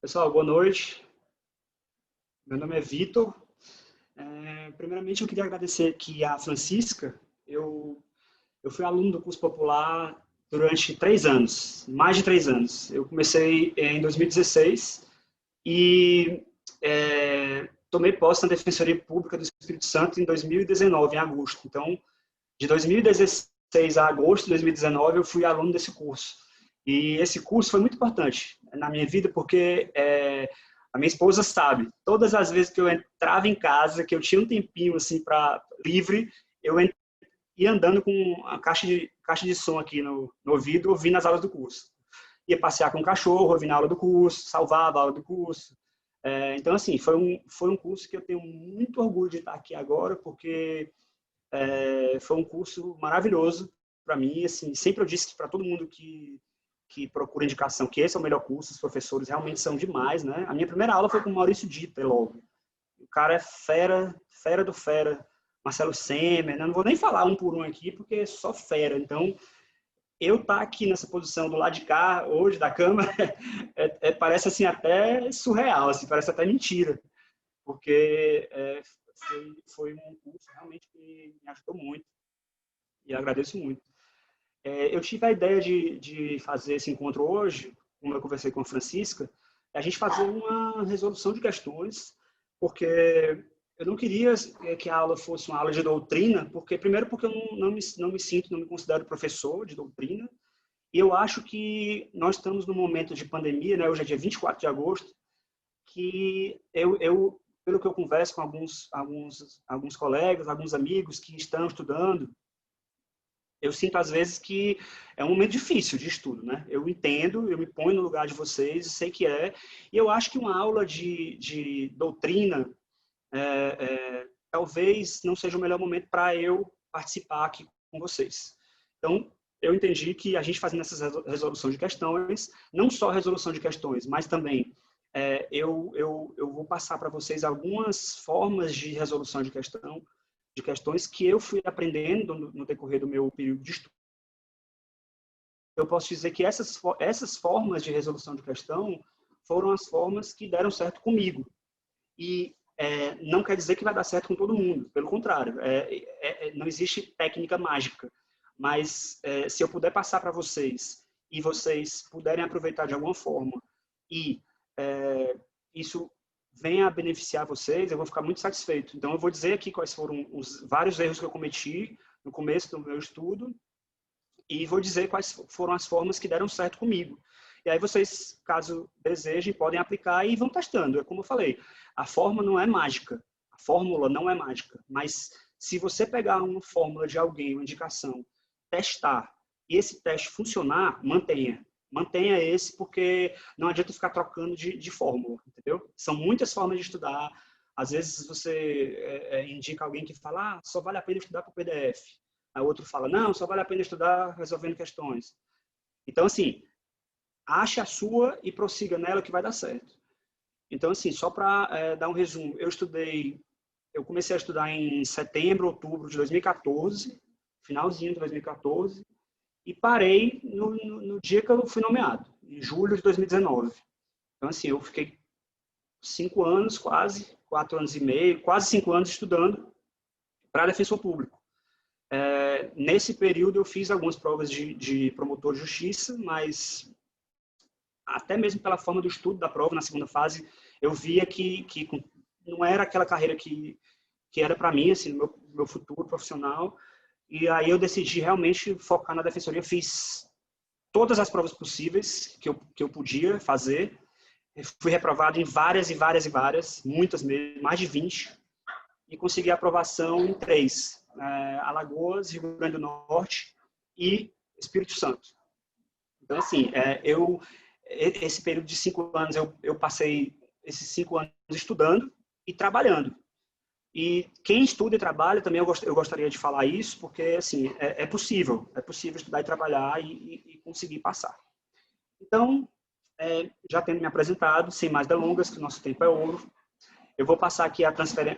Pessoal, boa noite. Meu nome é Vitor. Primeiramente, eu queria agradecer aqui a Francisca. Eu fui aluno do curso popular durante 3 anos, mais de 3 anos. Eu comecei em 2016 e tomei posse na Defensoria Pública do Espírito Santo em 2019, em agosto. Então, de 2016 a agosto de 2019, eu fui aluno desse curso. E esse curso foi muito importante na minha vida, porque a minha esposa sabe, todas as vezes que eu entrava em casa, que eu tinha um tempinho assim para livre, eu ia andando com a caixa de som aqui no ouvido, ouvindo as aulas do curso. Ia passear com o cachorro, ouvindo a aula do curso, salvava a aula do curso. Então, assim, foi um curso que eu tenho muito orgulho de estar aqui agora, porque foi um curso maravilhoso para mim. Assim, sempre eu disse para todo mundo que procura indicação que esse é o melhor curso, os professores realmente são demais, né? A minha primeira aula foi com o Maurício Dieter, logo. O cara é fera, fera do fera. Marcelo Semer, né? Não vou nem falar um por um aqui, porque é só fera. Então, eu estar aqui nessa posição do lado de cá, hoje, da câmera, parece assim até surreal, assim, parece até mentira, porque foi um curso realmente que me ajudou muito e agradeço muito. Eu tive a ideia de fazer esse encontro hoje, como eu conversei com a Francisca, a gente fazer uma resolução de questões, porque eu não queria que a aula fosse uma aula de doutrina, primeiro porque eu não me sinto, não me considero professor de doutrina, e eu acho que nós estamos num momento de pandemia, né? Hoje é dia 24 de agosto, que pelo que eu converso com alguns colegas, alguns amigos que estão estudando, eu sinto às vezes que é um momento difícil de estudo, né? Eu entendo, eu me ponho no lugar de vocês, sei que e eu acho que uma aula de doutrina talvez não seja o melhor momento para eu participar aqui com vocês. Então, eu entendi que a gente fazendo essas resoluções de questões, não só resolução de questões, mas também eu vou passar para vocês algumas formas de resolução de questões que eu fui aprendendo no decorrer do meu período de estudo. Eu posso dizer que essas formas de resolução de questão foram as formas que deram certo comigo. E não quer dizer que vai dar certo com todo mundo, pelo contrário, não existe técnica mágica. Mas se eu puder passar para vocês e vocês puderem aproveitar de alguma forma e isso venha a beneficiar vocês, eu vou ficar muito satisfeito. Então, eu vou dizer aqui quais foram os vários erros que eu cometi no começo do meu estudo e vou dizer quais foram as formas que deram certo comigo. E aí vocês, caso desejem, podem aplicar e vão testando. É como eu falei, a forma não é mágica, a fórmula não é mágica, mas se você pegar uma fórmula de alguém, uma indicação, testar, e esse teste funcionar, mantenha. Mantenha esse, porque não adianta ficar trocando de fórmula, entendeu? São muitas formas de estudar. Às vezes você indica alguém que fala, só vale a pena estudar para o PDF. Aí outro fala, não, só vale a pena estudar resolvendo questões. Então, assim, ache a sua e prossiga nela que vai dar certo. Então, assim, só para dar um resumo, eu comecei a estudar em setembro, outubro de 2014, finalzinho de 2014, e parei no dia que eu fui nomeado, em julho de 2019. Então, assim, eu fiquei 5 anos, quase, 4 anos e meio, quase 5 anos estudando para defensor público. Nesse período, eu fiz algumas provas de promotor de justiça, mas até mesmo pela forma do estudo da prova, na segunda fase, eu via que não era aquela carreira que era para mim, assim, no meu futuro profissional. E aí eu decidi realmente focar na defensoria. Fiz todas as provas possíveis que eu podia fazer. Eu fui reprovado em várias e várias e várias, muitas mesmo, mais de 20. E consegui aprovação em 3. Alagoas, Rio Grande do Norte e Espírito Santo. Então, assim, esse período de 5 anos, eu passei esses 5 anos estudando e trabalhando. E quem estuda e trabalha, também eu gostaria de falar isso, porque, assim, é possível estudar e trabalhar e conseguir passar. Então, já tendo me apresentado, sem mais delongas, que o nosso tempo é ouro, eu vou passar aqui a transferência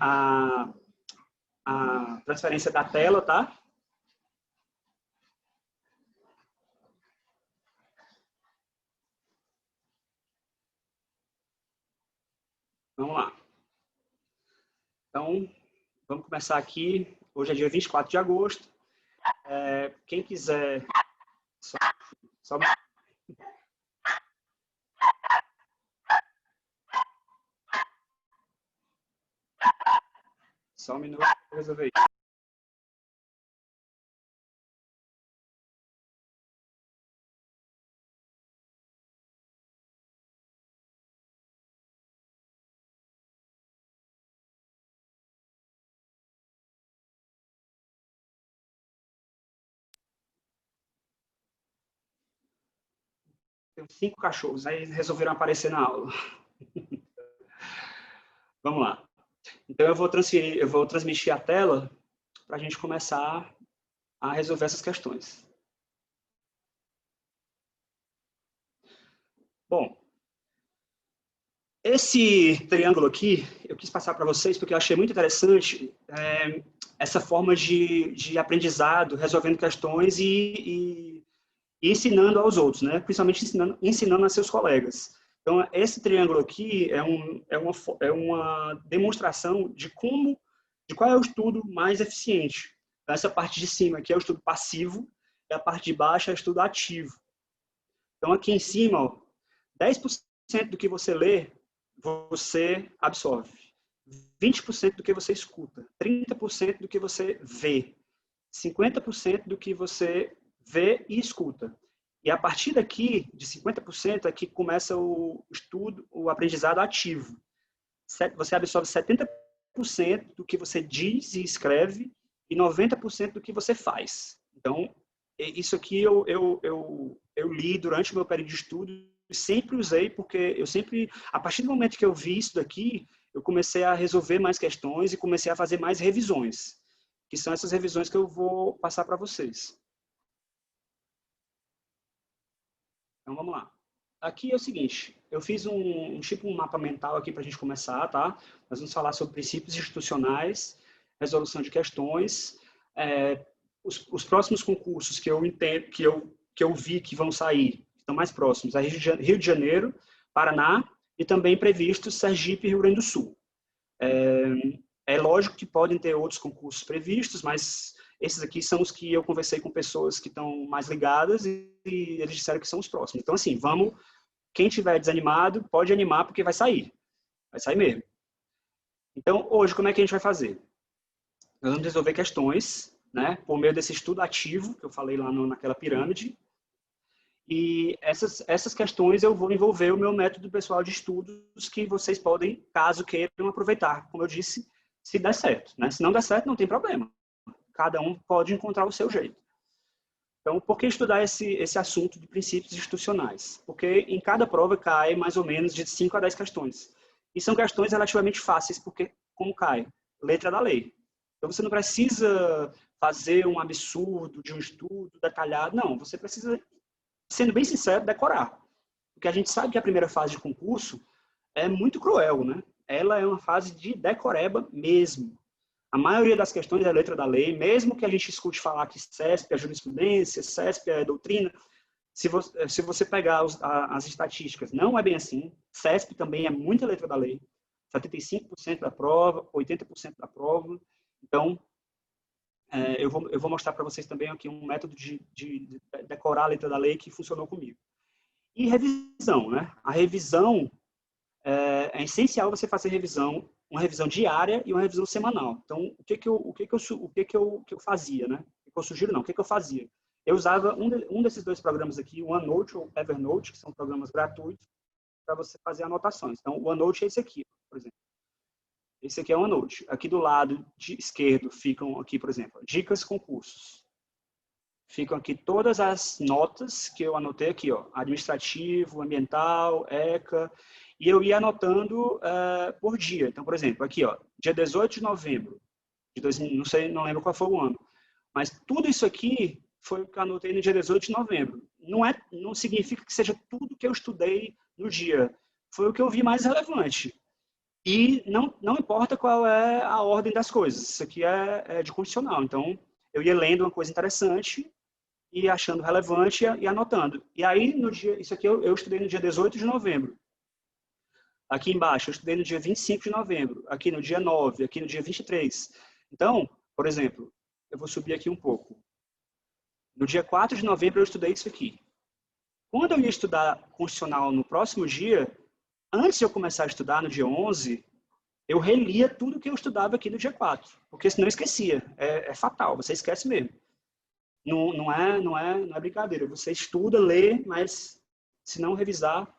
da tela, tá? Vamos lá. Então, vamos começar aqui. Hoje é dia 24 de agosto. Quem quiser... Só um minuto para resolver isso. Tem 5 cachorros, aí resolveram aparecer na aula. Vamos lá. Então, eu vou transmitir a tela para a gente começar a resolver essas questões. Bom, esse triângulo aqui, eu quis passar para vocês porque eu achei muito interessante essa forma de aprendizado, resolvendo questões e ensinando aos outros, né? Principalmente ensinando a seus colegas. Então, esse triângulo aqui é uma demonstração de qual é o estudo mais eficiente. Então, essa parte de cima aqui é o estudo passivo e a parte de baixo é o estudo ativo. Então, aqui em cima, ó, 10% do que você lê, você absorve. 20% do que você escuta. 30% do que você vê. 50% do que você vê e escuta. E a partir daqui, de 50%, é que começa o estudo, o aprendizado ativo. Você absorve 70% do que você diz e escreve e 90% do que você faz. Então, isso aqui eu li durante o meu período de estudo e sempre usei, porque a partir do momento que eu vi isso daqui, eu comecei a resolver mais questões e comecei a fazer mais revisões, que são essas revisões que eu vou passar para vocês. Então, vamos lá. Aqui é o seguinte, eu fiz tipo um mapa mental aqui para a gente começar, tá? Nós vamos falar sobre princípios institucionais, resolução de questões, os próximos concursos que eu entendo, que eu vi que vão sair, estão mais próximos, é Rio de Janeiro, Paraná e também previstos Sergipe e Rio Grande do Sul. É lógico que podem ter outros concursos previstos, mas esses aqui são os que eu conversei com pessoas que estão mais ligadas e eles disseram que são os próximos. Então, assim, quem tiver desanimado, pode animar porque vai sair mesmo. Então, hoje, como é que a gente vai fazer? Nós vamos resolver questões, né, por meio desse estudo ativo, que eu falei lá naquela pirâmide, e essas questões eu vou envolver o meu método pessoal de estudos que vocês podem, caso queiram, aproveitar. Como eu disse, se der certo, né? Se não der certo, não tem problema. Cada um pode encontrar o seu jeito. Então, por que estudar esse assunto de princípios institucionais? Porque em cada prova cai mais ou menos de 5 a 10 questões. E são questões relativamente fáceis, porque, como cai? Letra da lei. Então, você não precisa fazer um absurdo de um estudo detalhado. Não, você precisa, sendo bem sincero, decorar. Porque a gente sabe que a primeira fase de concurso é muito cruel, né? Ela é uma fase de decoreba mesmo. A maioria das questões é letra da lei, mesmo que a gente escute falar que CESP é jurisprudência, CESP é doutrina, se você pegar as estatísticas, não é bem assim. CESP também é muita letra da lei. 75% da prova, 80% da prova. Então, eu vou mostrar para vocês também aqui um método de decorar a letra da lei que funcionou comigo. E revisão, né? A revisão, é essencial você fazer uma revisão diária e uma revisão semanal. Então, o que eu fazia, né? O que eu sugiro não, o que eu fazia? Eu usava um desses dois programas aqui, o OneNote ou Evernote, que são programas gratuitos, para você fazer anotações. Então, o OneNote é esse aqui, por exemplo. Esse aqui é o OneNote. Aqui do lado esquerdo ficam aqui, por exemplo, dicas concursos. Ficam aqui todas as notas que eu anotei aqui, ó, administrativo, ambiental, ECA, e eu ia anotando por dia. Então, por exemplo, aqui, ó, dia 18 de novembro, não lembro qual foi o ano, mas tudo isso aqui foi o que eu anotei no dia 18 de novembro. Não significa que seja tudo que eu estudei no dia, foi o que eu vi mais relevante. E não importa qual é a ordem das coisas, isso aqui é de condicional. Então, eu ia lendo uma coisa interessante e achando relevante e anotando. E aí, isso aqui eu estudei no dia 18 de novembro. Aqui embaixo, eu estudei no dia 25 de novembro, aqui no dia 9, aqui no dia 23. Então, por exemplo, eu vou subir aqui um pouco. No dia 4 de novembro, eu estudei isso aqui. Quando eu ia estudar constitucional no próximo dia, antes de eu começar a estudar no dia 11, eu relia tudo que eu estudava aqui no dia 4, porque senão eu esquecia. É fatal, você esquece mesmo. Não é brincadeira. Você estuda, lê, mas se não revisar,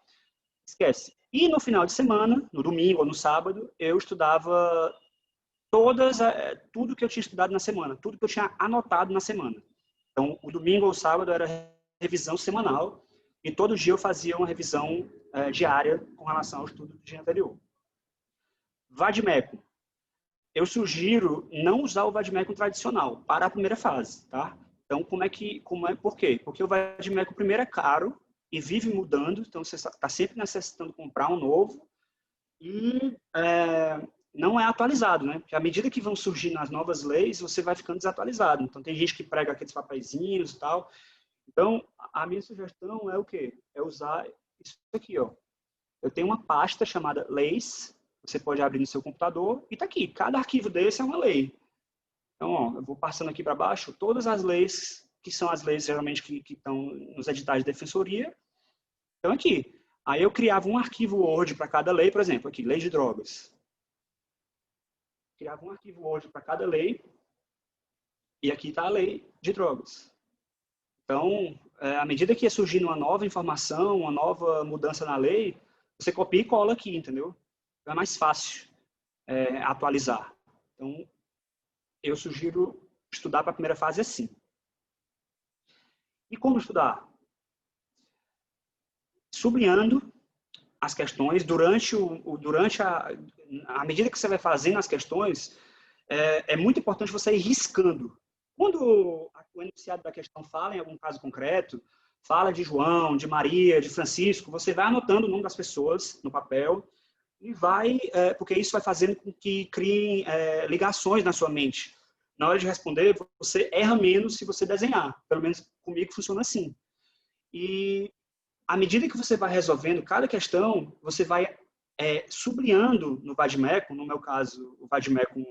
esquece. E no final de semana, no domingo ou no sábado, eu estudava tudo que eu tinha estudado na semana, tudo que eu tinha anotado na semana. Então, o domingo ou o sábado era revisão semanal e todo dia eu fazia uma revisão diária com relação ao estudo do dia anterior. Vade-mecum. Eu sugiro não usar o vade-mecum tradicional para a primeira fase, tá? Então, por quê? Porque o vade-mecum primeiro é caro e vive mudando, então você está sempre necessitando comprar um novo e não é atualizado, né? Porque à medida que vão surgindo as novas leis, você vai ficando desatualizado. Então, tem gente que prega aqueles papeizinhos e tal. Então, a minha sugestão é o quê? É usar isso aqui, ó. Eu tenho uma pasta chamada leis, você pode abrir no seu computador e tá aqui. Cada arquivo desse é uma lei. Então, ó, eu vou passando aqui para baixo, todas as leis, que são as leis geralmente que estão nos editais de defensoria, estão aqui. Aí eu criava um arquivo Word para cada lei, por exemplo, aqui, lei de drogas. Criava um arquivo Word para cada lei e aqui está a lei de drogas. Então, à medida que ia surgindo uma nova informação, uma nova mudança na lei, você copia e cola aqui, entendeu? É mais fácil atualizar. Então, eu sugiro estudar para a primeira fase assim. E como estudar? Sublinhando as questões à medida que você vai fazendo as questões, é muito importante você ir riscando. Quando o enunciado da questão fala em algum caso concreto, fala de João, de Maria, de Francisco, você vai anotando o nome das pessoas no papel e porque isso vai fazendo com que criem ligações na sua mente. Na hora de responder, você erra menos se você desenhar. Pelo menos comigo funciona assim. E à medida que você vai resolvendo cada questão, você vai sublinhando no vade-mecum, no meu caso, o vade-mecum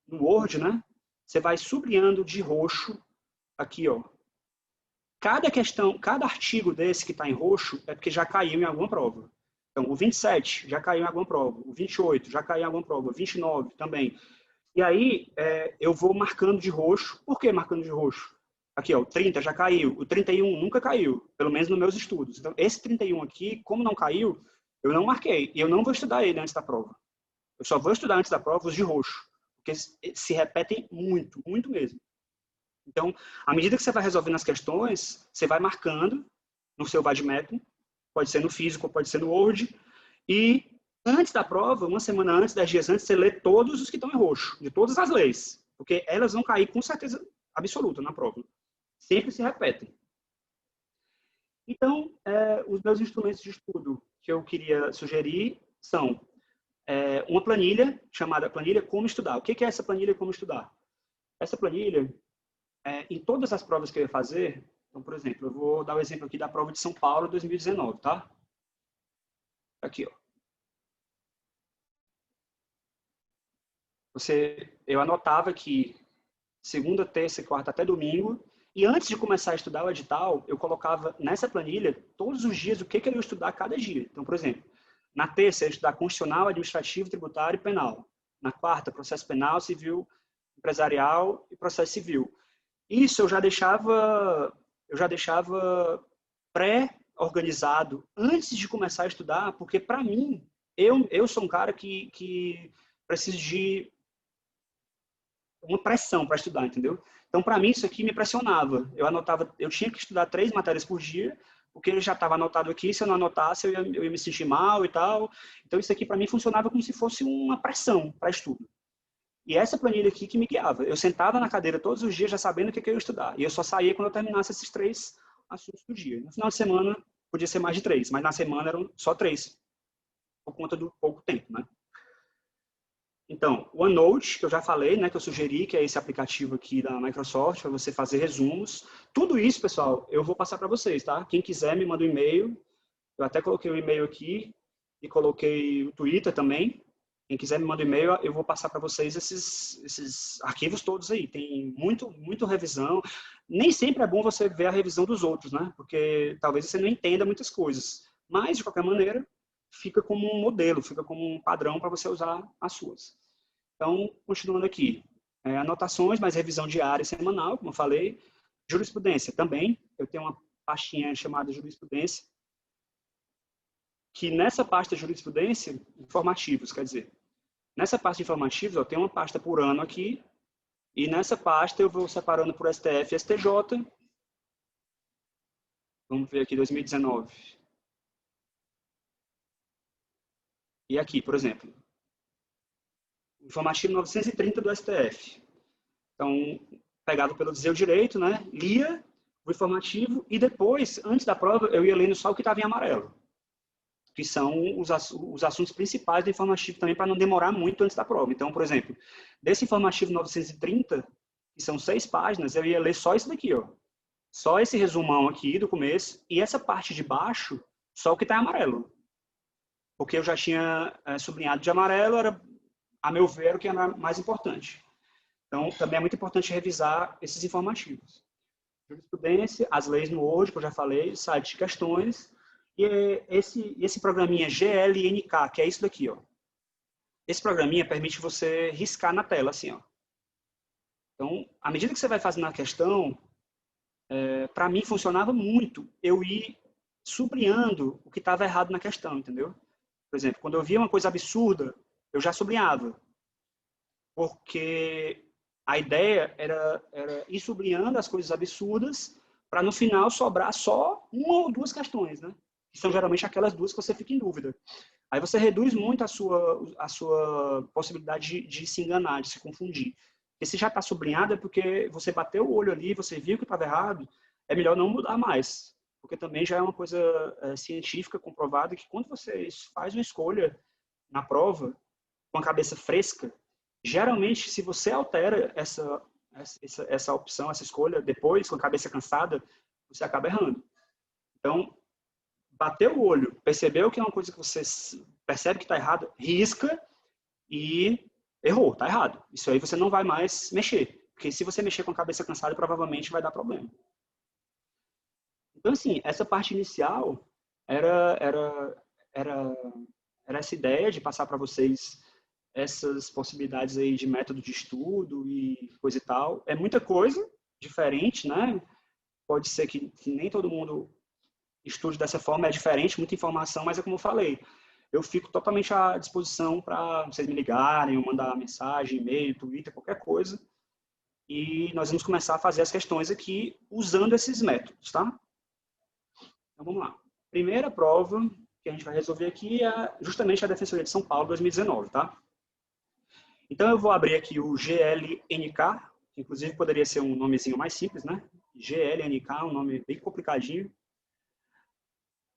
no Word, né? Você vai sublinhando de roxo aqui, ó. Cada questão, cada artigo desse que está em roxo é porque já caiu em alguma prova. Então, o 27 já caiu em alguma prova, o 28 já caiu em alguma prova, o 29 também. E aí, eu vou marcando de roxo. Por que marcando de roxo? Aqui, ó, o 30 já caiu, o 31 nunca caiu, pelo menos nos meus estudos. Então, esse 31 aqui, como não caiu, eu não marquei. E eu não vou estudar ele antes da prova. Eu só vou estudar antes da prova os de roxo, porque se repetem muito, muito mesmo. Então, à medida que você vai resolvendo as questões, você vai marcando no seu vade-mecum, pode ser no físico, pode ser no Word, e antes da prova, uma semana antes, 10 dias antes, você lê todos os que estão em roxo, de todas as leis, porque elas vão cair com certeza absoluta na prova. Sempre se repetem. Então, os meus instrumentos de estudo que eu queria sugerir são uma planilha chamada Planilha Como Estudar. O que é essa planilha Como Estudar? Essa planilha, em todas as provas que eu ia fazer, então, por exemplo, eu vou dar o exemplo aqui da prova de São Paulo 2019, tá? Aqui, ó. Eu anotava aqui segunda, terça, quarta até domingo, e antes de começar a estudar o edital, eu colocava nessa planilha todos os dias o que eu ia estudar cada dia. Então, por exemplo, na terça eu ia estudar constitucional, administrativo, tributário e penal. Na quarta, processo penal, civil, empresarial e processo civil. Isso eu já deixava pré-organizado antes de começar a estudar, porque para mim, eu sou um cara que preciso de uma pressão para estudar, entendeu? Então, para mim, isso aqui me pressionava. Eu tinha que estudar 3 matérias por dia, porque já estava anotado aqui, se eu não anotasse, eu ia me sentir mal e tal. Então, isso aqui para mim funcionava como se fosse uma pressão para estudo. E essa planilha aqui que me guiava. Eu sentava na cadeira todos os dias já sabendo o que eu ia estudar. E eu só saía quando eu terminasse esses 3 assuntos do dia. No final de semana, podia ser mais de 3, mas na semana eram só 3, por conta do pouco tempo, né? Então, o OneNote, que eu já falei, né, que eu sugeri, que é esse aplicativo aqui da Microsoft, para você fazer resumos. Tudo isso, pessoal, eu vou passar para vocês, tá? Quem quiser, me manda um e-mail. Eu até coloquei o e-mail aqui. e coloquei o Twitter também. Quem quiser me manda um e-mail, eu vou passar para vocês esses arquivos todos aí. Tem muito revisão. Nem sempre é bom você ver a revisão dos outros, né? Porque talvez você não entenda muitas coisas. Mas, de qualquer maneira, fica como um modelo, fica como um padrão para você usar as suas. Então, continuando aqui. Anotações, mais revisão diária e semanal, como eu falei. Jurisprudência também. Eu tenho uma pastinha chamada jurisprudência, que nessa pasta jurisprudência, informativos, quer dizer, nessa pasta de informativos, eu tenho uma pasta por ano aqui, e nessa pasta eu vou separando por STF e STJ. Vamos ver aqui, 2019. E aqui, por exemplo, informativo 930 do STF. Então, pegava pelo dizer o direito, né? Lia o informativo e depois, antes da prova, eu ia lendo só o que estava em amarelo, que são os assuntos principais do informativo também, para não demorar muito antes da prova. Então, por exemplo, desse informativo 930, que são 6 páginas, eu ia ler só isso daqui, ó. Só esse resumão aqui do começo, e essa parte de baixo, só o que está em amarelo. Porque eu já tinha sublinhado de amarelo, era, a meu ver, o que era mais importante. Então, também é muito importante revisar esses informativos. Jurisprudência, as leis no Word, que eu já falei, site de questões, e esse programinha GLNK, que é isso daqui, ó. Esse programinha permite você riscar na tela, assim, ó. Então, à medida que você vai fazendo a questão, para mim funcionava muito eu ir sublinhando o que estava errado na questão, entendeu? Por exemplo, quando eu via uma coisa absurda, eu já sublinhava. Porque a ideia era ir sublinhando as coisas absurdas para no final sobrar só uma ou duas questões, né? Que são geralmente aquelas duas que você fica em dúvida. Aí você reduz muito a sua possibilidade de se enganar, de se confundir. Porque se já está sublinhado é porque você bateu o olho ali, você viu que estava errado, é melhor não mudar mais. Porque também já é uma coisa científica comprovada que quando você faz uma escolha na prova, com a cabeça fresca, geralmente, se você altera essa opção, essa escolha, depois, com a cabeça cansada, você acaba errando. Então, bateu o olho, percebeu que é uma coisa que você percebe que está errado, risca e errou, está errado. Isso aí você não vai mais mexer. Porque se você mexer com a cabeça cansada, provavelmente vai dar problema. Então, assim, essa parte inicial era essa ideia de passar para vocês essas possibilidades aí de método de estudo e coisa e tal. É muita coisa diferente, né? Pode ser que nem todo mundo estude dessa forma, é diferente, muita informação, mas é como eu falei, eu fico totalmente à disposição para vocês me ligarem, ou mandar mensagem, e-mail, Twitter, qualquer coisa. E nós vamos começar a fazer as questões aqui usando esses métodos, tá? Então vamos lá. Primeira prova que a gente vai resolver aqui é justamente a Defensoria de São Paulo 2019, tá? Então eu vou abrir aqui o GLNK, que inclusive poderia ser um nomezinho mais simples, né? GLNK, um nome bem complicadinho.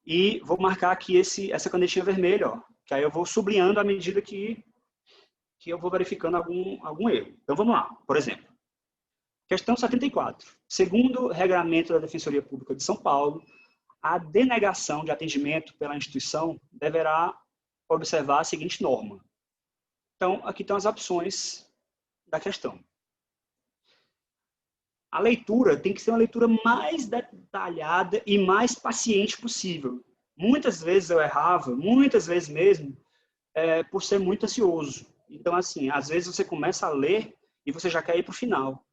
E vou marcar aqui essa canetinha vermelha, ó, que aí eu vou sublinhando à medida que eu vou verificando algum erro. Então vamos lá, por exemplo. Questão 74. Segundo o regramento da Defensoria Pública de São Paulo, a denegação de atendimento pela instituição deverá observar a seguinte norma. Então, aqui estão as opções da questão. A leitura tem que ser uma leitura mais detalhada e mais paciente possível. Muitas vezes eu errava, muitas vezes mesmo, por ser muito ansioso. Então, assim, às vezes você começa a ler e você já quer ir para o final.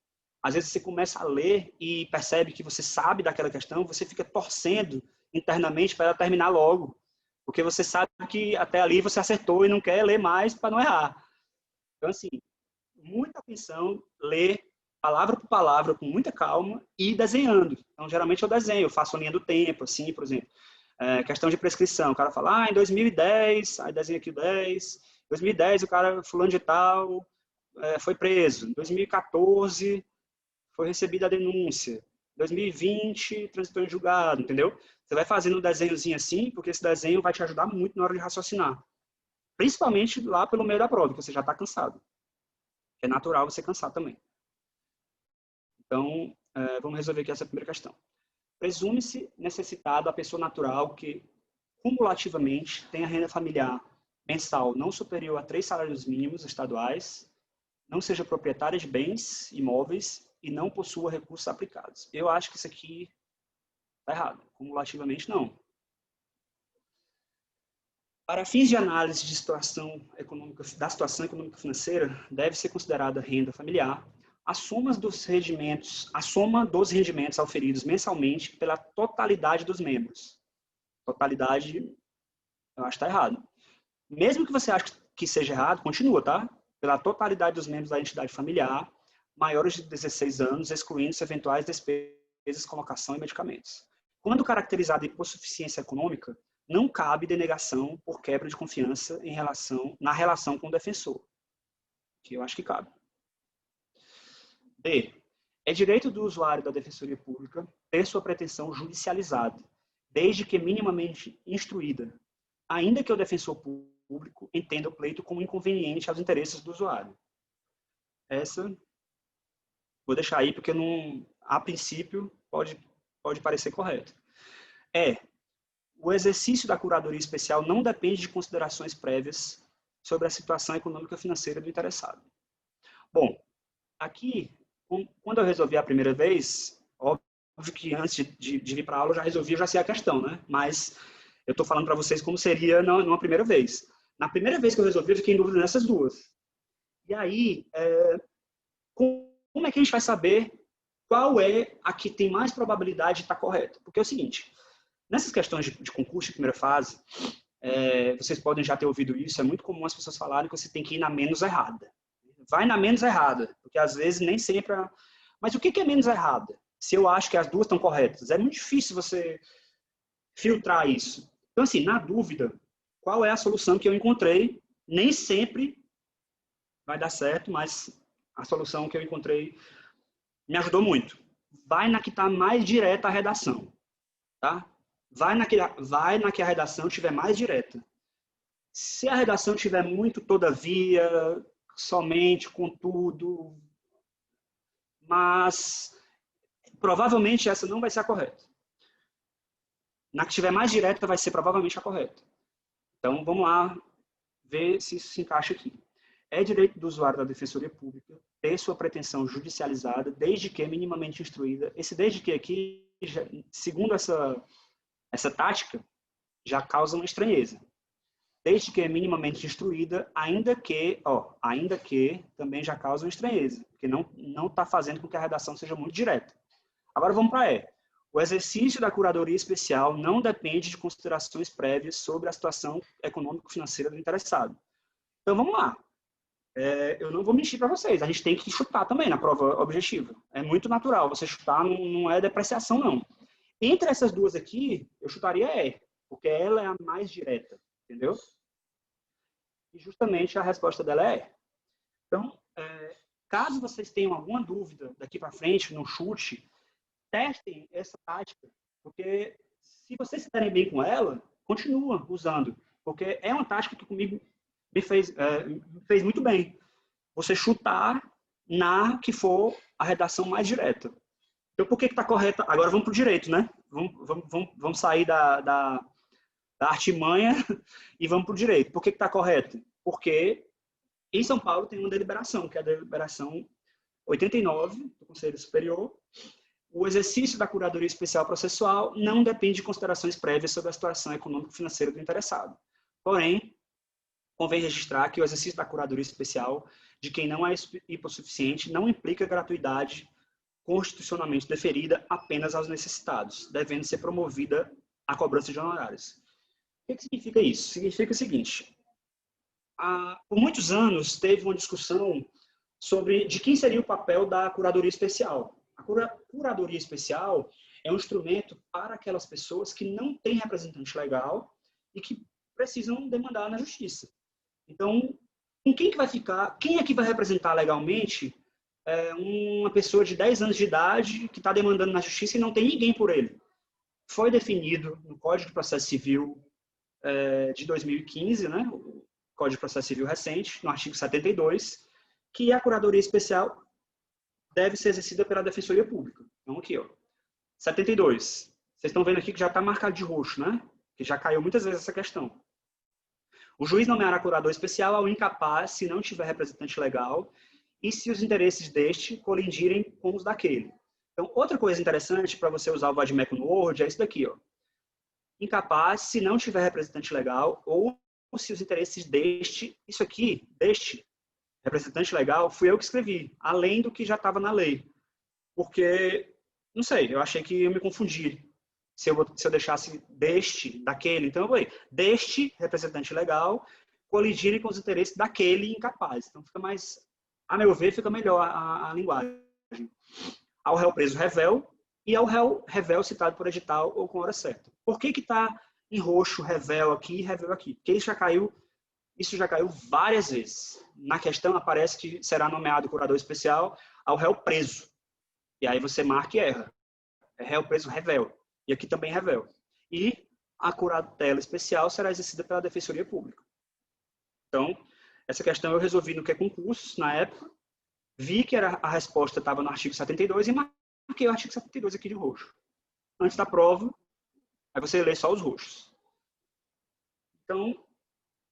Às vezes você começa a ler e percebe que você sabe daquela questão, você fica torcendo internamente para ela terminar logo. Porque você sabe que até ali você acertou e não quer ler mais para não errar. Então, assim, muita atenção, ler palavra por palavra, com muita calma e desenhando. Então, geralmente eu desenho, eu faço a linha do tempo, assim, por exemplo. Questão de prescrição, o cara fala, em 2010, aí desenha aqui o 10. Em 2010, o cara, fulano de tal, foi preso. Em 2014, foi recebida a denúncia. Em 2020, transitou em julgado, entendeu? Você vai fazendo um desenhozinho assim, porque esse desenho vai te ajudar muito na hora de raciocinar. Principalmente lá pelo meio da prova, que você já está cansado. É natural você cansar também. Então, vamos resolver aqui essa primeira questão. Presume-se necessitada a pessoa natural que cumulativamente tenha renda familiar mensal não superior a 3 salários mínimos estaduais, não seja proprietária de bens imóveis e não possua recursos aplicados. Eu acho que isso aqui está errado. Cumulativamente, não. Para fins de análise de situação econômica, da situação econômica financeira, deve ser considerada renda familiar a soma dos rendimentos auferidos mensalmente pela totalidade dos membros. Totalidade, eu acho que está errado. Mesmo que você ache que seja errado, continua, tá? Pela totalidade dos membros da entidade familiar, maiores de 16 anos, excluindo-se eventuais despesas, colocação e medicamentos. Quando caracterizada hipossuficiência econômica, não cabe denegação por quebra de confiança na relação com o defensor, que eu acho que cabe. B. É direito do usuário da Defensoria Pública ter sua pretensão judicializada, desde que minimamente instruída, ainda que o defensor público entenda o pleito como inconveniente aos interesses do usuário. Essa, vou deixar aí porque não, a princípio pode parecer correto. O exercício da curadoria especial não depende de considerações prévias sobre a situação econômica e financeira do interessado. Bom, aqui, quando eu resolvi a primeira vez, óbvio que antes de vir para a aula eu já resolvi, eu já sei a questão, né? Mas eu estou falando para vocês como seria numa primeira vez. Na primeira vez que eu resolvi, eu fiquei em dúvida nessas duas. E aí, como é que a gente vai saber qual é a que tem mais probabilidade de estar correta? Porque é o seguinte, nessas questões de concurso de primeira fase, vocês podem já ter ouvido isso, é muito comum as pessoas falarem que você tem que ir na menos errada. Vai na menos errada, porque às vezes nem sempre... Mas o que é menos errada? Se eu acho que as duas estão corretas, é muito difícil você filtrar isso. Então, assim, na dúvida, qual é a solução que eu encontrei? Nem sempre vai dar certo, mas a solução que eu encontrei me ajudou muito. Vai na que está mais direta à redação, tá? Vai na que a redação estiver mais direta. Se a redação tiver muito todavia, somente, contudo, mas provavelmente essa não vai ser a correta. Na que estiver mais direta vai ser provavelmente a correta. Então, vamos lá ver se isso se encaixa aqui. É direito do usuário da Defensoria Pública ter sua pretensão judicializada, desde que minimamente instruída. Esse desde que aqui, segundo essa tática, já causa uma estranheza. Desde que minimamente instruída, ainda que também já causa uma estranheza, porque não está fazendo com que a redação seja muito direta. Agora vamos para E. O exercício da curadoria especial não depende de considerações prévias sobre a situação econômico-financeira do interessado. Então vamos lá. Eu não vou mentir para vocês, a gente tem que chutar também na prova objetiva. É muito natural, você chutar não é depreciação, não. Entre essas duas aqui, eu chutaria E, porque ela é a mais direta, entendeu? E justamente a resposta dela é E. Então, caso vocês tenham alguma dúvida daqui para frente, no chute, testem essa tática, porque se vocês se derem bem com ela, continua usando, porque é uma tática que comigo me fez muito bem. Você chutar na que for a redação mais direta. Então, por que está correta? Agora vamos para o direito, né? Vamos sair da artimanha e vamos para o direito. Por que está correto? Porque em São Paulo tem uma deliberação, que é a deliberação 89 do Conselho Superior. O exercício da curadoria especial processual não depende de considerações prévias sobre a situação econômico-financeira do interessado. Porém, convém registrar que o exercício da curadoria especial de quem não é hipossuficiente não implica gratuidade constitucionalmente deferida apenas aos necessitados, devendo ser promovida a cobrança de honorários. O que significa isso? Significa o seguinte, por muitos anos teve uma discussão sobre de quem seria o papel da curadoria especial. A curadoria especial é um instrumento para aquelas pessoas que não têm representante legal e que precisam demandar na justiça. Então, com quem que vai ficar? Quem é que vai representar legalmente uma pessoa de 10 anos de idade que está demandando na justiça e não tem ninguém por ele? Foi definido no Código de Processo Civil de 2015, né? O Código de Processo Civil recente, no artigo 72, que a curadoria especial deve ser exercida pela Defensoria Pública. Então, aqui, ó, 72. Vocês estão vendo aqui que já está marcado de roxo, né? que já caiu muitas vezes essa questão. O juiz nomeará curador especial ao incapaz se não tiver representante legal e se os interesses deste colidirem com os daquele. Então, outra coisa interessante para você usar o vadimeco no Word é isso daqui, ó. Incapaz se não tiver representante legal ou se os interesses deste, isso aqui, deste representante legal, fui eu que escrevi, além do que já estava na lei. Porque, não sei, eu achei que ia me confundir se eu deixasse deste, daquele. Então, eu falei, deste representante legal colidirem com os interesses daquele incapaz. Então, fica mais, a meu ver, fica melhor a linguagem. Ao réu preso revel e ao réu revel citado por edital ou com hora certa. Por que está em roxo revel aqui e revel aqui? Porque isso já caiu várias vezes. Na questão aparece que será nomeado curador especial ao réu preso. E aí você marca e erra. É réu preso revel. E aqui também revel. E a curatela especial será exercida pela Defensoria Pública. Então, essa questão eu resolvi no que é concursos, na época. Vi que a resposta estava no artigo 72 e marquei o artigo 72 aqui de roxo. Antes da prova, aí você lê só os roxos. Então,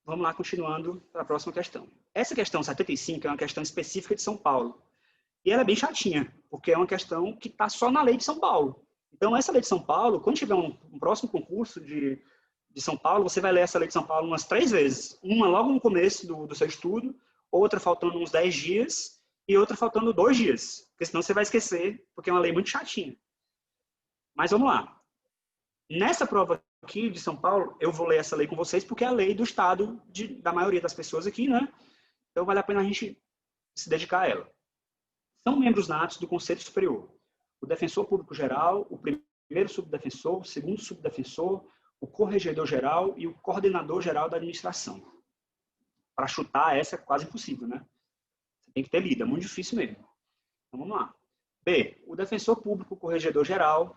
vamos lá, continuando para a próxima questão. Essa questão 75 é uma questão específica de São Paulo. E ela é bem chatinha, porque é uma questão que está só na lei de São Paulo. Então, essa lei de São Paulo, quando tiver um próximo concurso de São Paulo, você vai ler essa lei de São Paulo umas 3 vezes. Uma logo no começo do seu estudo, outra faltando uns 10 dias e outra faltando 2 dias. Porque senão você vai esquecer, porque é uma lei muito chatinha. Mas vamos lá. Nessa prova aqui de São Paulo, eu vou ler essa lei com vocês, porque é a lei do Estado da maioria das pessoas aqui, né? Então, vale a pena a gente se dedicar a ela. São membros natos do Conselho Superior o defensor público geral, o primeiro subdefensor, o segundo subdefensor, o corregedor-geral e o coordenador-geral da administração. Para chutar essa é quase impossível, né? Você tem que ter lido, é muito difícil mesmo. Então, vamos lá. B. O defensor público corregedor-geral,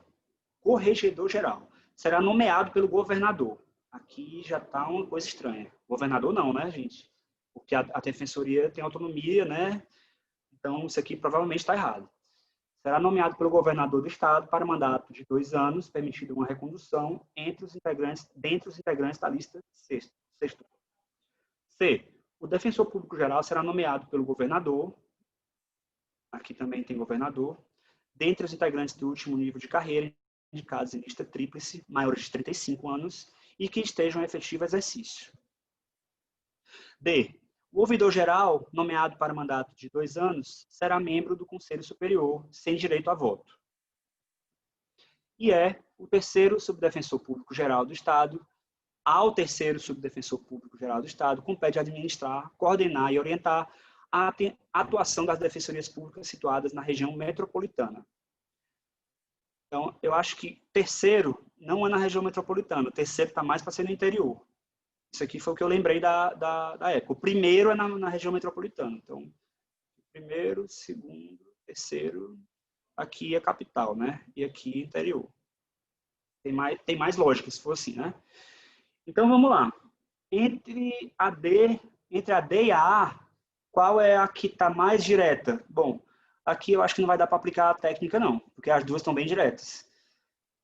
será nomeado pelo governador. Aqui já está uma coisa estranha. Governador não, né, gente? Porque a defensoria tem autonomia, né? Então, isso aqui provavelmente está errado. Será nomeado pelo governador do estado para mandato de 2 anos, permitindo uma recondução dentre os integrantes da lista sexta. C. O defensor público geral será nomeado pelo governador, aqui também tem governador, dentre os integrantes do último nível de carreira, indicados em lista tríplice, maiores de 35 anos, e que estejam em efetivo exercício. D. O ouvidor-geral, nomeado para mandato de 2 anos, será membro do Conselho Superior, sem direito a voto. E o terceiro subdefensor público-geral do Estado. Ao terceiro subdefensor público-geral do Estado, compete administrar, coordenar e orientar a atuação das defensorias públicas situadas na região metropolitana. Então, eu acho que terceiro não é na região metropolitana, o terceiro está mais para ser no interior. Isso aqui foi o que eu lembrei da época. O primeiro é na região metropolitana. Então, primeiro, segundo, terceiro, aqui é capital, né? E aqui interior. Tem mais lógica, se for assim, né? Então, vamos lá. Entre a D e a A, qual é a que está mais direta? Bom, aqui eu acho que não vai dar para aplicar a técnica, não, porque as duas estão bem diretas.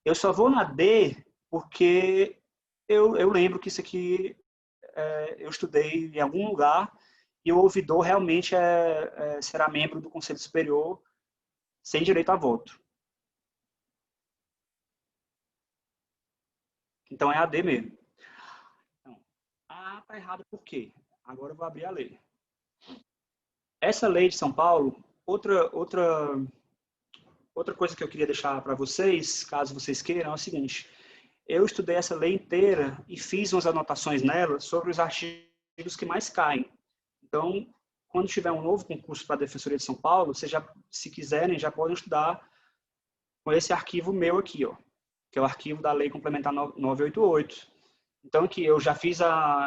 Eu só vou na D porque eu lembro que isso aqui eu estudei em algum lugar e o ouvidor realmente será membro do Conselho Superior sem direito a voto. Então é a D mesmo. Então, A está errado por quê? Agora eu vou abrir a lei. Essa lei de São Paulo, outra coisa que eu queria deixar para vocês, caso vocês queiram, é o seguinte. Eu estudei essa lei inteira e fiz umas anotações nela sobre os artigos que mais caem. Então, quando tiver um novo concurso para a Defensoria de São Paulo, vocês já, se quiserem, já podem estudar com esse arquivo meu aqui, ó, que é o arquivo da Lei Complementar 988. Então, aqui eu já fiz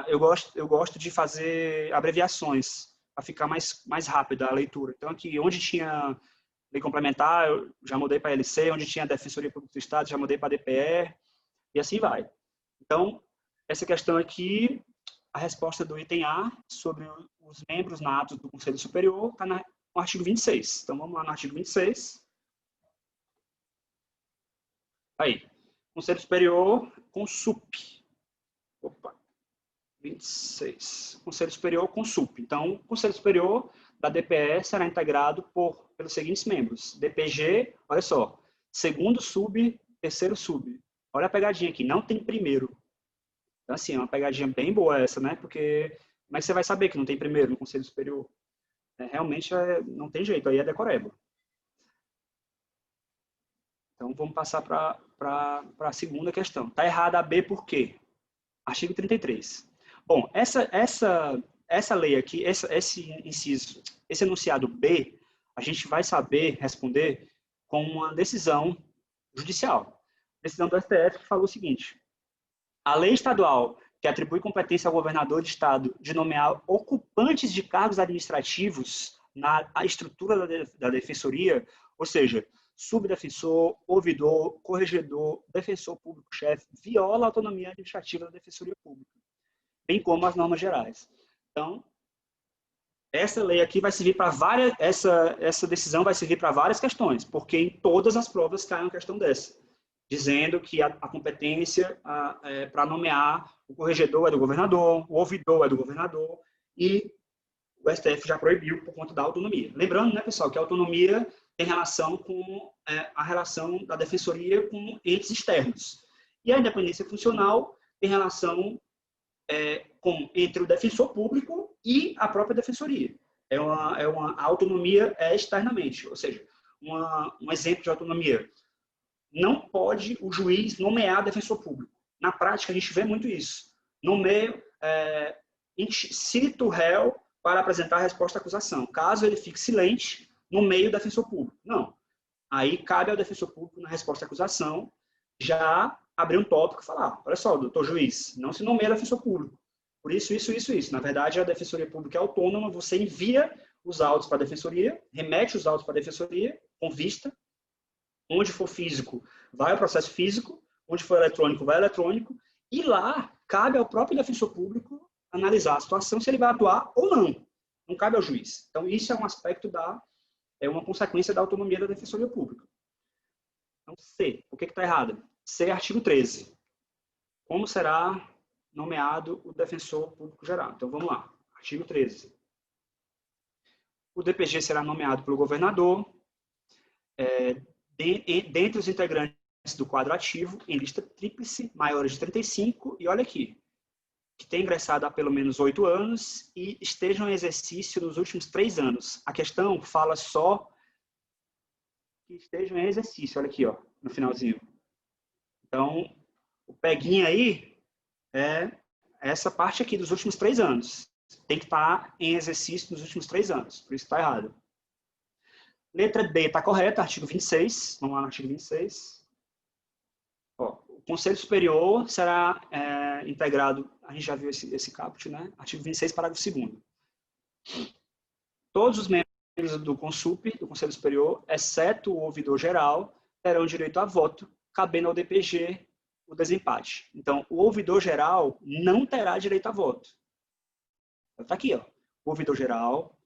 eu gosto de fazer abreviações para ficar mais rápida a leitura. Então, aqui onde tinha Lei Complementar, eu já mudei para LC, onde tinha Defensoria Pública do Estado, já mudei para DPE, e assim vai. Então, essa questão aqui, a resposta do item A sobre os membros natos do Conselho Superior está no artigo 26. Então, vamos lá no artigo 26. Aí, Conselho Superior com SUP. 26. Conselho Superior com SUP. Então, o Conselho Superior da DPE será integrado pelos seguintes membros. DPG, olha só, segundo sub, terceiro sub. Olha a pegadinha aqui, não tem primeiro. Então, assim, é uma pegadinha bem boa essa, né? Porque como é que você vai saber que não tem primeiro no Conselho Superior? Realmente não tem jeito, aí é decoreba. Então, vamos passar para a segunda questão. Está errada a B por quê? Artigo 33. Bom, essa lei aqui, esse inciso, esse enunciado B, a gente vai saber responder com uma decisão judicial. Decisão do STF que falou o seguinte: a lei estadual que atribui competência ao governador de estado de nomear ocupantes de cargos administrativos na estrutura da defensoria, ou seja, subdefensor, ouvidor, corregedor, defensor público-chefe, viola a autonomia administrativa da defensoria pública, bem como as normas gerais. Então, essa lei aqui vai servir para várias, essa decisão vai servir para várias questões, porque em todas as provas cai uma questão dessa, dizendo que a competência para nomear o corregedor é do governador, o ouvidor é do governador, e o STF já proibiu por conta da autonomia. Lembrando, né, pessoal, que a autonomia tem relação com a relação da defensoria com entes externos. E a independência funcional tem relação entre o defensor público e a própria defensoria. A autonomia externamente, ou seja, um exemplo de autonomia. Não pode o juiz nomear defensor público. Na prática, a gente vê muito isso. Nomeia, cita o réu para apresentar a resposta à acusação. Caso ele fique silente, nomeia o defensor público. Não. Aí cabe ao defensor público, na resposta à acusação, já abrir um tópico e falar: olha só, doutor juiz, não se nomeia defensor público. Por isso. Na verdade, a defensoria pública é autônoma, você envia os autos para a defensoria, remete os autos para a defensoria, com vista. Onde for físico, vai ao processo físico. Onde for eletrônico, vai eletrônico. E lá, cabe ao próprio defensor público analisar a situação, se ele vai atuar ou não. Não cabe ao juiz. Então, isso é um aspecto uma consequência da autonomia da defensoria pública. Então, C. O que está errado? C, artigo 13. Como será nomeado o defensor público geral? Então, vamos lá. Artigo 13. O DPG será nomeado pelo governador, dentre os integrantes do quadro ativo, em lista tríplice, maiores de 35, e olha aqui, que tenha ingressado há pelo menos 8 anos e estejam em exercício nos últimos 3 anos. A questão fala só que estejam em exercício, olha aqui, ó, no finalzinho. Então, o peguinho aí é essa parte aqui dos últimos 3 anos. Tem que estar em exercício nos últimos 3 anos, por isso está errado. Letra D está correta, artigo 26. Vamos lá no artigo 26. Ó, o Conselho Superior será integrado, a gente já viu esse caput, né? Artigo 26, parágrafo 2º. Todos os membros do CONSUP, do Conselho Superior, exceto o ouvidor geral, terão direito a voto, cabendo ao DPG o desempate. Então, o ouvidor geral não terá direito a voto. Está aqui, ó. O ouvidor geral,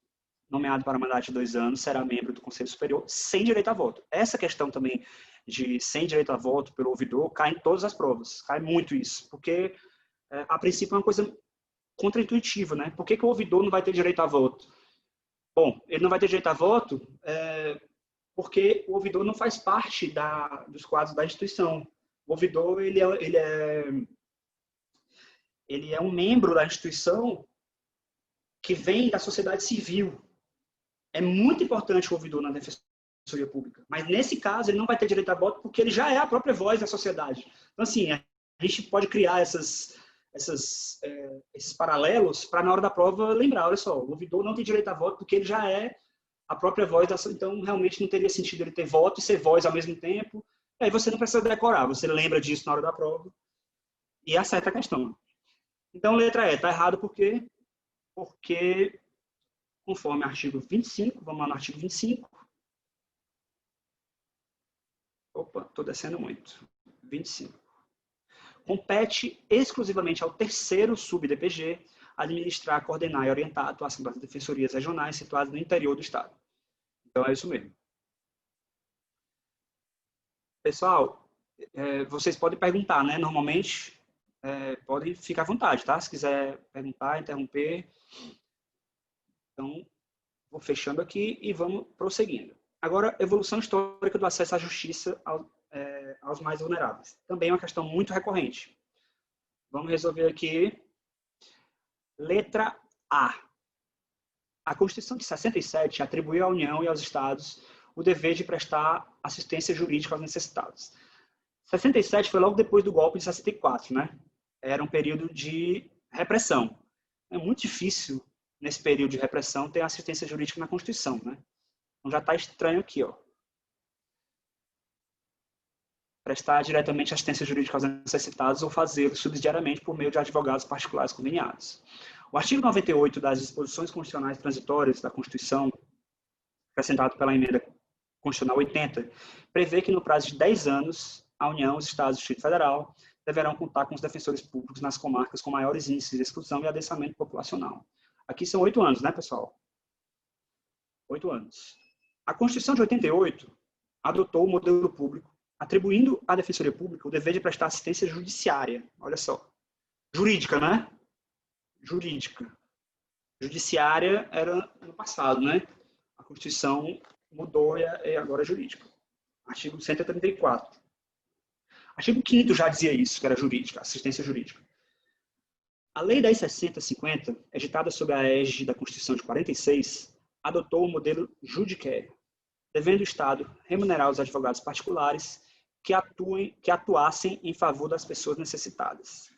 nomeado para mandato de 2 anos, será membro do Conselho Superior sem direito a voto. Essa questão também de sem direito a voto pelo ouvidor cai em todas as provas. Cai muito isso. Porque, a princípio, é uma coisa contraintuitiva, né? Por que o ouvidor não vai ter direito a voto? Bom, ele não vai ter direito a voto porque o ouvidor não faz parte dos quadros da instituição. O ouvidor, ele é um membro da instituição que vem da sociedade civil. É muito importante o ouvidor na defensoria pública, mas nesse caso ele não vai ter direito a voto porque ele já é a própria voz da sociedade. Então, assim, a gente pode criar esses paralelos para, na hora da prova, lembrar: olha só, o ouvidor não tem direito a voto porque ele já é a própria voz da sociedade. Então, realmente não teria sentido ele ter voto e ser voz ao mesmo tempo. E aí você não precisa decorar, você lembra disso na hora da prova e acerta a questão. Então, letra E está errado por quê? Porque, conforme artigo 25, vamos lá no artigo 25. Opa, estou descendo muito. 25. Compete exclusivamente ao terceiro sub-DPG administrar, coordenar e orientar a atuação das defensorias regionais situadas no interior do Estado. Então, é isso mesmo. Pessoal, vocês podem perguntar, né? Normalmente, pode ficar à vontade, tá? Se quiser perguntar, interromper. Então, vou fechando aqui e vamos prosseguindo. Agora, evolução histórica do acesso à justiça aos mais vulneráveis. Também é uma questão muito recorrente. Vamos resolver aqui. Letra A. A Constituição de 67 atribuiu à União e aos Estados o dever de prestar assistência jurídica aos necessitados. 67 foi logo depois do golpe de 64, né? Era um período de repressão. É muito difícil, nesse período de repressão, ter assistência jurídica na Constituição, né? Então já está estranho aqui, ó. Prestar diretamente assistência jurídica aos necessitados ou fazê-lo subsidiariamente por meio de advogados particulares conveniados. O artigo 98 das disposições constitucionais transitórias da Constituição, acrescentado pela emenda constitucional 80, prevê que no prazo de 10 anos, a União, os Estados e o Distrito Federal deverão contar com os defensores públicos nas comarcas com maiores índices de exclusão e adensamento populacional. Aqui são 8 anos, né, pessoal? 8 anos. A Constituição de 88 adotou o modelo público, atribuindo à Defensoria Pública o dever de prestar assistência judiciária. Olha só. Jurídica, né? Jurídica. Judiciária era no passado, né? A Constituição mudou e agora é jurídica. Artigo 134. Artigo 5º já dizia isso, que era jurídica, assistência jurídica. A Lei 10.6050, editada sob a égide da Constituição de 46, adotou o modelo judicare, devendo o Estado remunerar os advogados particulares que atuassem em favor das pessoas necessitadas.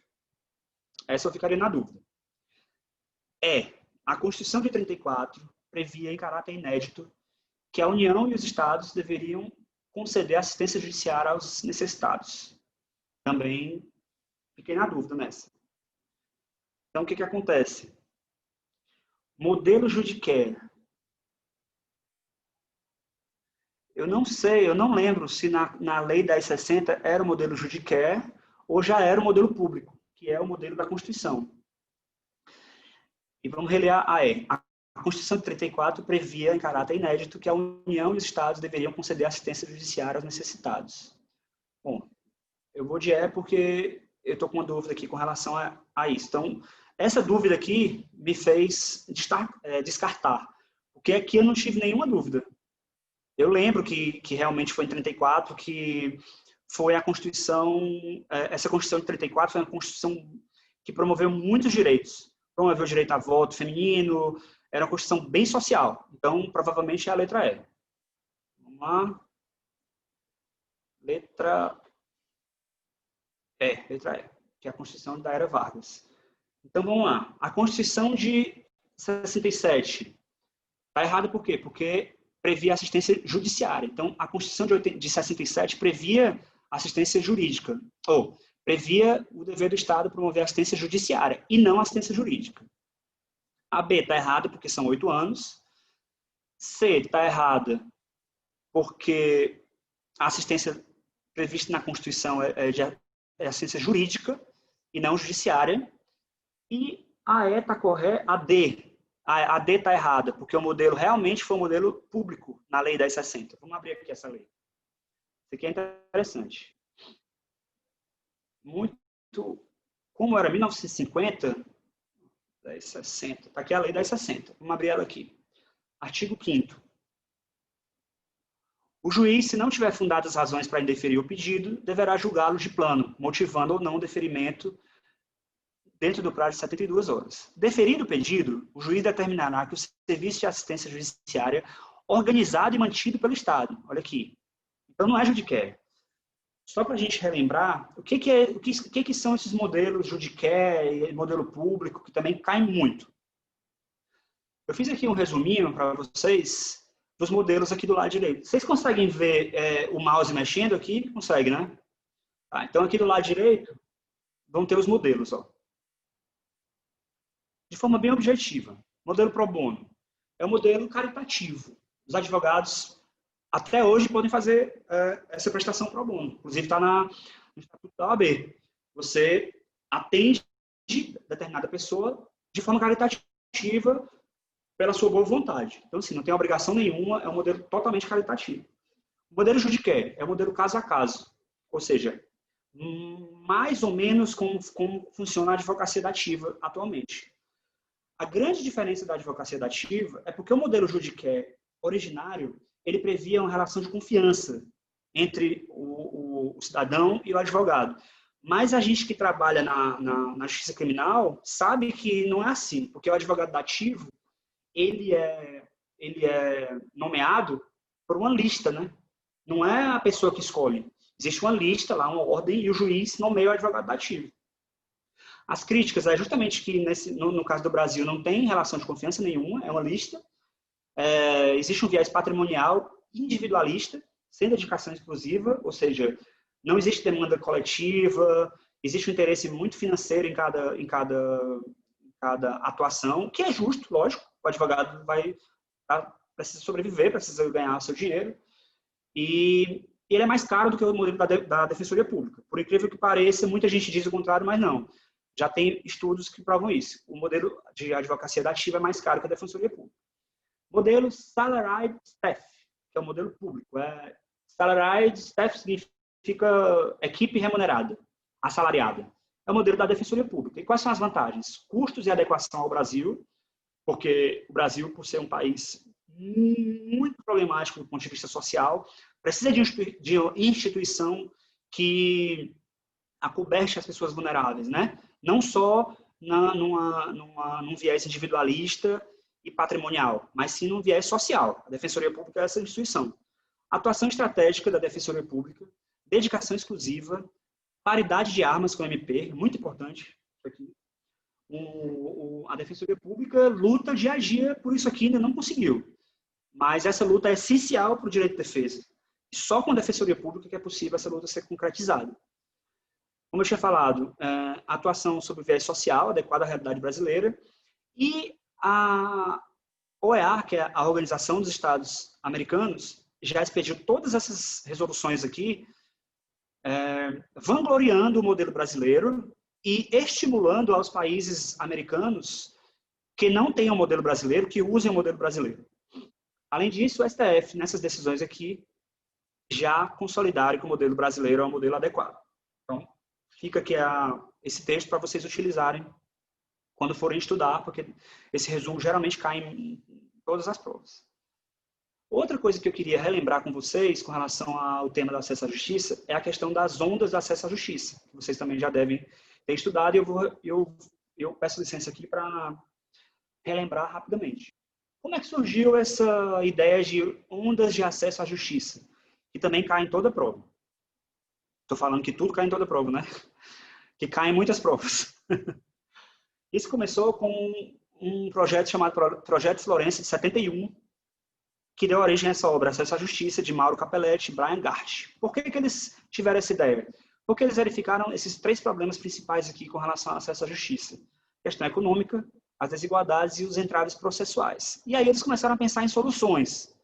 Essa eu ficaria na dúvida. A Constituição de 34 previa em caráter inédito que a União e os Estados deveriam conceder assistência judiciária aos necessitados. Também fiquei na dúvida nessa. Então, o que acontece? Modelo judicare. Eu não sei, eu não lembro se na Lei 10.60 era o modelo judicare ou já era o modelo público, que é o modelo da Constituição. E vamos reler a Constituição de 34 previa, em caráter inédito, que a União e os Estados deveriam conceder assistência judiciária aos necessitados. Bom, eu vou de porque eu estou com uma dúvida aqui com relação a isso. Então, essa dúvida aqui me fez descartar, porque aqui eu não tive nenhuma dúvida. Eu lembro que realmente foi em 34 que foi a Constituição, essa Constituição de 34 foi uma Constituição que promoveu muitos direitos. Promoveu o direito a voto feminino, era uma Constituição bem social. Então, provavelmente é a letra E. Vamos lá. Letra E, que é a Constituição da Era Vargas. Então, vamos lá. A Constituição de 67 está errada por quê? Porque previa assistência judiciária. Então, a Constituição de 67 previa assistência jurídica, ou previa o dever do Estado promover assistência judiciária, e não assistência jurídica. A B está errada porque são 8 anos. C está errada porque a assistência prevista na Constituição é assistência jurídica e não judiciária. E a E está correta, a D está errada, porque o modelo realmente foi um modelo público na Lei 10.60. Vamos abrir aqui essa lei. Isso aqui é interessante. Como era 1950, 10.60, está aqui a Lei 10.60. Vamos abrir ela aqui. Artigo 5º. O juiz, se não tiver fundadas razões para indeferir o pedido, deverá julgá-lo de plano, motivando ou não o deferimento dentro do prazo de 72 horas. Deferido o pedido, o juiz determinará que o serviço de assistência judiciária organizado e mantido pelo Estado. Olha aqui. Então, não é judicare. Só para a gente relembrar, o que são esses modelos judicare e modelo público, que também caem muito. Eu fiz aqui um resuminho para vocês dos modelos aqui do lado direito. Vocês conseguem ver o mouse mexendo aqui? Consegue, né? Tá, então, aqui do lado direito, vão ter os modelos. Ó. De forma bem objetiva. Modelo pro bono é um modelo caritativo. Os advogados, até hoje, podem fazer essa prestação pro bono. Inclusive, está no Estatuto da OAB. Você atende determinada pessoa de forma caritativa pela sua boa vontade. Então, assim, não tem obrigação nenhuma, é um modelo totalmente caritativo. O modelo judicare é um modelo caso a caso. Ou seja, mais ou menos como funciona a advocacia dativa atualmente. A grande diferença da advocacia dativa é porque o modelo judiciário originário, ele previa uma relação de confiança entre o cidadão e o advogado. Mas a gente que trabalha na justiça criminal sabe que não é assim, porque o advogado dativo, ele é nomeado por uma lista, né? Não é a pessoa que escolhe. Existe uma lista lá, uma ordem, e o juiz nomeia o advogado dativo. As críticas é justamente que, no caso do Brasil, não tem relação de confiança nenhuma, é uma lista. Existe um viés patrimonial individualista, sem dedicação exclusiva, ou seja, não existe demanda coletiva, existe um interesse muito financeiro em cada atuação, que é justo, lógico, o advogado precisa sobreviver, precisa ganhar o seu dinheiro, e ele é mais caro do que o modelo da Defensoria Pública. Por incrível que pareça, muita gente diz o contrário, mas não. Já tem estudos que provam isso. O modelo de advocacia dativa é mais caro que a Defensoria Pública. Modelo Salaried Staff, que é o modelo público. Salaried Staff significa equipe remunerada, assalariada. É o modelo da Defensoria Pública. E quais são as vantagens? Custos e adequação ao Brasil, porque o Brasil, por ser um país muito problemático do ponto de vista social, precisa de uma instituição que acoberte as pessoas vulneráveis, né? Não só num viés individualista e patrimonial, mas sim num viés social. A Defensoria Pública é essa instituição. Atuação estratégica da Defensoria Pública, dedicação exclusiva, paridade de armas com o MP, muito importante isso aqui. A Defensoria Pública luta dia a dia, por isso aqui ainda não conseguiu. Mas essa luta é essencial para o direito de defesa. E só com a Defensoria Pública que é possível essa luta ser concretizada. Como eu tinha falado, atuação sobre o viés social, adequada à realidade brasileira, e a OEA, que é a Organização dos Estados Americanos, já expediu todas essas resoluções aqui, vangloriando o modelo brasileiro e estimulando aos países americanos que não tenham o modelo brasileiro, que usem o modelo brasileiro. Além disso, o STF, nessas decisões aqui, já consolidaram que o modelo brasileiro é o modelo adequado. Então, fica aqui esse texto para vocês utilizarem quando forem estudar, porque esse resumo geralmente cai em todas as provas. Outra coisa que eu queria relembrar com vocês, com relação ao tema do acesso à justiça, é a questão das ondas do acesso à justiça, que vocês também já devem ter estudado, e eu peço licença aqui para relembrar rapidamente. Como é que surgiu essa ideia de ondas de acesso à justiça, que também cai em toda prova? Estou falando que tudo cai em toda prova, né? Que cai em muitas provas. Isso começou com um projeto chamado Projeto Florença, de 71, que deu origem a essa obra, Acesso à Justiça, de Mauro Capelletti e Brian Gart. Por que eles tiveram essa ideia? Porque eles verificaram esses 3 problemas principais aqui com relação ao acesso à justiça. A questão econômica, as desigualdades e os entraves processuais. E aí eles começaram a pensar em soluções.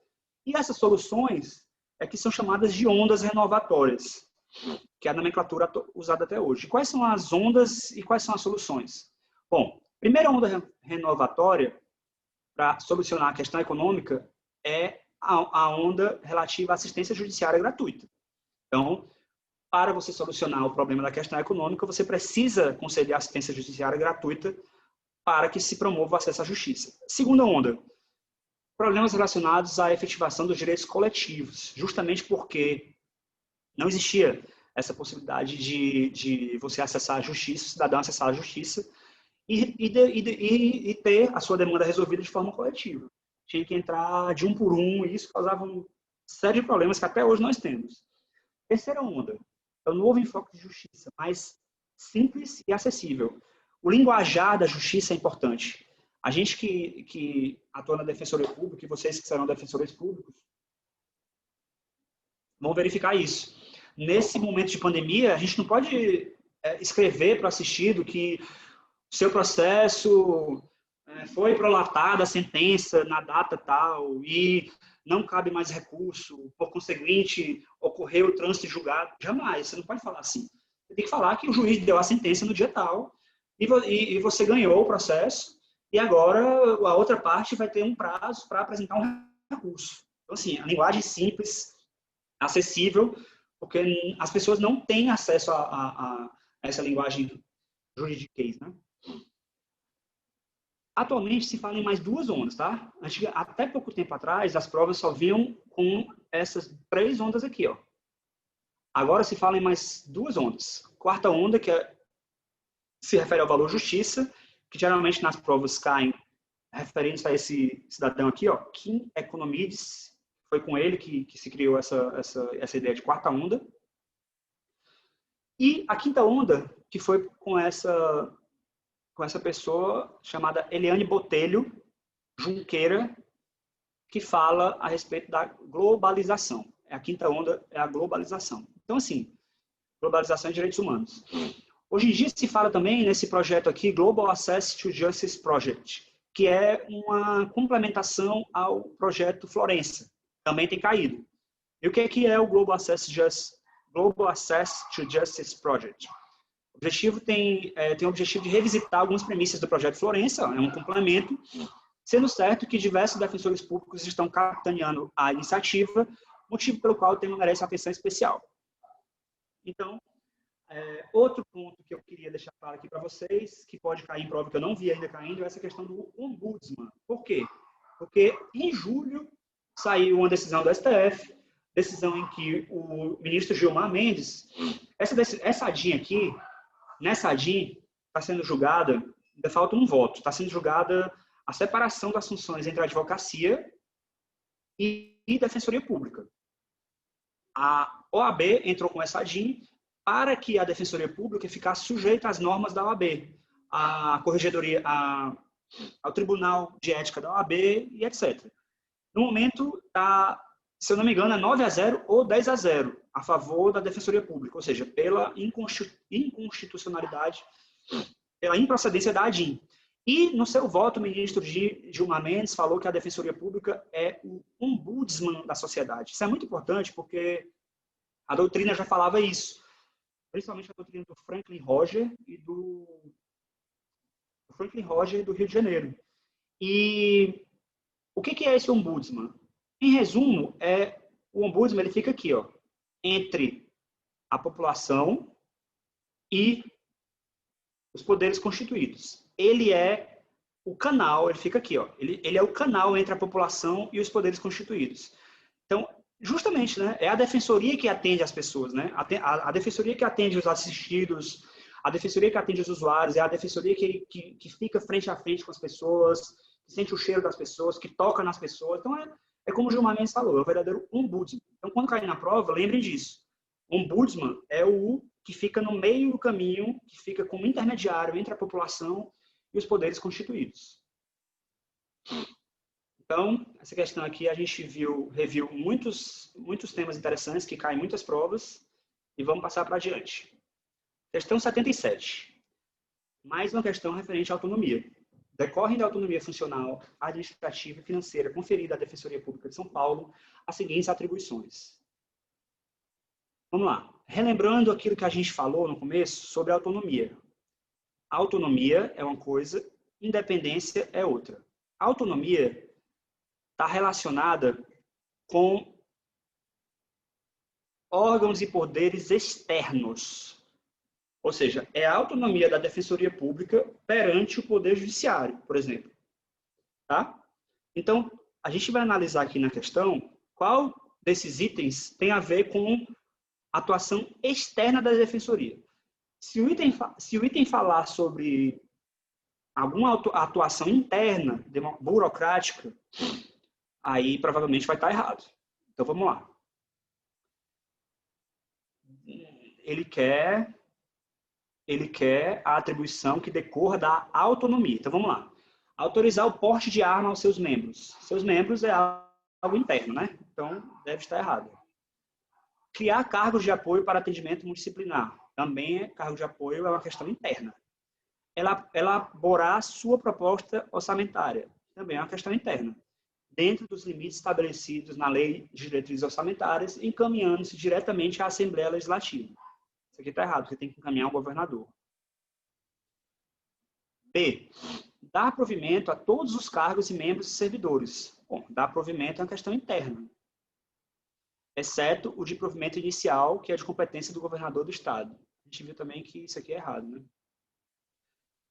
E essas soluções é que são chamadas de ondas renovatórias, que é a nomenclatura usada até hoje. Quais são as ondas e quais são as soluções? Bom, primeira onda renovatória para solucionar a questão econômica é a onda relativa à assistência judiciária gratuita. Então, para você solucionar o problema da questão econômica, você precisa conceder assistência judiciária gratuita para que se promova o acesso à justiça. Segunda onda, problemas relacionados à efetivação dos direitos coletivos, justamente porque não existia essa possibilidade de você acessar a justiça, o cidadão acessar a justiça e ter a sua demanda resolvida de forma coletiva. Tinha que entrar de um por um, e isso causava uma série de problemas que até hoje nós temos. Terceira onda, é o novo enfoque de justiça, mais simples e acessível. O linguajar da justiça é importante. A gente que atua na Defensoria Pública, e vocês que serão defensores públicos, vão verificar isso. Nesse momento de pandemia, a gente não pode escrever para o assistido que o seu processo foi prolatada a sentença na data tal e não cabe mais recurso, por conseguinte, ocorreu o trânsito julgado. Jamais, você não pode falar assim. Você tem que falar que o juiz deu a sentença no dia tal e você ganhou o processo e agora a outra parte vai ter um prazo para apresentar um recurso. Então, assim, a linguagem simples, acessível, porque as pessoas não têm acesso à essa linguagem juridiquês, né? Atualmente se fala em mais 2 ondas, tá? Até pouco tempo atrás, as provas só vinham com essas 3 ondas aqui, ó. Agora se fala em mais 2 ondas. Quarta onda, que se refere ao valor justiça, que geralmente nas provas caem referindo-se a esse cidadão aqui, ó, Kim Economides. Foi com ele que se criou essa ideia de quarta onda. E a quinta onda, que foi com essa pessoa chamada Eliane Botelho Junqueira, que fala a respeito da globalização. A quinta onda é a globalização. Então, assim, globalização e direitos humanos. Hoje em dia se fala também nesse projeto aqui, Global Access to Justice Project, que é uma complementação ao projeto Florença. Também tem caído. E o que é o Global Access to Justice Project? O objetivo tem o objetivo de revisitar algumas premissas do projeto Florença, é um complemento, sendo certo que diversos defensores públicos estão capitaneando a iniciativa, motivo pelo qual o tema merece atenção especial. Então, outro ponto que eu queria deixar claro aqui para vocês, que pode cair em prova que eu não vi ainda caindo, é essa questão do ombudsman. Por quê? Porque em julho saiu uma decisão do STF, decisão em que o ministro Gilmar Mendes, essa ADIM aqui, nessa ADIM, está sendo julgada, ainda falta um voto, está sendo julgada a separação das funções entre a advocacia e Defensoria Pública. A OAB entrou com essa ADIM para que a Defensoria Pública ficasse sujeita às normas da OAB, à corregedoria, ao Tribunal de Ética da OAB e etc. No momento, se eu não me engano, é 9-0 ou 10-0 a favor da Defensoria Pública, ou seja, pela inconstitucionalidade, pela improcedência da ADIM. E, no seu voto, o ministro Gilmar Mendes falou que a Defensoria Pública é o ombudsman da sociedade. Isso é muito importante porque a doutrina já falava isso, principalmente a doutrina do Franklin Roger e do Rio de Janeiro. E o que é esse ombudsman? Em resumo, o ombudsman ele fica aqui, ó, entre a população e os poderes constituídos. Ele é o canal, ele fica aqui, ó, ele é o canal entre a população e os poderes constituídos. Então, justamente, né, é a defensoria que atende as pessoas, né? A defensoria que atende os assistidos, a defensoria que atende os usuários, é a defensoria que fica frente a frente com as pessoas, que sente o cheiro das pessoas, que toca nas pessoas. Então, é como o Gilmar Mendes falou, é o verdadeiro ombudsman. Então, quando cair na prova, lembrem disso. Ombudsman é o que fica no meio do caminho, que fica como intermediário entre a população e os poderes constituídos. Então, essa questão aqui, a gente reviu muitos temas interessantes que caem em muitas provas e vamos passar para adiante. Questão 77. Mais uma questão referente à autonomia. Decorrem da autonomia funcional, administrativa e financeira conferida à Defensoria Pública de São Paulo as seguintes atribuições. Vamos lá. Relembrando aquilo que a gente falou no começo sobre a autonomia. A autonomia é uma coisa, independência é outra. A autonomia está relacionada com órgãos e poderes externos. Ou seja, é a autonomia da Defensoria Pública perante o Poder Judiciário, por exemplo. Tá? Então, a gente vai analisar aqui na questão qual desses itens tem a ver com atuação externa da Defensoria. Se o item falar sobre alguma atuação interna, burocrática, aí provavelmente vai estar errado. Então, vamos lá. Ele quer a atribuição que decorra da autonomia. Então, vamos lá. Autorizar o porte de arma aos seus membros. Seus membros é algo interno, né? Então, deve estar errado. Criar cargos de apoio para atendimento multidisciplinar. Também, cargo de apoio é uma questão interna. Elaborar sua proposta orçamentária. Também é uma questão interna. Dentro dos limites estabelecidos na Lei de Diretrizes Orçamentárias, encaminhando-se diretamente à Assembleia Legislativa. Isso aqui está errado, você tem que encaminhar ao governador. B. Dar provimento a todos os cargos e membros e servidores. Bom, dar provimento é uma questão interna, exceto o de provimento inicial, que é de competência do governador do Estado. gente viu também que isso aqui é errado, né?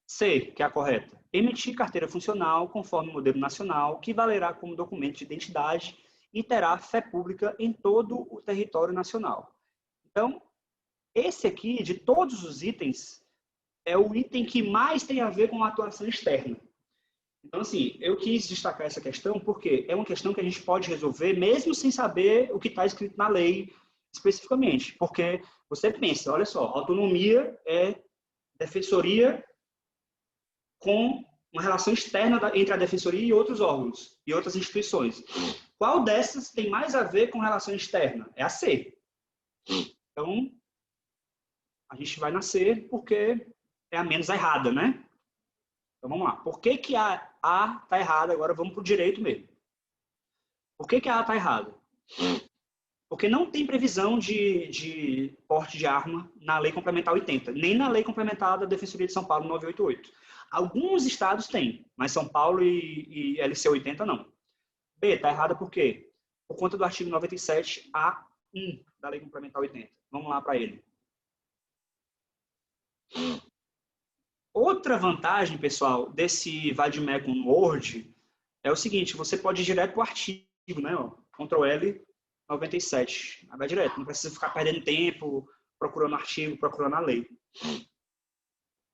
C, que é a correta. Emitir carteira funcional conforme o modelo nacional, que valerá como documento de identidade e terá fé pública em todo o território nacional. Então, esse aqui, de todos os itens, é o item que mais tem a ver com a atuação externa. Então, assim, eu quis destacar essa questão porque é uma questão que a gente pode resolver mesmo sem saber o que está escrito na lei especificamente. Porque você pensa, olha só, autonomia é defensoria com uma relação externa entre a defensoria e outros órgãos e outras instituições. Qual dessas tem mais a ver com relação externa? É a C. Então, a gente vai na C porque é a menos errada, né? Então, vamos lá. Por que a A está errada? Agora vamos para o direito mesmo. Por que a A está errada? Porque não tem previsão de porte de arma na Lei Complementar 80, nem na Lei Complementar da Defensoria de São Paulo 988. Alguns estados têm, mas São Paulo e LC 80 não. B, está errada por quê? Por conta do artigo 97A1 da Lei Complementar 80. Vamos lá para ele. Outra vantagem, pessoal, desse Vademecum Word é o seguinte, você pode ir direto para o artigo, né? Ó, Ctrl L 97. Vai direto, não precisa ficar perdendo tempo procurando artigo, procurando a lei.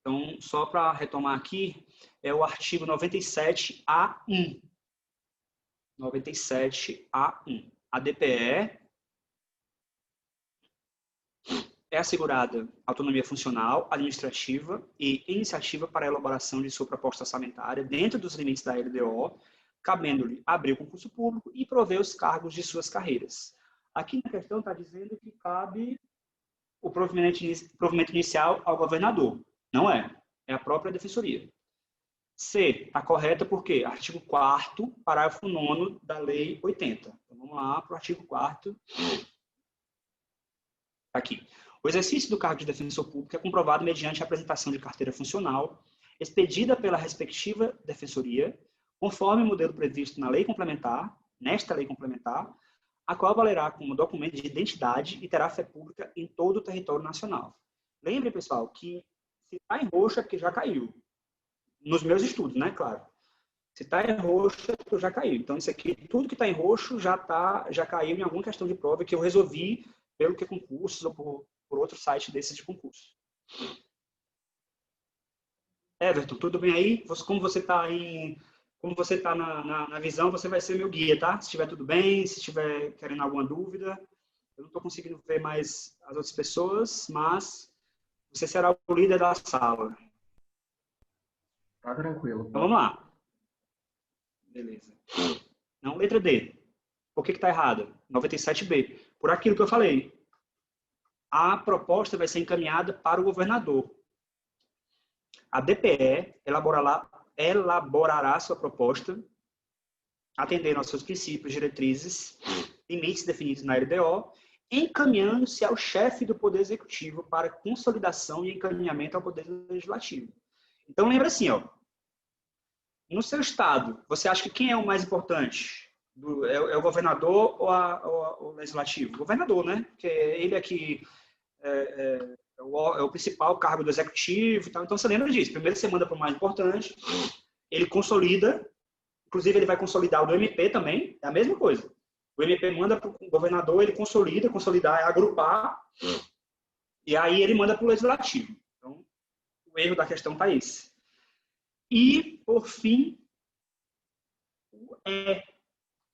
Então, só para retomar aqui, é o artigo 97A1. 97A1. A DPE é assegurada autonomia funcional, administrativa e iniciativa para a elaboração de sua proposta orçamentária dentro dos limites da LDO, cabendo-lhe abrir o concurso público e prover os cargos de suas carreiras. Aqui na questão está dizendo que cabe o provimento inicial ao governador. Não é. É a própria defensoria. C, está correta porque artigo 4º, parágrafo 9º da Lei 80. Então, vamos lá para o artigo 4º. Aqui. O exercício do cargo de defensor público é comprovado mediante a apresentação de carteira funcional expedida pela respectiva defensoria, conforme o modelo previsto na lei complementar, nesta lei complementar, a qual valerá como documento de identidade e terá fé pública em todo o território nacional. Lembre, pessoal, que se está em roxo é porque já caiu. Nos meus estudos, né? Claro. Se está em roxo é porque já caiu. Então, isso aqui, tudo que está em roxo já caiu em alguma questão de prova que eu resolvi pelo que concursos ou por outro site desses de concurso. Everton, tudo bem aí? Como você está na visão, você vai ser meu guia, tá? Se estiver tudo bem, se estiver querendo alguma dúvida. Eu não estou conseguindo ver mais as outras pessoas, mas você será o líder da sala. Tá tranquilo. Então, vamos lá. Beleza. Não, letra D. Por que está errado? 97B. Por aquilo que eu falei. A proposta vai ser encaminhada para o governador. A DPE elaborará sua proposta, atendendo aos seus princípios, diretrizes, limites definidos na LDO, encaminhando-se ao chefe do Poder Executivo para consolidação e encaminhamento ao Poder Legislativo. Então, lembra assim, ó, no seu estado, você acha que quem é o mais importante? É o governador ou o legislativo? O governador, né? Porque ele é que é o principal cargo do executivo e tal. Então, você lembra disso. Primeiro você manda para o mais importante, ele consolida, inclusive ele vai consolidar o do MP também, é a mesma coisa. O MP manda para o governador, ele consolidar é agrupar, e aí ele manda para o legislativo. Então, o erro da questão está esse. E, por fim,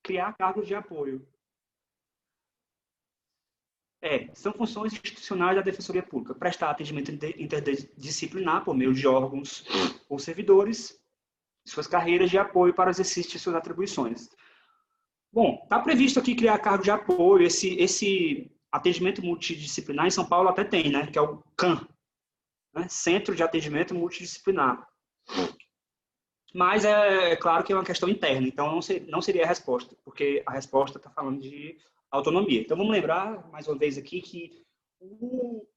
criar cargos de apoio. São funções institucionais da Defensoria Pública. Prestar atendimento interdisciplinar por meio de órgãos ou servidores, suas carreiras de apoio para o exercício de suas atribuições. Bom, está previsto aqui criar cargo de apoio. Esse atendimento multidisciplinar em São Paulo até tem, né? Que é o CAM, né? Centro de Atendimento Multidisciplinar. Mas é claro que é uma questão interna, então não seria a resposta, porque a resposta está falando de autonomia. Então vamos lembrar, mais uma vez aqui, que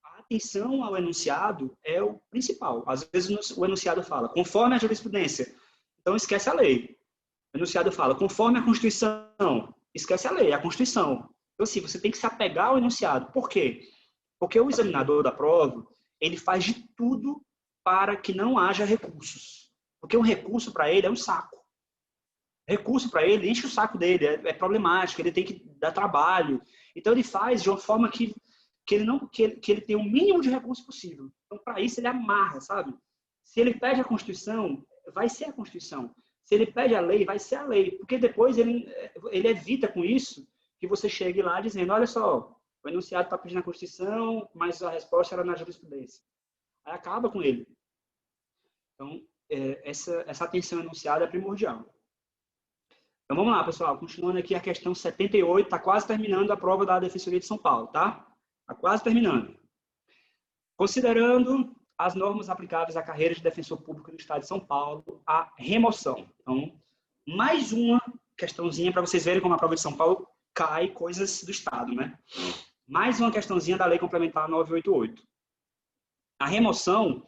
a atenção ao enunciado é o principal. Às vezes o enunciado fala, conforme a jurisprudência, então esquece a lei. O enunciado fala, conforme a Constituição, esquece a lei, a Constituição. Então assim, você tem que se apegar ao enunciado. Por quê? Porque o examinador da prova, ele faz de tudo para que não haja recursos. Porque um recurso para ele é um saco. Recurso para ele enche o saco dele, é problemático, ele tem que dar trabalho. Então ele faz de uma forma que ele tem o mínimo de recurso possível. Então para isso ele amarra, sabe? Se ele pede a Constituição, vai ser a Constituição. Se ele pede a lei, vai ser a lei. Porque depois ele evita com isso que você chegue lá dizendo, olha só, o enunciado está pedindo a Constituição, mas a resposta era na jurisprudência. Aí acaba com ele. Então, essa atenção enunciada é primordial. Então, vamos lá, pessoal. Continuando aqui a questão 78, está quase terminando a prova da Defensoria de São Paulo, tá? Está quase terminando. Considerando as normas aplicáveis à carreira de defensor público no Estado de São Paulo, a remoção. Então, mais uma questãozinha para vocês verem como a prova de São Paulo cai coisas do Estado, né? Mais uma questãozinha da Lei Complementar 988. A remoção,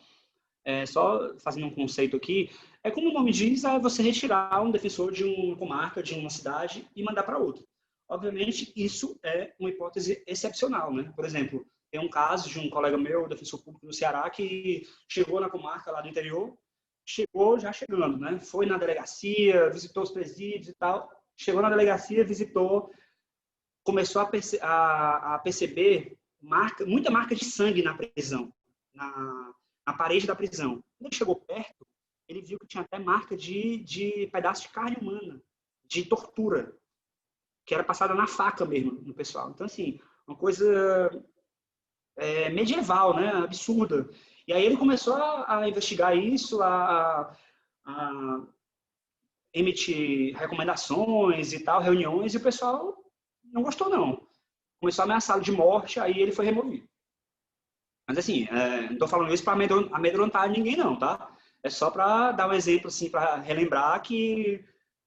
só fazendo um conceito aqui, é como o nome diz, é você retirar um defensor de uma comarca, de uma cidade e mandar para outra. Obviamente, isso é uma hipótese excepcional, né? Por exemplo, tem um caso de um colega meu, defensor público no Ceará, que chegou na comarca lá do interior, chegou já chegando, né? Foi na delegacia, visitou os presídios e tal, chegou na delegacia, visitou, começou a perceber muita marca de sangue na prisão, na parede da prisão. Quando ele chegou perto, ele viu que tinha até marca de pedaço de carne humana, de tortura, que era passada na faca mesmo no pessoal. Então, assim, uma coisa medieval, né? Absurda. E aí ele começou a investigar isso, a emitir recomendações e tal, reuniões, e o pessoal não gostou, não. Começou a ameaçá-lo de morte, aí ele foi removido. Mas, assim, não estou falando isso para amedrontar ninguém, não, tá? É só para dar um exemplo, assim, para relembrar que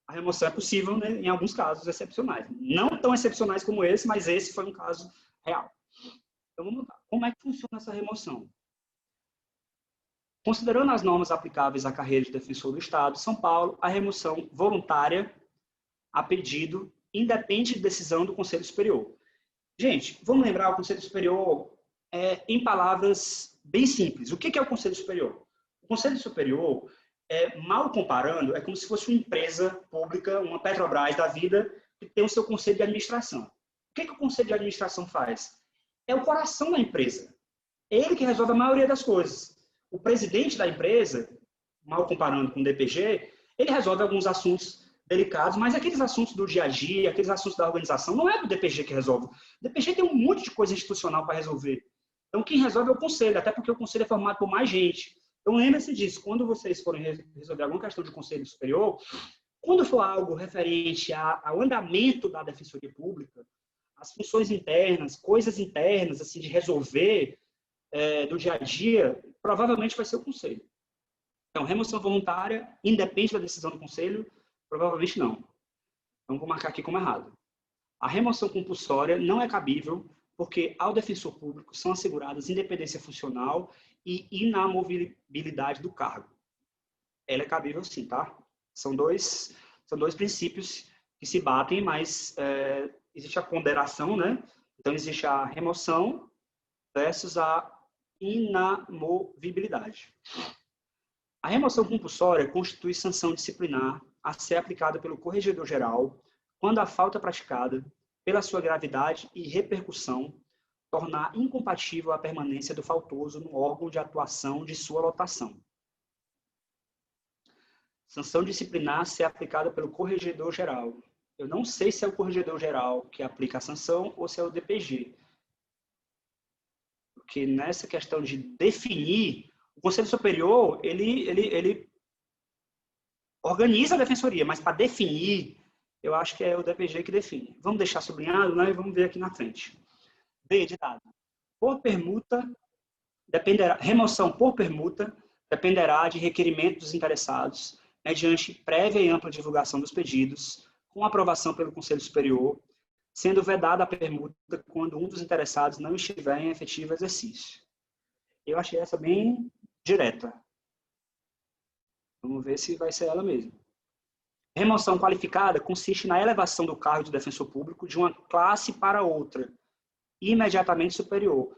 a remoção é possível, né, em alguns casos excepcionais. Não tão excepcionais como esse, mas esse foi um caso real. Então, vamos lá. Como é que funciona essa remoção? Considerando as normas aplicáveis à carreira de defensor do Estado de São Paulo, a remoção voluntária a pedido independe de decisão do Conselho Superior. Gente, vamos lembrar o Conselho Superior em palavras bem simples. O que é o Conselho Superior? O Conselho Superior, mal comparando, é como se fosse uma empresa pública, uma Petrobras da vida, que tem o seu conselho de administração. O que o conselho de administração faz? É o coração da empresa. É ele que resolve a maioria das coisas. O presidente da empresa, mal comparando com o DPG, ele resolve alguns assuntos delicados, mas aqueles assuntos do dia a dia, aqueles assuntos da organização, não é do DPG que resolve. O DPG tem um monte de coisa institucional para resolver. Então, quem resolve é o conselho, até porque o conselho é formado por mais gente. Então, lembre-se disso. Quando vocês forem resolver alguma questão de conselho superior, quando for algo referente ao andamento da defensoria pública, as funções internas, coisas internas, assim, de resolver do dia a dia, provavelmente vai ser o conselho. Então, remoção voluntária, independe da decisão do conselho, provavelmente não. Então, vou marcar aqui como errado. A remoção compulsória não é cabível, porque ao defensor público são asseguradas independência funcional e inamovibilidade do cargo. Ela é cabível sim, tá? São dois princípios que se batem, mas existe a ponderação, né? Então, existe a remoção versus a inamovibilidade. A remoção compulsória constitui sanção disciplinar a ser aplicada pelo corregedor-geral quando a falta praticada, pela sua gravidade e repercussão, tornar incompatível a permanência do faltoso no órgão de atuação de sua lotação. Sanção disciplinar a ser aplicada pelo corregedor-geral. Eu não sei se é o corregedor-geral que aplica a sanção ou se é o DPG. Porque nessa questão de definir, o Conselho Superior, ele organiza a defensoria, mas para definir, eu acho que é o DPG que define. Vamos deixar sublinhado, né? E vamos ver aqui na frente. B de dado. Por permuta, remoção por permuta dependerá de requerimento dos interessados, mediante prévia e ampla divulgação dos pedidos, com aprovação pelo Conselho Superior, sendo vedada a permuta quando um dos interessados não estiver em efetivo exercício. Eu achei essa bem direta. Vamos ver se vai ser ela mesmo. Remoção qualificada consiste na elevação do cargo de defensor público de uma classe para outra, imediatamente superior.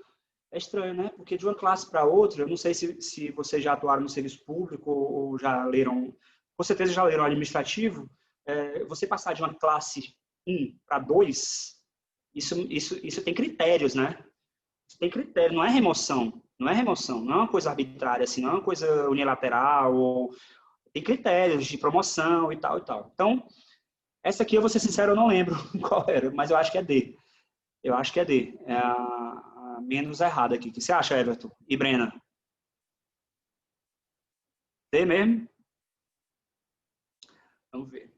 É estranho, né? Porque de uma classe para outra, eu não sei se vocês já atuaram no serviço público ou já leram, com certeza já leram administrativo, você passar de uma classe 1 para 2, isso tem critérios, né? Isso tem critério, não é remoção. Não é remoção, não é uma coisa arbitrária, assim, não é uma coisa unilateral, ou tem critérios de promoção e tal e tal. Então, essa aqui, eu vou ser sincero, eu não lembro qual era, mas eu acho que é D. Eu acho que é D. É a menos errada aqui. O que você acha, Everton? E Brena? D mesmo? Vamos ver.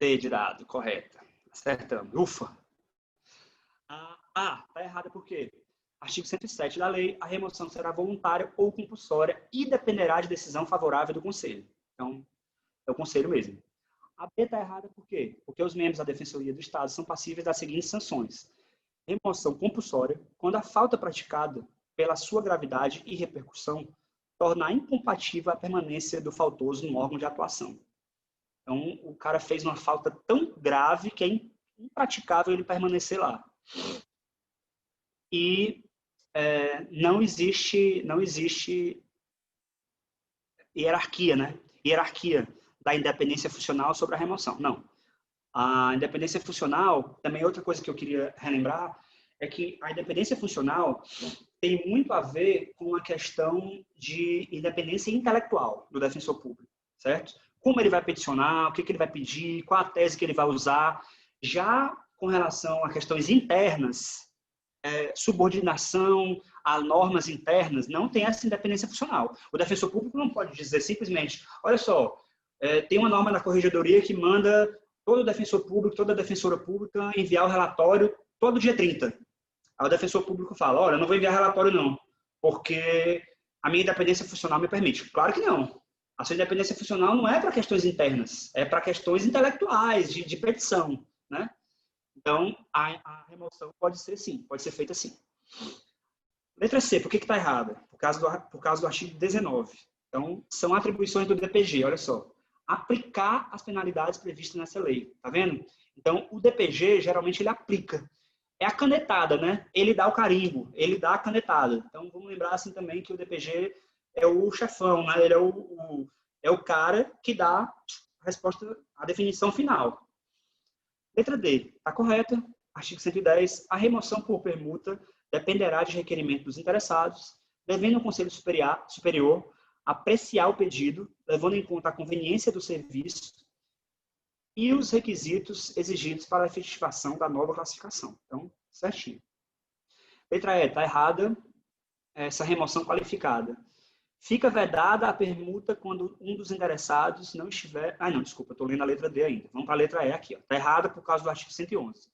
D de dado, correta. Acertamos. Ufa! Tá errada por quê? Artigo 107 da lei, a remoção será voluntária ou compulsória e dependerá de decisão favorável do Conselho. Então, é o Conselho mesmo. A B está errada por quê? Porque os membros da Defensoria do Estado são passíveis das seguintes sanções. Remoção compulsória, quando a falta praticada, pela sua gravidade e repercussão, tornar incompatível a permanência do faltoso no órgão de atuação. Então, o cara fez uma falta tão grave que é impraticável ele permanecer lá. E não existe hierarquia, né? Hierarquia da independência funcional sobre a remoção. Não. A independência funcional, também outra coisa que eu queria relembrar, é que a independência funcional tem muito a ver com a questão de independência intelectual do defensor público, certo? Como ele vai peticionar, o que ele vai pedir, qual a tese que ele vai usar. Já com relação a questões internas, subordinação a normas internas, não tem essa independência funcional. O defensor público não pode dizer simplesmente, olha só, tem uma norma da corregedoria que manda todo defensor público, toda defensora pública enviar o relatório todo dia 30. Aí o defensor público fala, olha, eu não vou enviar relatório não, porque a minha independência funcional me permite. Claro que não. A sua independência funcional não é para questões internas, é para questões intelectuais, de petição, né? Então, a remoção pode ser sim, pode ser feita assim. Letra C, por que está errada? Por causa do artigo 19. Então, são atribuições do DPG, olha só. Aplicar as penalidades previstas nessa lei, tá vendo? Então, o DPG, geralmente, ele aplica. É a canetada, né? Ele dá o carimbo, ele dá a canetada. Então, vamos lembrar assim também que o DPG é o chefão, né? Ele é o cara que dá a resposta, a definição final. Letra D, está correta. Artigo 110. A remoção por permuta dependerá de requerimento dos interessados, devendo o Conselho Superior apreciar o pedido, levando em conta a conveniência do serviço e os requisitos exigidos para a efetivação da nova classificação. Então, certinho. Letra E, está errada essa remoção qualificada. Fica vedada a permuta quando um dos interessados não estiver... não, desculpa, estou lendo a letra D ainda. Vamos para a letra E aqui. Está errada por causa do artigo 111.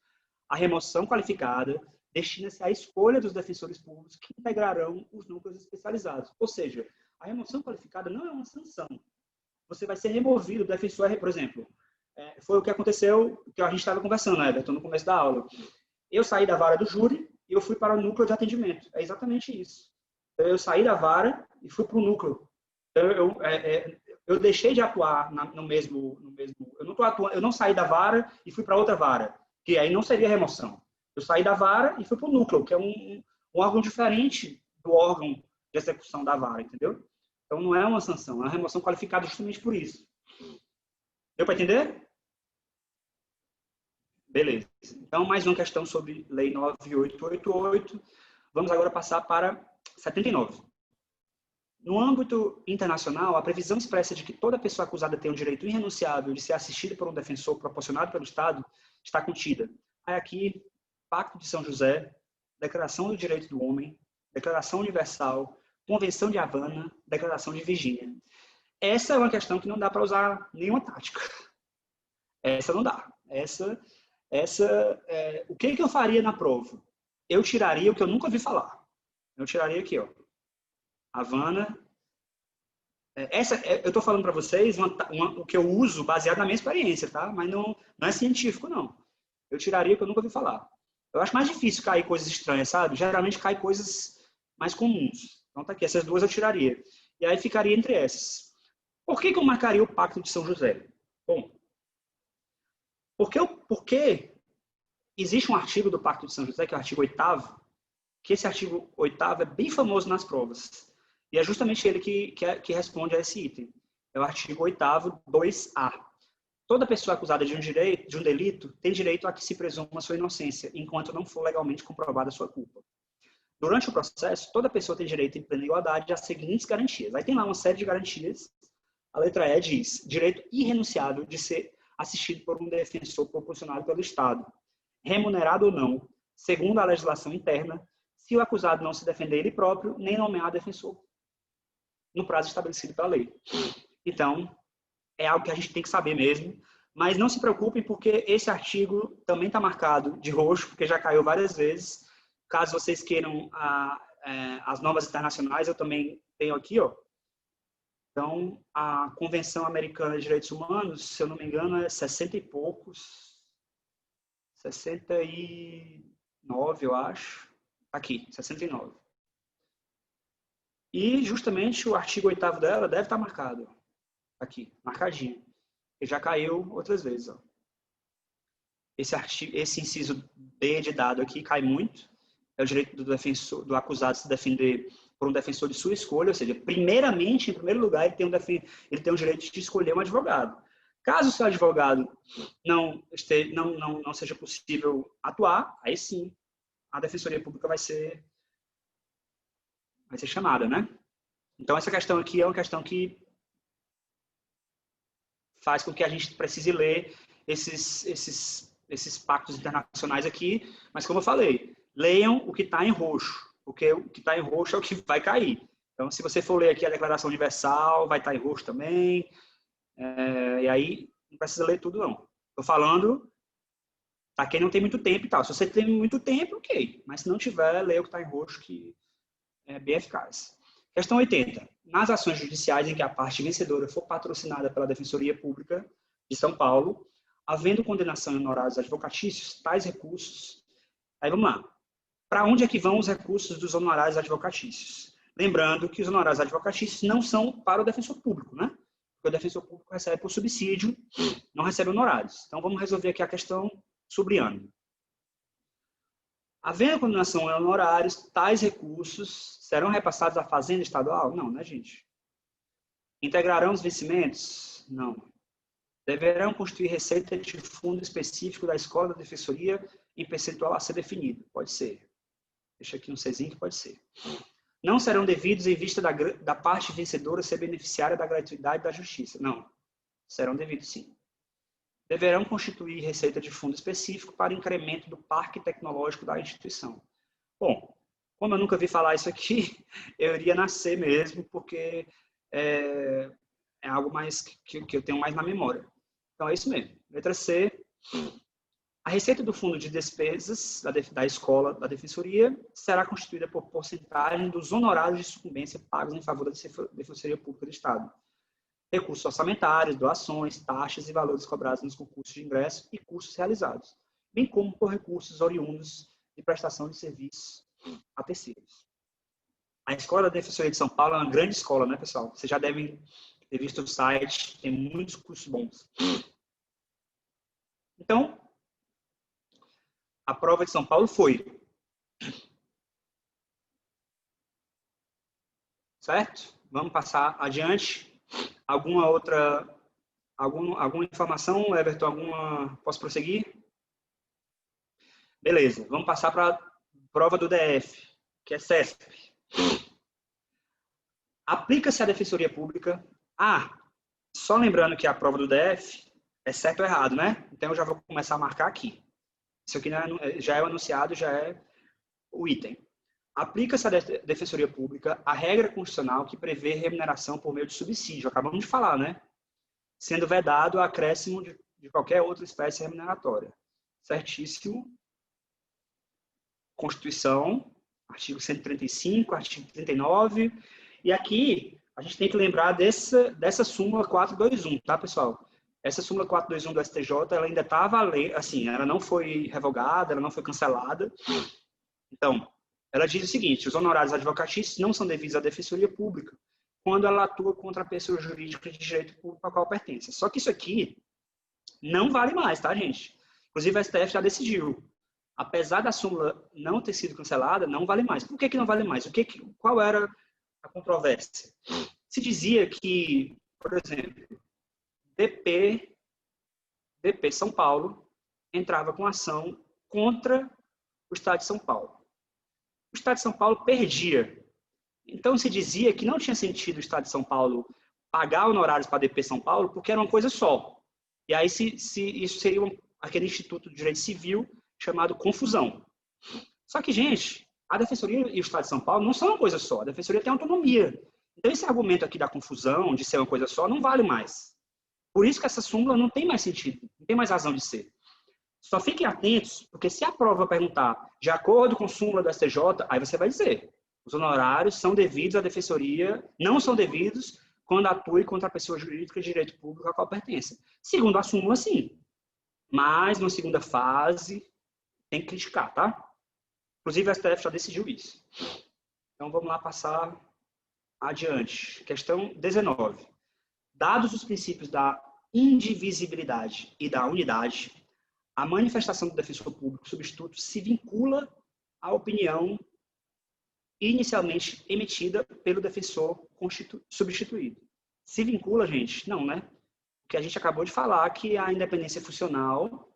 A remoção qualificada destina-se à escolha dos defensores públicos que integrarão os núcleos especializados. Ou seja, a remoção qualificada não é uma sanção. Você vai ser removido, o defensor, por exemplo, foi o que aconteceu, que a gente estava conversando, né, Everton, no começo da aula. Eu saí da vara do júri e eu fui para o núcleo de atendimento. É exatamente isso. Eu saí da vara e fui para o núcleo. Eu deixei de atuar no mesmo eu não saí da vara e fui para outra vara, que aí não seria remoção. Eu saí da vara e fui para o núcleo, que é um órgão diferente do órgão de execução da vara, entendeu? Então não é uma sanção, é uma remoção qualificada justamente por isso. Deu para entender? Beleza. Então, mais uma questão sobre Lei 9888. Vamos agora passar para 79. No âmbito internacional, a previsão expressa de que toda pessoa acusada tem o direito irrenunciável de ser assistida por um defensor proporcionado pelo Estado está contida. Aí aqui, Pacto de São José, Declaração do Direito do Homem, Declaração Universal, Convenção de Havana, Declaração de Virgínia. Essa é uma questão que não dá para usar nenhuma tática. Essa não dá. O que eu faria na prova? Eu tiraria o que eu nunca ouvi falar. Eu tiraria aqui, ó. Havana. Eu estou falando para vocês o que eu uso baseado na minha experiência, tá? Mas não é científico, não. Eu tiraria o que eu nunca ouvi falar. Eu acho mais difícil cair coisas estranhas, sabe? Geralmente cai coisas mais comuns. Então tá aqui, essas duas eu tiraria. E aí ficaria entre essas. Por que eu marcaria o Pacto de São José? Bom, porque existe um artigo do Pacto de São José, que é o artigo 8º, que esse artigo 8º é bem famoso nas provas. E é justamente ele que responde a esse item. É o artigo 8º, 2A. Toda pessoa acusada de um delito tem direito a que se presuma sua inocência, enquanto não for legalmente comprovada a sua culpa. Durante o processo, toda pessoa tem direito em plena igualdade às seguintes garantias. Aí tem lá uma série de garantias. A letra E diz: direito irrenunciável de ser assistido por um defensor proporcionado pelo Estado, remunerado ou não, segundo a legislação interna, se o acusado não se defender ele próprio, nem nomear defensor, no prazo estabelecido pela lei. Então, é algo que a gente tem que saber mesmo, mas não se preocupem porque esse artigo também está marcado de roxo, porque já caiu várias vezes. Caso vocês queiram as normas internacionais, eu também tenho aqui, ó. Então, a Convenção Americana de Direitos Humanos, se eu não me engano, é 60 e poucos, 69, eu acho. Aqui, 69. E, justamente, o artigo 8º dela deve estar marcado. Aqui, marcadinho. Ele já caiu outras vezes. Ó. Esse inciso D de dado aqui cai muito. É o direito do acusado se defender por um defensor de sua escolha, ou seja, primeiramente, em primeiro lugar, ele tem o direito de escolher um advogado. Caso o seu advogado não seja possível atuar, aí sim, a Defensoria Pública vai ser chamada, né? Então, essa questão aqui é uma questão que faz com que a gente precise ler esses pactos internacionais aqui, mas como eu falei, leiam o que está em roxo, porque o que está em roxo é o que vai cair. Então, se você for ler aqui a Declaração Universal, vai estar em roxo também, e aí não precisa ler tudo, não. Estou falando para quem não tem muito tempo e tal. Se você tem muito tempo, ok, mas se não tiver, leia o que está em roxo, que é bem eficaz. Questão 80. Nas ações judiciais em que a parte vencedora for patrocinada pela Defensoria Pública de São Paulo, havendo condenação em honorários advocatícios, tais recursos... Aí vamos lá. Para onde é que vão os recursos dos honorários advocatícios? Lembrando que os honorários advocatícios não são para o defensor público, né? Porque o defensor público recebe por subsídio, não recebe honorários. Então, vamos resolver aqui a questão subriana. Havendo condenação em honorários, tais recursos serão repassados à Fazenda Estadual? Não, né, gente? Integrarão os vencimentos? Não. Deverão constituir receita de fundo específico da Escola da Defensoria em percentual a ser definido? Pode ser. Deixa aqui um Czinho que pode ser. Não serão devidos em vista da parte vencedora ser beneficiária da gratuidade da justiça? Não. Serão devidos, sim. Deverão constituir receita de fundo específico para incremento do parque tecnológico da instituição. Bom, como eu nunca vi falar isso aqui, eu iria nascer mesmo, porque é algo mais que eu tenho mais na memória. Então, é isso mesmo. Letra C. A receita do fundo de despesas da escola da Defensoria será constituída por porcentagem dos honorários de sucumbência pagos em favor da Defensoria Pública do Estado. Recursos orçamentários, doações, taxas e valores cobrados nos concursos de ingresso e cursos realizados, bem como por recursos oriundos de prestação de serviços a terceiros. A Escola da Defensoria de São Paulo é uma grande escola, né, pessoal? Vocês já devem ter visto o site, tem muitos cursos bons. Então, a prova de São Paulo foi. Certo? Vamos passar adiante. Alguma informação, Everton? Posso prosseguir? Beleza. Vamos passar para a prova do DF, que é CESP. Aplica-se à Defensoria Pública. Só lembrando que a prova do DF é certo ou errado, né? Então, eu já vou começar a marcar aqui. Isso aqui já é o anunciado, já é o item. Aplica-se à Defensoria Pública a regra constitucional que prevê remuneração por meio de subsídio. Acabamos de falar, né? Sendo vedado o acréscimo de qualquer outra espécie remuneratória. Certíssimo. Constituição, artigo 135, artigo 39. E aqui, a gente tem que lembrar dessa súmula 421, tá, pessoal? Essa súmula 421 do STJ, ela ainda está valendo, assim, ela não foi revogada, ela não foi cancelada. Então, ela diz o seguinte: os honorários advocatícios não são devidos à Defensoria Pública quando ela atua contra a pessoa jurídica de direito público a qual pertence. Só que isso aqui não vale mais, tá, gente? Inclusive, a STF já decidiu. apesar da súmula não ter sido cancelada, não vale mais. Por que não vale mais? Qual era a controvérsia? Se dizia que, por exemplo, DP São Paulo entrava com ação contra o Estado de São Paulo. O Estado de São Paulo perdia. Então, se dizia que não tinha sentido o Estado de São Paulo pagar honorários para a DP São Paulo, porque era uma coisa só. E aí, isso seria aquele Instituto de Direito Civil chamado confusão. Só que, gente, a Defensoria e o Estado de São Paulo não são uma coisa só. A Defensoria tem autonomia. Então, esse argumento aqui da confusão, de ser uma coisa só, não vale mais. Por isso que essa súmula não tem mais sentido, não tem mais razão de ser. Só fiquem atentos, porque se a prova perguntar de acordo com a súmula do STJ, aí você vai dizer, os honorários são devidos à Defensoria, não são devidos quando atue contra a pessoa jurídica de direito público a qual pertence. Segundo a súmula, sim. Mas, na segunda fase, tem que criticar, tá? Inclusive, a STF já decidiu isso. Então, vamos lá passar adiante. Questão 19. Dados os princípios da indivisibilidade e da unidade, a manifestação do defensor público substituto se vincula à opinião inicialmente emitida pelo defensor substituído. Se vincula, gente? Não, né? Porque a gente acabou de falar que a independência funcional...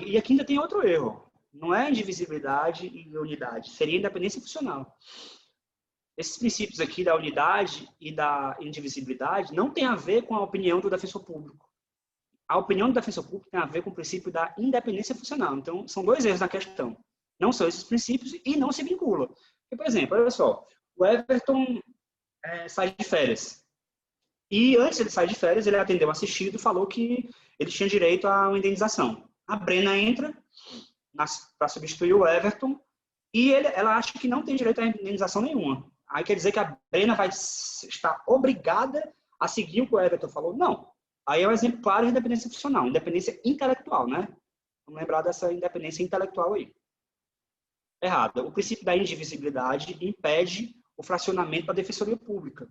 e aqui ainda tem outro erro. Não é indivisibilidade e unidade, seria independência funcional. Esses princípios aqui da unidade e da indivisibilidade não tem a ver com a opinião do defensor público. A opinião do defensor público tem a ver com o princípio da independência funcional. Então, são dois erros na questão. Não são esses princípios e não se vincula. Porque, por exemplo, olha só, o Everton sai de férias. E antes de ele sair de férias, ele atendeu um assistido e falou que ele tinha direito a uma indenização. A Brena entra para substituir o Everton e ela acha que não tem direito a indenização nenhuma. Aí quer dizer que a Brena vai estar obrigada a seguir o que o Everton falou? Não. Aí é um exemplo claro de independência funcional, independência intelectual, né? Vamos lembrar dessa independência intelectual aí. Errado. O princípio da indivisibilidade impede o fracionamento da defensoria pública.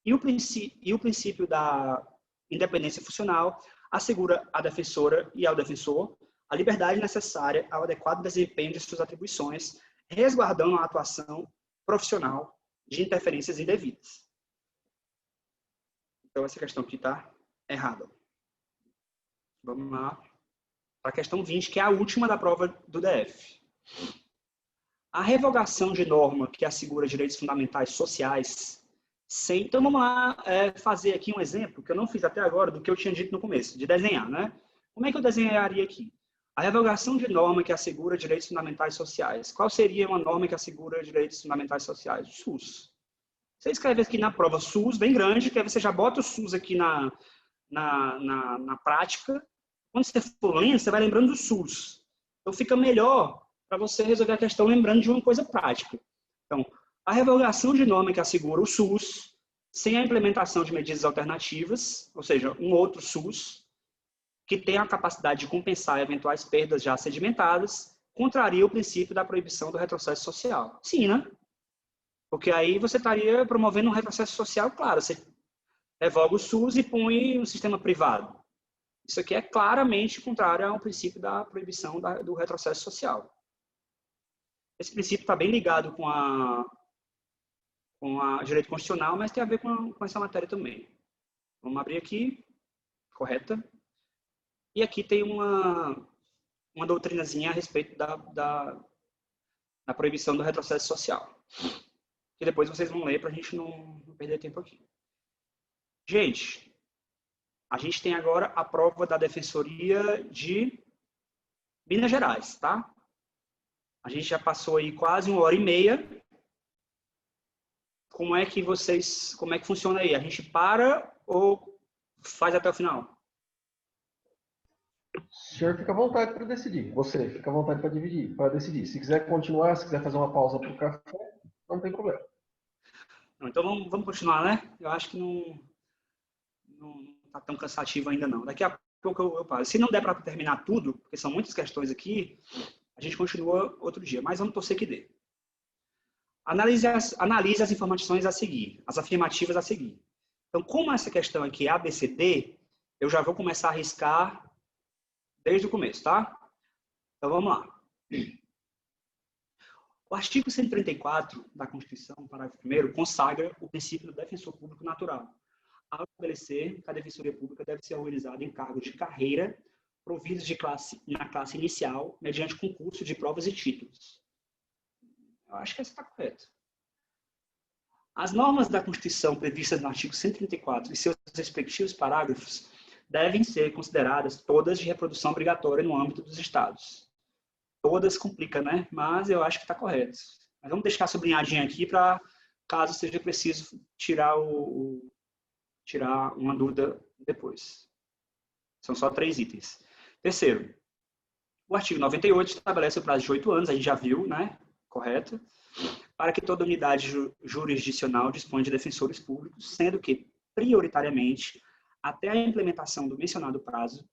E o princípio da independência funcional assegura à defensora e ao defensor a liberdade necessária ao adequado desempenho de suas atribuições, resguardando a atuação profissional de interferências indevidas. Então, essa questão aqui está errada. Vamos lá para a questão 20, que é a última da prova do DF. A revogação de norma que assegura direitos fundamentais sociais sem... Então, vamos lá fazer aqui um exemplo, que eu não fiz até agora, do que eu tinha dito no começo, de desenhar, né? Como é que eu desenharia aqui? A revogação de norma que assegura direitos fundamentais sociais. Qual seria uma norma que assegura direitos fundamentais sociais? O SUS. Você escreve aqui na prova SUS, bem grande, que aí você já bota o SUS aqui na prática. Quando você for lendo, você vai lembrando do SUS. Então, fica melhor para você resolver a questão lembrando de uma coisa prática. Então, a revogação de norma que assegura o SUS, sem a implementação de medidas alternativas, ou seja, um outro SUS, que tem a capacidade de compensar eventuais perdas já sedimentadas, contraria o princípio da proibição do retrocesso social. Sim, né? Porque aí você estaria promovendo um retrocesso social, claro, você revoga o SUS e põe um sistema privado. Isso aqui é claramente contrário ao princípio da proibição do retrocesso social. Esse princípio está bem ligado com a direito constitucional, mas tem a ver com essa matéria também. Vamos abrir aqui, correta. E aqui tem uma doutrinazinha a respeito da proibição do retrocesso social. Que depois vocês vão ler para a gente não perder tempo aqui. Gente, a gente tem agora a prova da Defensoria de Minas Gerais, tá? A gente já passou aí quase 1h30. Como é que funciona aí? A gente para ou faz até o final? O senhor fica à vontade para decidir. Você fica à vontade para decidir. Se quiser continuar, se quiser fazer uma pausa para o café, não tem problema. Então vamos continuar, né? Eu acho que não está tão cansativo ainda não. Daqui a pouco eu paro. Se não der para terminar tudo, porque são muitas questões aqui, a gente continua outro dia, mas vamos torcer que dê. Analise as informações a seguir, as afirmativas a seguir. Então, como essa questão aqui é ABCD, eu já vou começar a riscar desde o começo, tá? Então, vamos lá. O artigo 134 da Constituição, parágrafo 1º, consagra o princípio do defensor público natural, ao estabelecer que a defensoria pública deve ser organizada em cargos de carreira providos na classe inicial, mediante concurso de provas e títulos. Eu acho que essa está correta. As normas da Constituição previstas no artigo 134 e seus respectivos parágrafos devem ser consideradas todas de reprodução obrigatória no âmbito dos Estados. Todas complica, né? Mas eu acho que está correto. Mas vamos deixar sublinhadinho aqui para, caso seja preciso, tirar uma dúvida depois. São só 3 itens. Terceiro, o artigo 98 estabelece o prazo de 8 anos, a gente já viu, né? Correto? Para que toda unidade jurisdicional disponha de defensores públicos, sendo que, prioritariamente, até a implementação do mencionado prazo,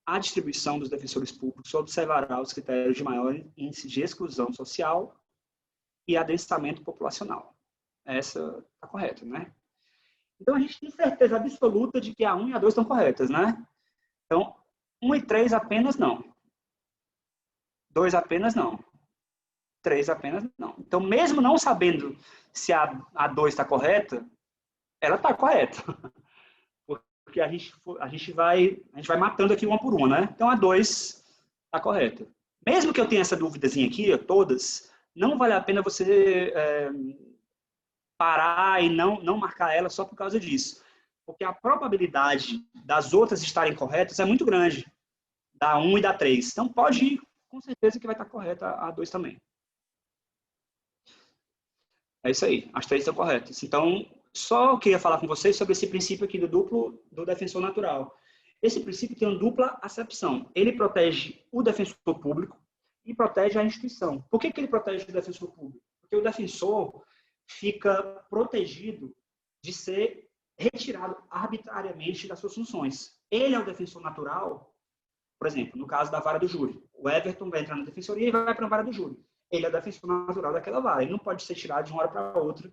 a distribuição dos defensores públicos observará os critérios de maior índice de exclusão social e adensamento populacional. Essa está correta, né? Então, a gente tem certeza absoluta de que a 1 e a 2 estão corretas, né? Então, 1 e 3 apenas não. 2 apenas não. 3 apenas não. Então, mesmo não sabendo se a 2 está correta, ela está correta. Porque a gente vai matando aqui uma por uma, né? Então, a 2 está correta. Mesmo que eu tenha essa duvidazinha aqui, todas, não vale a pena você parar e não marcar ela só por causa disso. Porque a probabilidade das outras estarem corretas é muito grande. Da 1 e da 3. Então, pode ir, com certeza que vai estar correta a 2 também. É isso aí, as 3 estão corretas. Então, só eu queria falar com vocês sobre esse princípio aqui do defensor natural. Esse princípio tem uma dupla acepção. Ele protege o defensor público e protege a instituição. Por que ele protege o defensor público? Porque o defensor fica protegido de ser retirado arbitrariamente das suas funções. Ele é o defensor natural, por exemplo, no caso da vara do júri. O Everton vai entrar na defensoria e vai para a vara do júri. Ele é o defensor natural daquela vara. Ele não pode ser tirado de uma hora para outra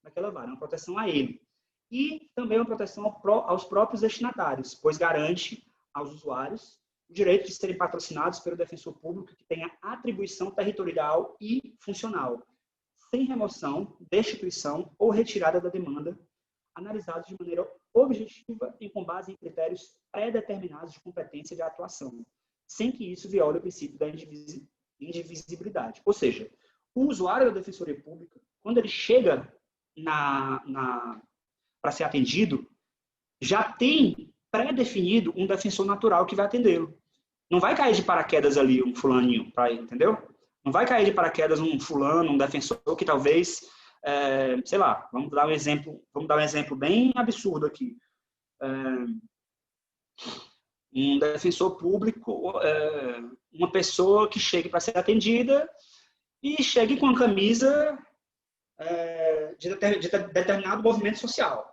daquela vara. É uma proteção a ele. E também uma proteção aos próprios destinatários, pois garante aos usuários o direito de serem patrocinados pelo defensor público que tenha atribuição territorial e funcional, sem remoção, destituição ou retirada da demanda, analisados de maneira objetiva e com base em critérios pré-determinados de competência de atuação, sem que isso viole o princípio da indivisibilidade. Ou seja, o usuário da Defensoria Pública, quando ele chega para ser atendido, já tem pré-definido um defensor natural que vai atendê-lo. Não vai cair de paraquedas ali um fulaninho, entendeu? Não vai cair de paraquedas um fulano, um defensor que talvez, sei lá, vamos dar um exemplo bem absurdo aqui. Um defensor público, uma pessoa que chegue para ser atendida e chegue com a camisa de determinado movimento social.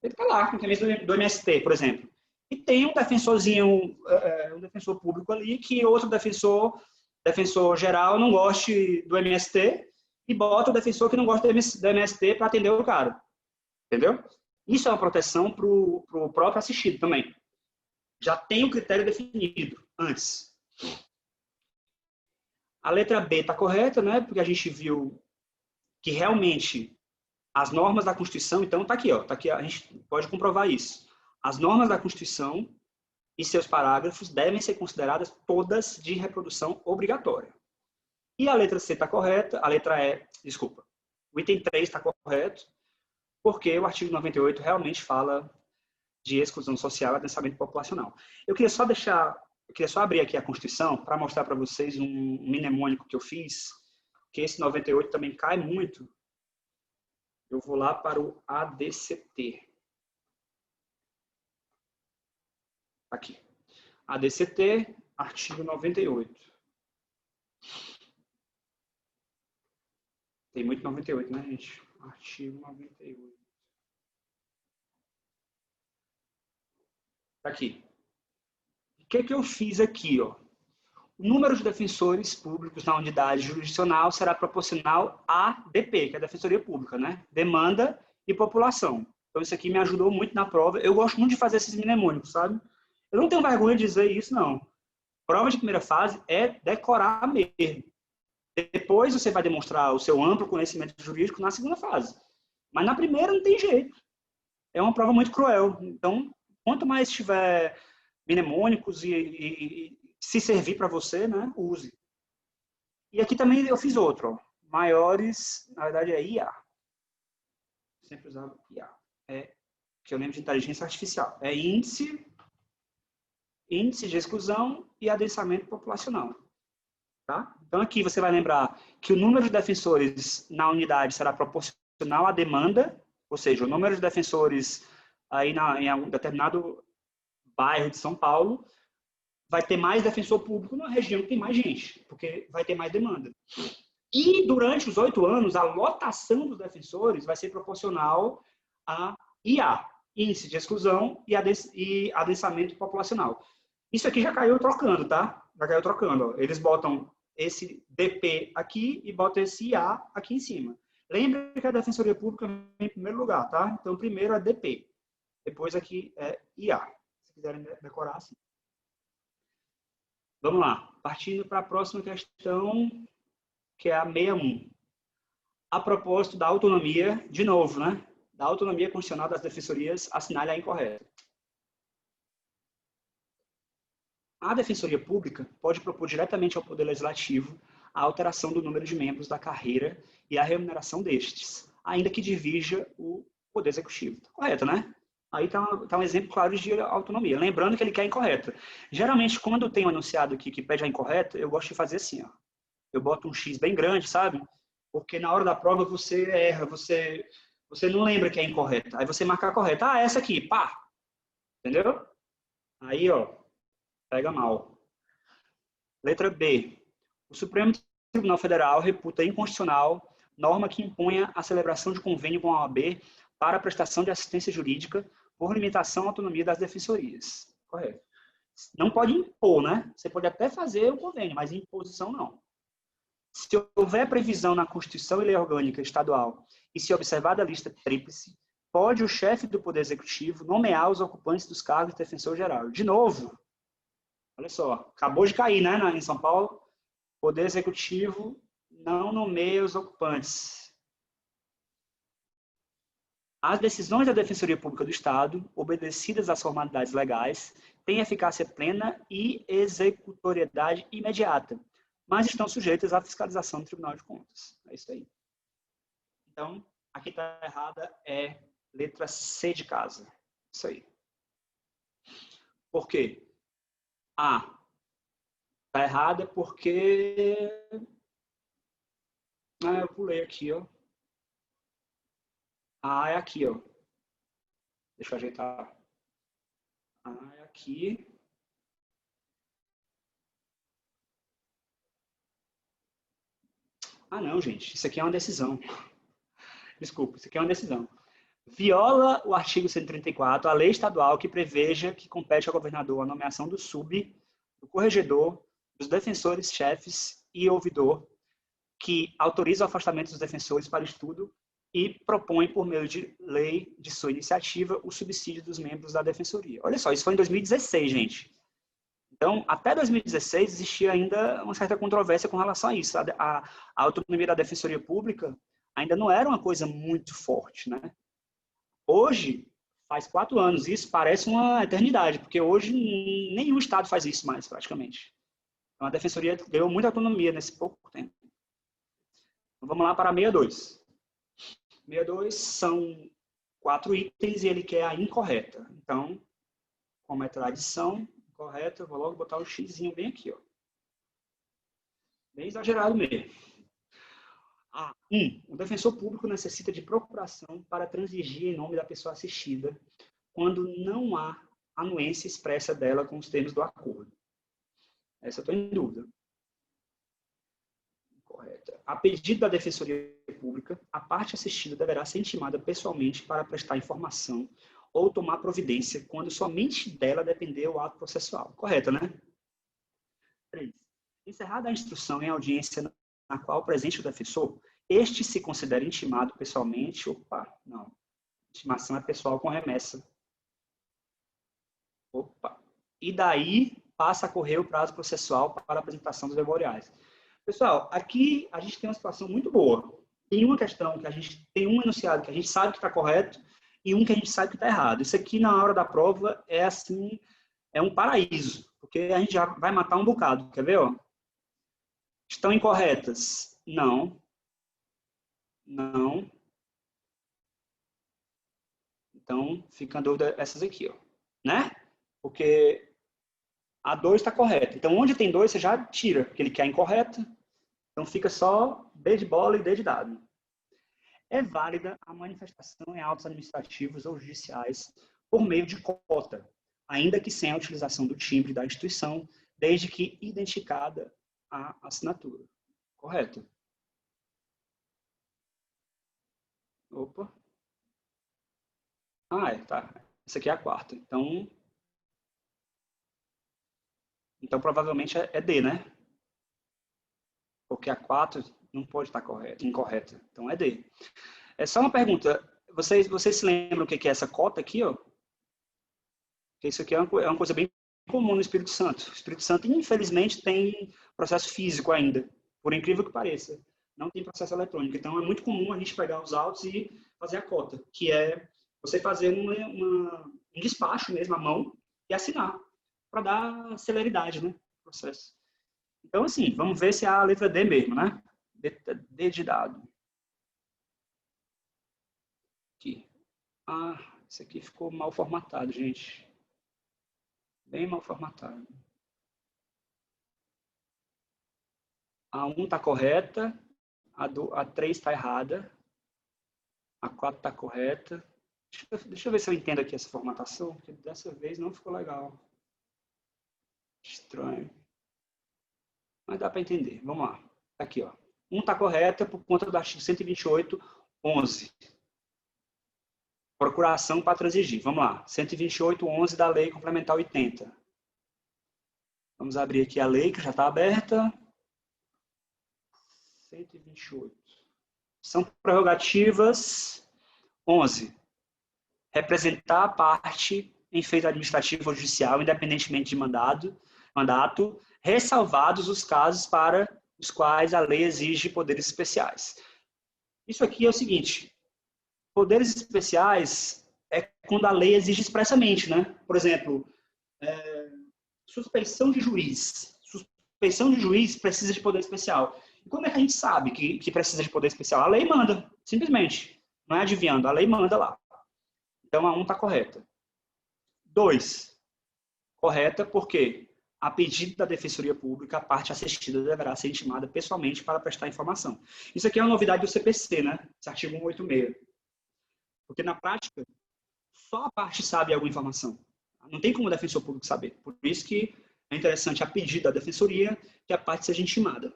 Ele está lá com a camisa do MST, por exemplo. E tem um defensorzinho, um defensor público ali, que outro defensor geral não goste do MST e bota o defensor que não gosta do MST para atender o cara. Entendeu? Isso é uma proteção para o próprio assistido também. Já tem o critério definido antes. A letra B está correta, né? Porque a gente viu que realmente as normas da Constituição, então está aqui, ó, tá aqui, a gente pode comprovar isso. As normas da Constituição e seus parágrafos devem ser consideradas todas de reprodução obrigatória. E a letra C está correta, a letra E, desculpa, o item 3 está correto, porque o artigo 98 realmente fala de exclusão social e adensamento populacional. Eu queria só abrir aqui a Constituição para mostrar para vocês um mnemônico que eu fiz, que esse 98 também cai muito. Eu vou lá para o ADCT. Aqui. ADCT, artigo 98. Tem muito 98, né, gente? Artigo 98. Aqui. O que eu fiz aqui, ó? O número de defensores públicos na unidade jurisdicional será proporcional a DP, que é a Defensoria Pública, né? Demanda e população. Então, isso aqui me ajudou muito na prova. Eu gosto muito de fazer esses mnemônicos, sabe? Eu não tenho vergonha de dizer isso, não. Prova de primeira fase é decorar mesmo. Depois você vai demonstrar o seu amplo conhecimento jurídico na segunda fase. Mas na primeira não tem jeito. É uma prova muito cruel. Então, quanto mais tiver mnemônicos e se servir para você, né, use. E aqui também eu fiz outro. Ó. Maiores, na verdade é IA. Sempre usava IA. Que eu lembro de inteligência artificial. É índice de exclusão e adensamento populacional. Tá? Então, aqui você vai lembrar que o número de defensores na unidade será proporcional à demanda, ou seja, o número de defensores aí em algum determinado bairro de São Paulo vai ter mais defensor público na região que tem mais gente, porque vai ter mais demanda. E, durante os 8 anos, a lotação dos defensores vai ser proporcional a IA, índice de exclusão e adensamento populacional. Isso aqui já caiu trocando, tá? Já caiu trocando. Ó. Eles botam esse DP aqui e botam esse IA aqui em cima. Lembre que a Defensoria Pública é em primeiro lugar, tá? Então, primeiro é DP. Depois aqui é IA. Se quiserem decorar, assim. Vamos lá. Partindo para a próxima questão, que é a 61. A propósito da autonomia, de novo, né? Da autonomia constitucional das defensorias, assinale a incorreta. A Defensoria Pública pode propor diretamente ao Poder Legislativo a alteração do número de membros da carreira e a remuneração destes, ainda que dirija o Poder Executivo. Correto, né? Aí está um exemplo claro de autonomia. Lembrando que ele quer a incorreta. Geralmente, quando eu tenho um enunciado aqui que pede a incorreta, eu gosto de fazer assim, ó. Eu boto um X bem grande, sabe? Porque na hora da prova você erra, você não lembra que é incorreta. Aí você marca a correta. Ah, essa aqui, pá. Entendeu? Aí, ó. Pega mal. Letra B. O Supremo Tribunal Federal reputa inconstitucional norma que imponha a celebração de convênio com a OAB para a prestação de assistência jurídica por limitação à autonomia das defensorias. Correto. Não pode impor, né? Você pode até fazer o convênio, mas imposição não. Se houver previsão na Constituição e Lei Orgânica Estadual e se observar da lista tríplice, pode o chefe do Poder Executivo nomear os ocupantes dos cargos de defensor geral. De novo, olha só, acabou de cair, né, em São Paulo. Poder Executivo não nomeia os ocupantes. As decisões da Defensoria Pública do Estado, obedecidas às formalidades legais, têm eficácia plena e executoriedade imediata, mas estão sujeitas à fiscalização do Tribunal de Contas. É isso aí. Então, aqui está errada, é letra C de casa. Isso aí. Por quê? A. Está errada porque... Ah, eu pulei aqui, ó. A é aqui, ó. Deixa eu ajeitar. A é aqui. Ah, não, gente. Isso aqui é uma decisão. Desculpa, isso aqui é uma decisão. Viola o artigo 134, a lei estadual que preveja que compete ao governador a nomeação do do corregedor, dos defensores, chefes e ouvidor, que autoriza o afastamento dos defensores para estudo e propõe, por meio de lei de sua iniciativa, o subsídio dos membros da defensoria. Olha só, isso foi em 2016, gente. Então, até 2016, existia ainda uma certa controvérsia com relação a isso. A autonomia da defensoria pública ainda não era uma coisa muito forte, né? Hoje, faz 4 anos, isso parece uma eternidade, porque hoje nenhum estado faz isso mais, praticamente. Então, a defensoria deu muita autonomia nesse pouco tempo. Então, vamos lá para a 62. 62 são 4 itens e ele quer a incorreta. Então, como é tradição, correta, eu vou logo botar o xizinho bem aqui, ó. Bem exagerado mesmo. O defensor público necessita de procuração para transigir em nome da pessoa assistida, quando não há anuência expressa dela com os termos do acordo. Essa eu estou em dúvida. Correta. A pedido da Defensoria Pública, a parte assistida deverá ser intimada pessoalmente para prestar informação ou tomar providência quando somente dela depender o ato processual. Correto, né? 3. Encerrada a instrução em audiência na qual presente o defensor, este se considera intimado pessoalmente. Opa, não. Intimação é pessoal com remessa. Opa. E daí passa a correr o prazo processual para a apresentação dos memoriais. Pessoal, aqui a gente tem uma situação muito boa. Tem uma questão que a gente tem um enunciado que a gente sabe que está correto e um que a gente sabe que está errado. Isso aqui, na hora da prova, é assim, é um paraíso, porque a gente já vai matar um bocado. Quer ver? Ó? Estão incorretas? Não. Não. Então, fica a dúvida essas aqui, ó, né? Porque a 2 está correta. Então, onde tem 2, você já tira, porque ele quer incorreta. Então, fica só D de bola e D de dado. É válida a manifestação em autos administrativos ou judiciais por meio de cota, ainda que sem a utilização do timbre da instituição, desde que identificada a assinatura. Correto? Opa. Ah, tá. Essa aqui é a quarta. Então provavelmente é D, né? Porque a 4 não pode estar incorreta. Então é D. É só uma pergunta. Vocês se lembram o que é essa cota aqui, ó? Porque isso aqui é uma coisa bem comum no Espírito Santo. O Espírito Santo, infelizmente, tem processo físico ainda. Por incrível que pareça. Não tem processo eletrônico. Então é muito comum a gente pegar os autos e fazer a cota, que é você fazer um despacho mesmo à mão e assinar, para dar celeridade, né, no processo. Então, assim, vamos ver se é a letra D mesmo, né? D de dado. Aqui. Ah, isso aqui ficou mal formatado, gente. Bem mal formatado. A 1 está correta, a 3 está errada, a 4 está correta. Deixa eu ver se eu entendo aqui essa formatação, porque dessa vez não ficou legal. Estranho. Mas dá para entender. Vamos lá. Aqui, ó. 1 está correta por conta do artigo 128.11. Procuração para transigir. Vamos lá. 128.11 da Lei Complementar 80. Vamos abrir aqui a lei, que já está aberta. 128. São prerrogativas 11. Representar a parte em feito administrativo ou judicial, independentemente de mandato, ressalvados os casos para os quais a lei exige poderes especiais. Isso aqui é o seguinte, poderes especiais é quando a lei exige expressamente, né? Por exemplo, suspeição de juiz. Suspeição de juiz precisa de poder especial. E como é que a gente sabe que precisa de poder especial? A lei manda, simplesmente. Não é adivinhando, a lei manda lá. Então, a 1 está correta. 2, correta porque, a pedido da Defensoria Pública, a parte assistida deverá ser intimada pessoalmente para prestar informação. Isso aqui é uma novidade do CPC, né? Esse artigo 186. Porque, na prática, só a parte sabe alguma informação. Não tem como o Defensor Público saber. Por isso que é interessante, a pedido da Defensoria, que a parte seja intimada.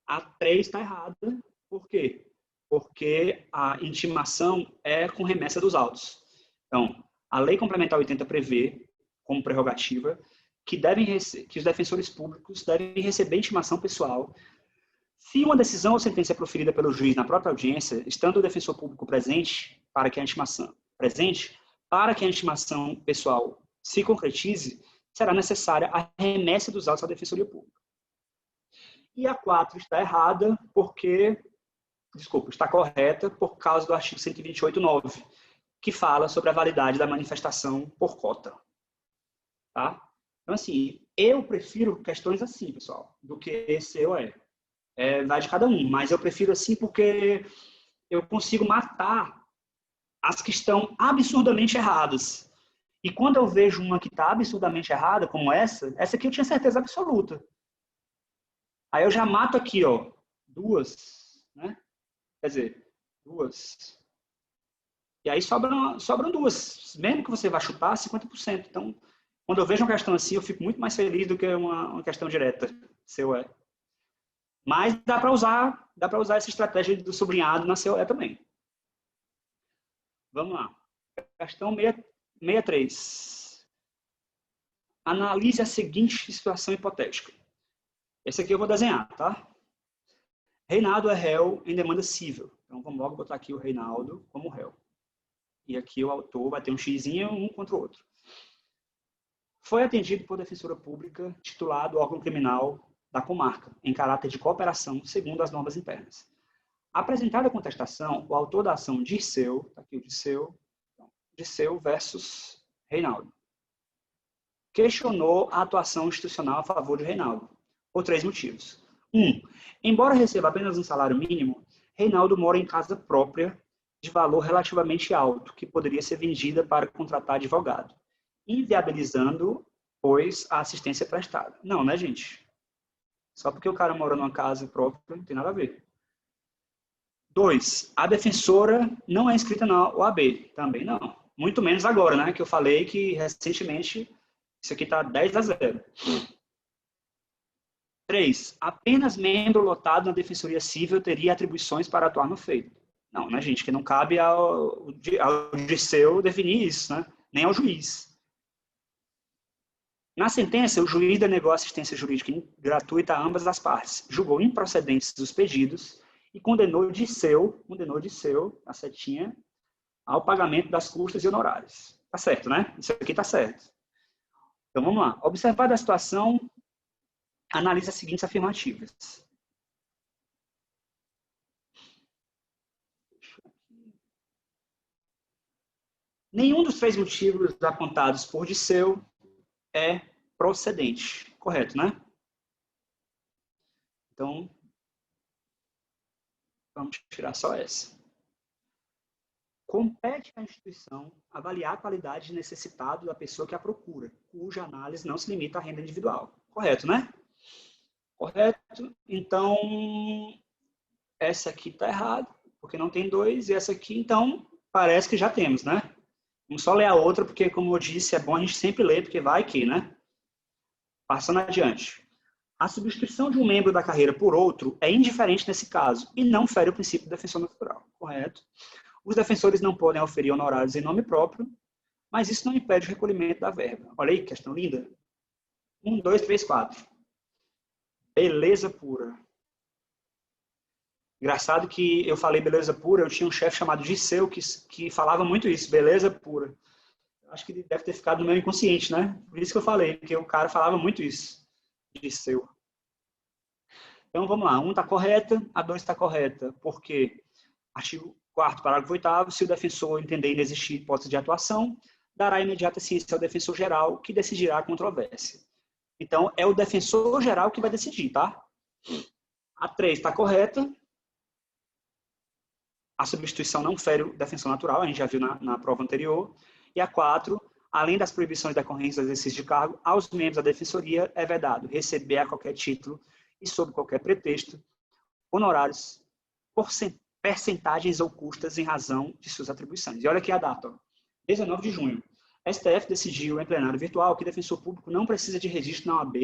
A 3 está errada. Por quê? Porque a intimação é com remessa dos autos. Então, a Lei Complementar 80 prevê, como prerrogativa, que os defensores públicos devem receber intimação pessoal. Se uma decisão ou sentença é proferida pelo juiz na própria audiência, estando o defensor público presente para que a intimação pessoal se concretize, será necessária a remessa dos autos à Defensoria Pública. E a 4 está errada porque... Desculpa, está correta por causa do artigo 128.9, que fala sobre a validade da manifestação por cota. Tá? Então, assim, eu prefiro questões assim, pessoal, do que esse ou é. Vai de cada um, mas eu prefiro assim porque eu consigo matar as que estão absurdamente erradas. E quando eu vejo uma que está absurdamente errada, como essa aqui eu tinha certeza absoluta. Aí eu já mato aqui, ó, 2, né? Quer dizer, 2. E aí sobram 2. Mesmo que você vá chutar, 50%. Então, quando eu vejo uma questão assim, eu fico muito mais feliz do que uma questão direta. COE. Mas dá para usar essa estratégia do sublinhado na COE também. Vamos lá. Questão 63. Analise a seguinte situação hipotética. Esse aqui eu vou desenhar, tá? Reinaldo é réu em demanda civil. Então, vamos logo botar aqui o Reinaldo como réu. E aqui o autor vai ter um xizinho um contra o outro. Foi atendido por defensora pública titular do órgão criminal da comarca, em caráter de cooperação, segundo as normas internas. Apresentada a contestação, o autor da ação Dirceu, está aqui o Dirceu versus Reinaldo, questionou a atuação institucional a favor de Reinaldo, por 3 motivos. 1. Embora receba apenas um salário mínimo, Reinaldo mora em casa própria de valor relativamente alto, que poderia ser vendida para contratar advogado, inviabilizando, pois, a assistência prestada. Não, né, gente? Só porque o cara mora numa casa própria, não tem nada a ver. 2. A defensora não é inscrita na OAB. Também não. Muito menos agora, né? Que eu falei que, recentemente, isso aqui está 10-0. 3. Apenas membro lotado na Defensoria Civil teria atribuições para atuar no feito. Não, né, gente? Que não cabe ao Dirceu definir isso, né? Nem ao juiz. Na sentença, o juiz denegou assistência jurídica gratuita a ambas as partes, julgou improcedentes os pedidos e condenou Dirceu, a setinha, ao pagamento das custas e honorários. Tá certo, né? Isso aqui tá certo. Então, vamos lá. Observada a situação, analise as seguintes afirmativas. Nenhum dos 3 motivos apontados por Dirceu é procedente. Correto, né? Então, vamos tirar só essa. Compete à instituição avaliar a qualidade de necessitado da pessoa que a procura, cuja análise não se limita à renda individual. Correto, né? Correto. Então, essa aqui está errada, porque não tem 2, e essa aqui, então, parece que já temos, né? Vamos só ler a outra, porque, como eu disse, é bom a gente sempre ler, porque vai que, né? Passando adiante. A substituição de um membro da carreira por outro é indiferente nesse caso e não fere o princípio do defensor natural. Correto. Os defensores não podem oferir honorários em nome próprio, mas isso não impede o recolhimento da verba. Olha aí, questão linda. 1, 2, 3, 4. Beleza pura. Engraçado que eu falei beleza pura, eu tinha um chefe chamado Dirceu que falava muito isso, beleza pura. Acho que ele deve ter ficado no meu inconsciente, né? Por isso que eu falei, porque o cara falava muito isso. Dirceu. Então, vamos lá. 1 está correta, a 2 está correta. Por quê? Artigo 4º, parágrafo 8º, se o defensor entender inexistir hipótese de atuação, dará imediata ciência ao defensor geral, que decidirá a controvérsia. Então, é o defensor geral que vai decidir, tá? A 3 está correta. A substituição não fere o defensor natural, a gente já viu na prova anterior. E a 4, além das proibições decorrentes do exercício de cargo, aos membros da defensoria é vedado receber a qualquer título e sob qualquer pretexto honorários, percentagens ou custas em razão de suas atribuições. E olha aqui a data, 19 de junho. A STF decidiu em plenário virtual que defensor público não precisa de registro na OAB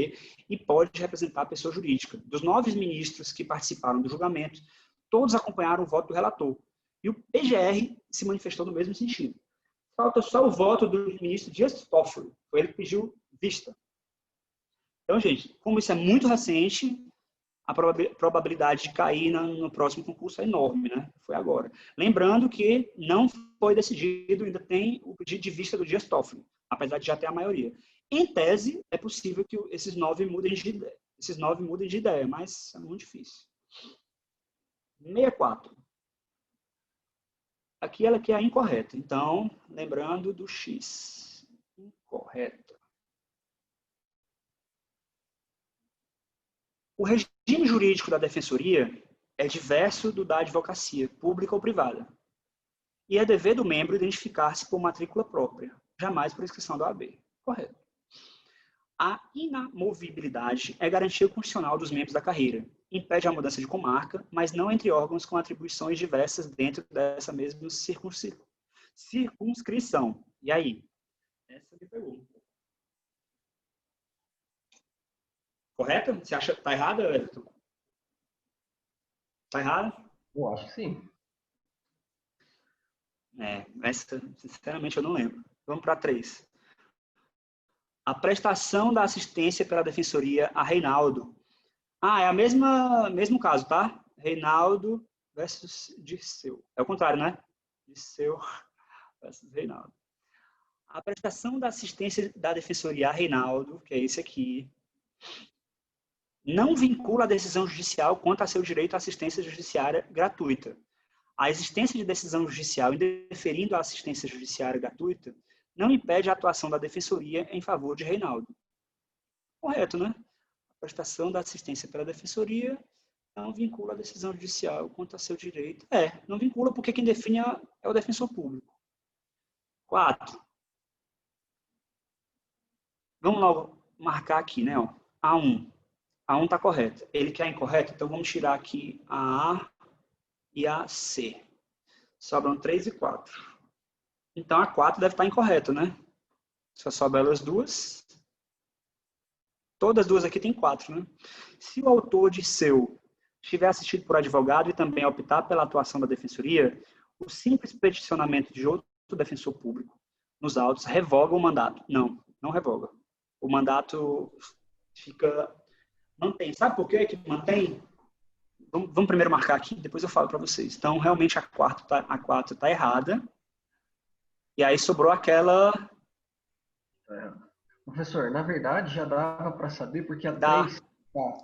e pode representar a pessoa jurídica. Dos 9 ministros que participaram do julgamento, todos acompanharam o voto do relator. E o PGR se manifestou no mesmo sentido. Falta só o voto do ministro Just Toffoli. Foi ele que pediu vista. Então, gente, como isso é muito recente, a probabilidade de cair no próximo concurso é enorme, né? Foi agora. Lembrando que não foi decidido, ainda tem o pedido de vista do Just Toffoli, apesar de já ter a maioria. Em tese, é possível que esses 9 mudem de ideia, mas é muito difícil. 64. Aqui ela que é incorreta. Então, lembrando do X. Incorreta. O regime jurídico da defensoria é diverso do da advocacia, pública ou privada. E é dever do membro identificar-se por matrícula própria, jamais por inscrição da OAB. Correto. A inamovibilidade é garantia constitucional dos membros da carreira. Impede a mudança de comarca, mas não entre órgãos com atribuições diversas dentro dessa mesma circunscrição. E aí? Essa me pegou. Correto? Você acha que está errado, Everton? Está errado? Eu acho que sim. Essa, sinceramente, eu não lembro. Vamos para 3. A prestação da assistência pela defensoria a Reinaldo. É a mesmo caso, tá? Reinaldo versus Dirceu. É o contrário, né? Dirceu versus Reinaldo. A prestação da assistência da Defensoria a Reinaldo, que é esse aqui, não vincula a decisão judicial quanto a seu direito à assistência judiciária gratuita. A existência de decisão judicial indeferindo a assistência judiciária gratuita não impede a atuação da Defensoria em favor de Reinaldo. Correto, né? A prestação da assistência pela Defensoria não vincula a decisão judicial quanto a seu direito. Não vincula porque quem define é o defensor público. 4. Vamos logo marcar aqui, né? Ó, A1. A1 está correta. Ele quer incorreto, então vamos tirar aqui a A e a C. Sobram 3 e 4. Então a 4 deve estar incorreta, né? Só sobram elas duas. Todas as duas aqui tem 4, né? Se o autor de seu estiver assistido por advogado e também optar pela atuação da Defensoria, o simples peticionamento de outro defensor público nos autos revoga o mandato. Não, não revoga. O mandato mantém. Sabe por que mantém? Vamos primeiro marcar aqui, depois eu falo para vocês. Então, realmente, a 4 tá errada. E aí sobrou aquela... Professor, na verdade, já dava para saber, porque a 3,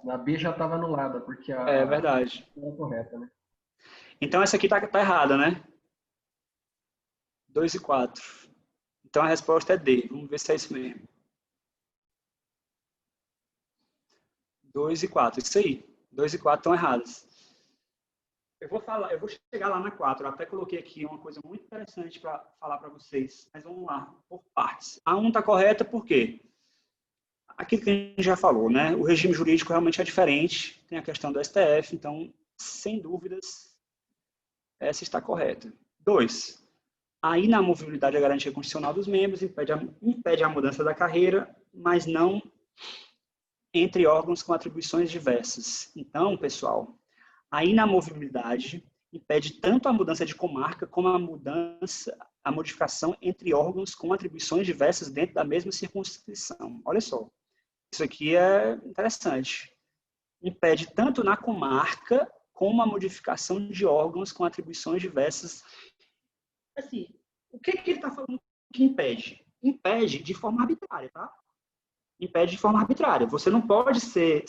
na B já estava anulada, porque a... É verdade. Não é correta, né? Então, essa aqui tá errada, né? 2 e 4. Então, a resposta é D. Vamos ver se é isso mesmo. 2 e 4. Isso aí. 2 e 4 estão erradas. Eu vou chegar lá na 4. Eu até coloquei aqui uma coisa muito interessante para falar para vocês. Mas vamos lá, por partes. A 1 está correta por quê? Aquilo que a gente já falou, né? O regime jurídico realmente é diferente. Tem a questão do STF. Então, sem dúvidas, essa está correta. 2. A inamovibilidade é a garantia constitucional dos membros, impede a mudança da carreira, mas não entre órgãos com atribuições diversas. Então, pessoal, a inamovibilidade impede tanto a mudança de comarca como a modificação entre órgãos com atribuições diversas dentro da mesma circunscrição. Olha só, isso aqui é interessante. Impede tanto na comarca como a modificação de órgãos com atribuições diversas. Assim, o que ele está falando que impede? Impede de forma arbitrária, tá? Impede de forma arbitrária. Você não pode ser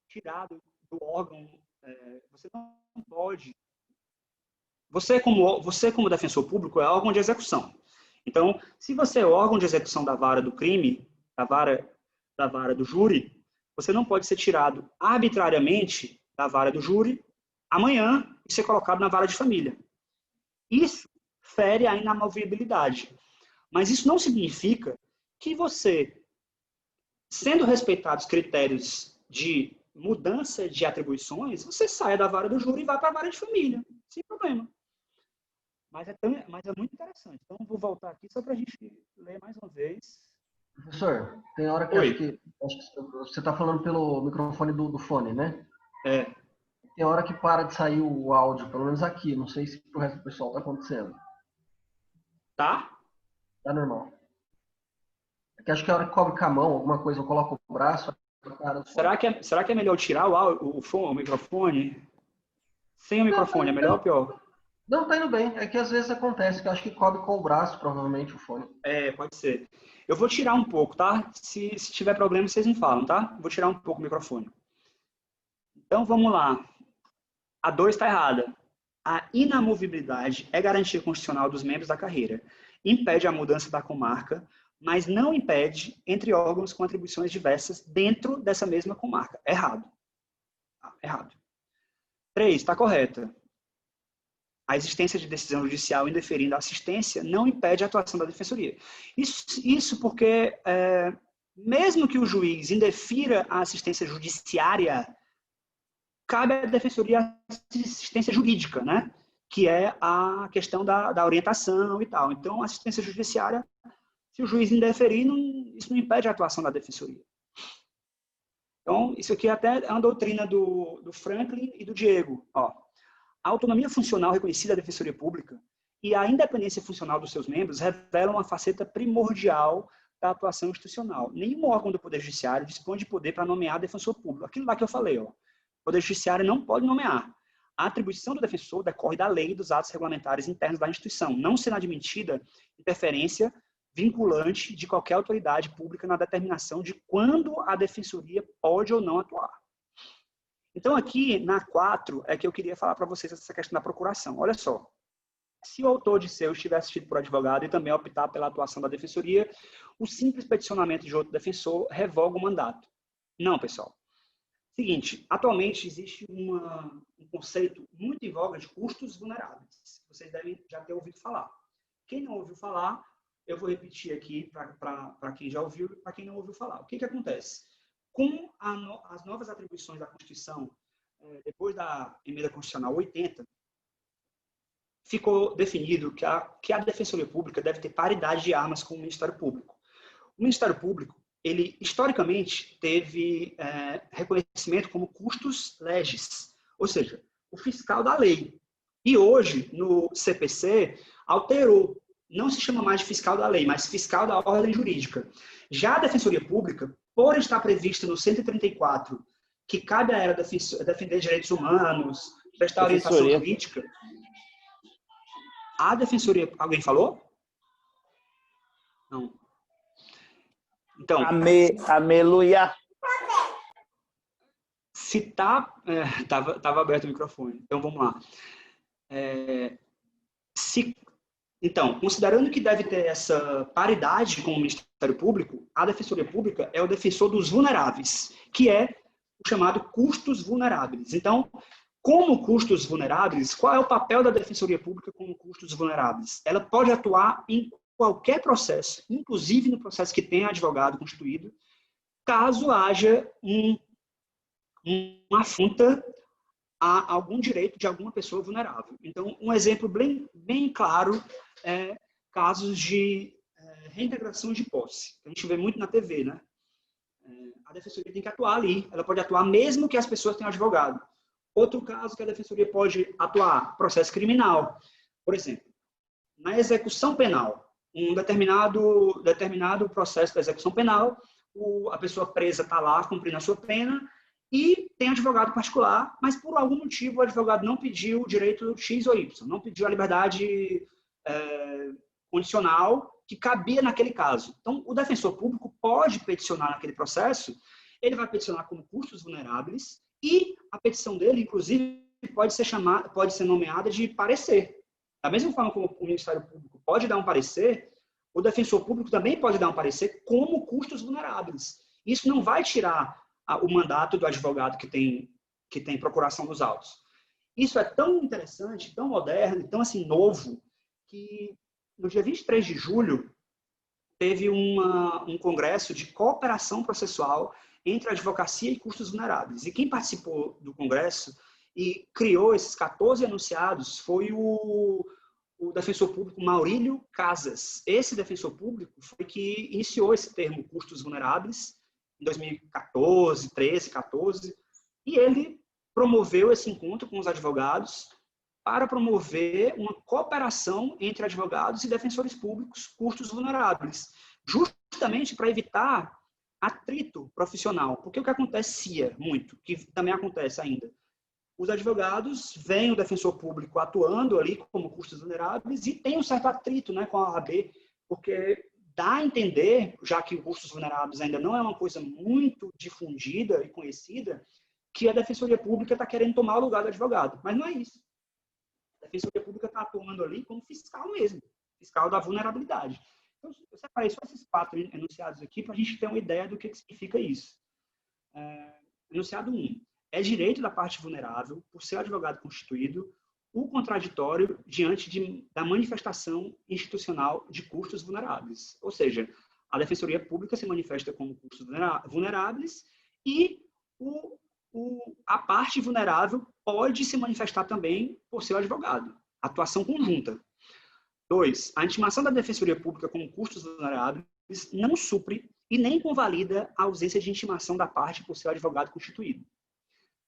tirado do órgão, você não pode. Você como defensor público, é órgão de execução. Então, se você é órgão de execução da vara do crime, da vara do júri, você não pode ser tirado arbitrariamente da vara do júri amanhã e ser colocado na vara de família. Isso fere a inamovibilidade. Mas isso não significa que você, sendo respeitados critérios de mudança de atribuições, você saia da vara do júri e vá para a vara de família, sem problema. Mas é muito interessante. Então, vou voltar aqui só para a gente ler mais uma vez. Professor, tem hora que acho que você está falando pelo microfone do fone, né? É. Tem hora que para de sair o áudio, pelo menos aqui. Não sei se pro resto do pessoal está acontecendo. Tá? Tá normal. É que acho que a hora que cobre com a mão, alguma coisa, eu coloco o braço... Será que é melhor tirar o microfone? Sem o microfone, é melhor ou pior? Não, tá indo bem. É que às vezes acontece, que eu acho que cobre com o braço, provavelmente, o fone. Pode ser. Eu vou tirar um pouco, tá? Se tiver problema, vocês me falam, tá? Vou tirar um pouco o microfone. Então, vamos lá. A 2 está errada. A inamovibilidade é garantia constitucional dos membros da carreira. Impede a mudança da comarca, mas não impede entre órgãos com atribuições diversas dentro dessa mesma comarca. Errado. Errado. 3, está correta. A existência de decisão judicial indeferindo a assistência não impede a atuação da defensoria. Isso porque, mesmo que o juiz indefira a assistência judiciária, cabe à defensoria assistência jurídica, né? Que é a questão da orientação e tal. Então, a assistência judiciária, se o juiz indeferir, isso não impede a atuação da defensoria. Então, isso aqui até é uma doutrina do Franklin e do Diego. Ó, a autonomia funcional reconhecida da defensoria pública e a independência funcional dos seus membros revelam uma faceta primordial da atuação institucional. Nenhum órgão do Poder Judiciário dispõe de poder para nomear defensor público. Aquilo lá que eu falei, ó. O Poder Judiciário não pode nomear. A atribuição do defensor decorre da lei e dos atos regulamentares internos da instituição, não sendo admitida interferência vinculante de qualquer autoridade pública na determinação de quando a defensoria pode ou não atuar. Então, aqui, na 4, é que eu queria falar para vocês essa questão da procuração. Olha só, se o autor de seu estiver assistido por advogado e também optar pela atuação da defensoria, o simples peticionamento de outro defensor revoga o mandato. Não, pessoal. Seguinte, atualmente existe um conceito muito em voga de custos vulneráveis. Vocês devem já ter ouvido falar. Quem não ouviu falar, eu vou repetir aqui para quem já ouviu e para quem não ouviu falar. O que acontece? Com as novas atribuições da Constituição, depois da emenda constitucional 80, ficou definido que a Defensoria Pública deve ter paridade de armas com o Ministério Público. O Ministério Público, ele historicamente teve reconhecimento como custos legis, ou seja, o fiscal da lei. E hoje, no CPC, alterou. Não se chama mais de fiscal da lei, mas fiscal da ordem jurídica. Já a Defensoria Pública, por estar prevista no 134, que cabe a ela defender direitos humanos, prestar orientação jurídica. A Defensoria... Alguém falou? Não. Então... Aleluia. Se tá... Tava aberto o microfone. Então, vamos lá. Então, considerando que deve ter essa paridade com o Ministério Público, a Defensoria Pública é o defensor dos vulneráveis, que é o chamado custos vulneráveis. Então, como custos vulneráveis, qual é o papel da Defensoria Pública como custos vulneráveis? Ela pode atuar em qualquer processo, inclusive no processo que tenha advogado constituído, caso haja uma afronta a algum direito de alguma pessoa vulnerável. Então, um exemplo bem claro é casos de reintegração de posse. A gente vê muito na TV, né? A Defensoria tem que atuar ali. Ela pode atuar mesmo que as pessoas tenham advogado. Outro caso que a Defensoria pode atuar, processo criminal. Por exemplo, na execução penal, um determinado processo da execução penal, a pessoa presa está lá cumprindo a sua pena e tem advogado particular, mas por algum motivo o advogado não pediu o direito X ou Y, não pediu a liberdade condicional que cabia naquele caso. Então, o defensor público pode peticionar naquele processo, ele vai peticionar como custos vulneráveis e a petição dele, inclusive, pode ser nomeada de parecer. Da mesma forma como o Ministério Público pode dar um parecer, o defensor público também pode dar um parecer como custos vulneráveis. Isso não vai tirar o mandato do advogado que tem procuração dos autos. Isso é tão interessante, tão moderno, tão assim novo, que no dia 23 de julho teve um congresso de cooperação processual entre a advocacia e custos vulneráveis. E quem participou do congresso e criou esses 14 enunciados foi o defensor público Maurílio Casas. Esse defensor público foi que iniciou esse termo custos vulneráveis em 2014, 13, 14, e ele promoveu esse encontro com os advogados para promover uma cooperação entre advogados e defensores públicos custos vulneráveis, justamente para evitar atrito profissional. Porque o que acontecia muito, que também acontece ainda, os advogados veem o defensor público atuando ali como custos vulneráveis e tem um certo atrito, né, com a OAB, porque dá a entender, já que custos vulneráveis ainda não é uma coisa muito difundida e conhecida, que a Defensoria Pública está querendo tomar o lugar do advogado. Mas não é isso. A Defensoria Pública está atuando ali como fiscal mesmo, fiscal da vulnerabilidade. Então, eu separei só esses 4 enunciados aqui para a gente ter uma ideia do que significa isso. Enunciado 1. É direito da parte vulnerável, por ser advogado constituído, o contraditório diante da manifestação institucional de custos vulneráveis. Ou seja, a Defensoria Pública se manifesta como custos vulneráveis e a parte vulnerável pode se manifestar também por seu advogado. Atuação conjunta. 2. A intimação da Defensoria Pública como custos vulneráveis não supre e nem convalida a ausência de intimação da parte por seu advogado constituído.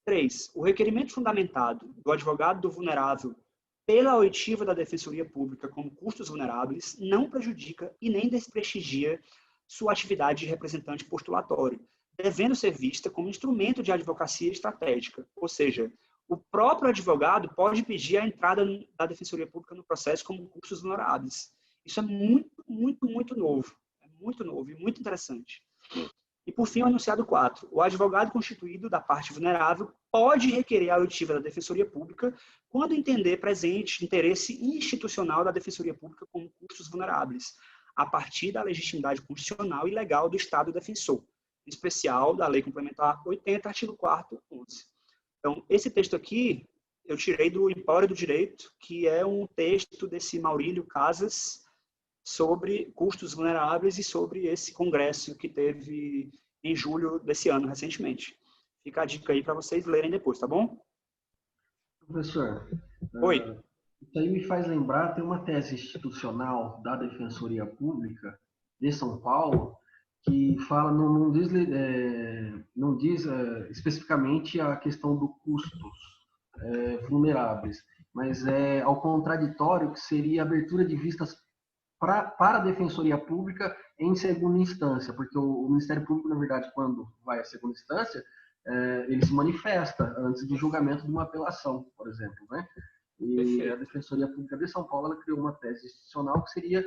3. O requerimento fundamentado do advogado do vulnerável pela oitiva da Defensoria Pública como custos vulneráveis não prejudica e nem desprestigia sua atividade de representante postulatório, devendo ser vista como instrumento de advocacia estratégica, ou seja, o próprio advogado pode pedir a entrada da Defensoria Pública no processo como custos vulneráveis. Isso é muito novo. É muito novo e muito interessante. E, por fim, o enunciado 4. O advogado constituído da parte vulnerável pode requerer a oitiva da Defensoria Pública quando entender presente interesse institucional da Defensoria Pública como custos vulneráveis, a partir da legitimidade constitucional e legal do Estado defensor, em especial da Lei Complementar 80, artigo 4º, 11. Então, esse texto aqui eu tirei do Empório do Direito, que é um texto desse Maurílio Casas, sobre custos vulneráveis e sobre esse congresso que teve em julho desse ano, recentemente. Fica a dica aí para vocês lerem depois, tá bom? Professor, Oi. Isso aí me faz lembrar, tem uma tese institucional da Defensoria Pública de São Paulo que fala, não diz especificamente a questão do custos vulneráveis, mas é ao contraditório, que seria a abertura de vistas para a Defensoria Pública em segunda instância, porque o Ministério Público, na verdade, quando vai à segunda instância, ele se manifesta antes do julgamento de uma apelação, por exemplo, né? E Perfeito. a Defensoria Pública de São Paulo, ela criou uma tese institucional que seria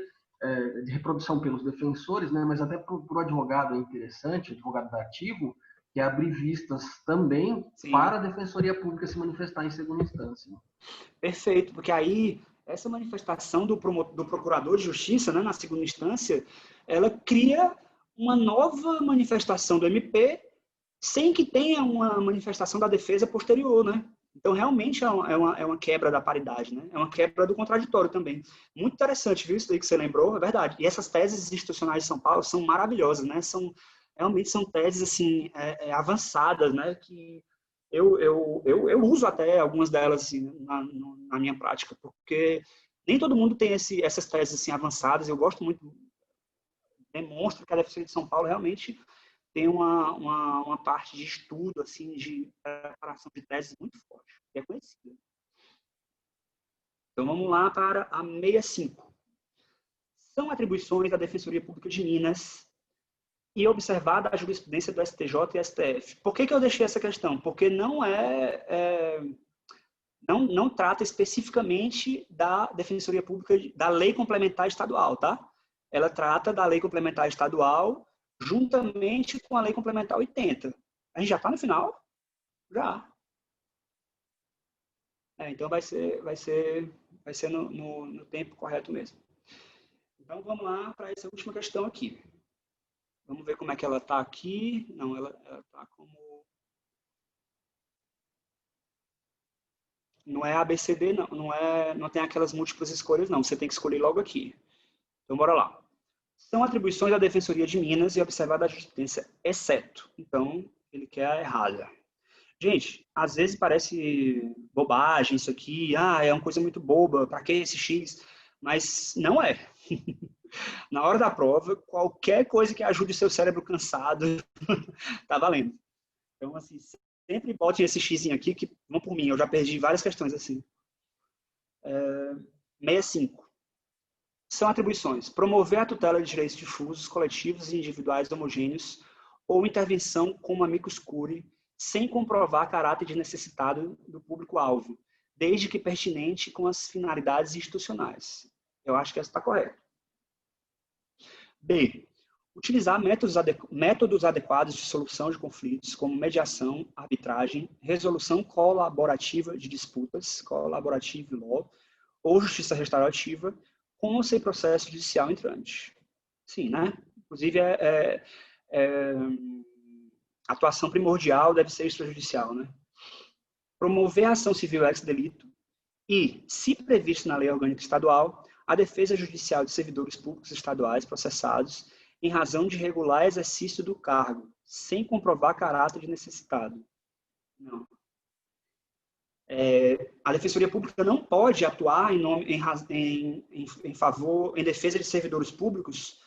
de reprodução pelos defensores, né? Mas até para o advogado é interessante, o advogado dativo, que é abrir vistas também Sim. para a Defensoria Pública se manifestar em segunda instância. Perfeito, porque aí essa manifestação do procurador de justiça, né, na segunda instância, ela cria uma nova manifestação do MP sem que tenha uma manifestação da defesa posterior, né? Então, realmente é uma quebra da paridade, né? É uma quebra do contraditório também. Muito interessante, viu? Isso daí que você lembrou, é verdade. E essas teses institucionais de São Paulo são maravilhosas, né? Realmente são teses, assim, avançadas, né? Que eu uso até algumas delas, assim, na minha prática, porque nem todo mundo tem essas teses, assim, avançadas. Eu gosto muito, demonstra que a Defensoria de São Paulo realmente tem uma parte de estudo, assim, de preparação de teses muito forte, que é conhecida. Então, vamos lá para a 65. São atribuições da Defensoria Pública de Minas e observada a jurisprudência do STJ e STF. Por que eu deixei essa questão? Porque não trata especificamente da Defensoria Pública, da Lei Complementar Estadual, tá? Ela trata da Lei Complementar Estadual juntamente com a Lei Complementar 80. A gente já está no final? Já. Então vai ser no tempo correto mesmo. Então vamos lá para essa última questão aqui. Vamos ver como é que ela está aqui. Não, ela está como... Não é ABCD, não tem aquelas múltiplas escolhas, não. Você tem que escolher logo aqui. Então, bora lá. São atribuições da Defensoria de Minas e observada a justiça, exceto. Então, ele quer a errada. Gente, às vezes parece bobagem isso aqui. É uma coisa muito boba. Para que esse X? Mas não é. Na hora da prova, qualquer coisa que ajude o seu cérebro cansado tá valendo. Então, assim, sempre botem esse X aqui, que vão por mim. Eu já perdi várias questões assim. 65. São atribuições: promover a tutela de direitos difusos, coletivos e individuais homogêneos ou intervenção como amicus curiae, sem comprovar caráter de necessitado do público-alvo, desde que pertinente com as finalidades institucionais. Eu acho que essa está correta. B. Utilizar métodos adequados de solução de conflitos, como mediação, arbitragem, resolução colaborativa de disputas, collaborative law, ou justiça restaurativa, com ou sem processo judicial entrante. Sim, né? Inclusive, a atuação primordial deve ser extrajudicial, né? Promover a ação civil ex delito e, se previsto na lei orgânica estadual, a defesa judicial de servidores públicos estaduais processados em razão de regular exercício do cargo, sem comprovar caráter de necessitado. Não. A Defensoria Pública não pode atuar em defesa de servidores públicos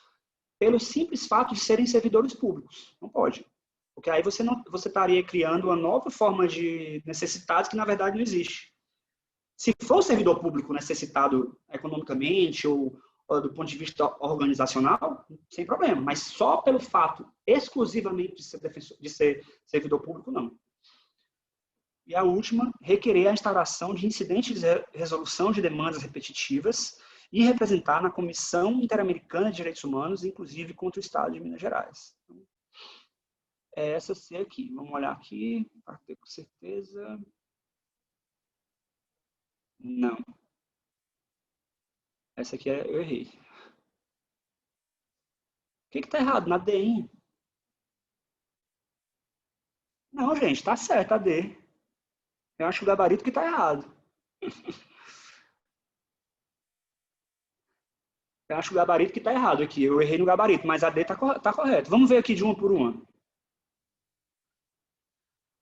pelo simples fato de serem servidores públicos. Não pode. Porque aí você estaria criando uma nova forma de necessitados que, na verdade, não existe. Se for um servidor público necessitado economicamente ou do ponto de vista organizacional, sem problema. Mas só pelo fato exclusivamente de ser servidor público, não. E a última, requerer a instauração de incidentes de resolução de demandas repetitivas e representar na Comissão Interamericana de Direitos Humanos, inclusive contra o Estado de Minas Gerais. Então, é essa C aqui. Vamos olhar aqui, para ter com certeza. Não. Essa aqui eu errei. O que está errado? Na D, hein? Não, gente, está certo a D. Eu acho o gabarito que está errado. Eu acho o gabarito que está errado aqui. Eu errei no gabarito, mas a D está correto. Vamos ver aqui de uma por uma.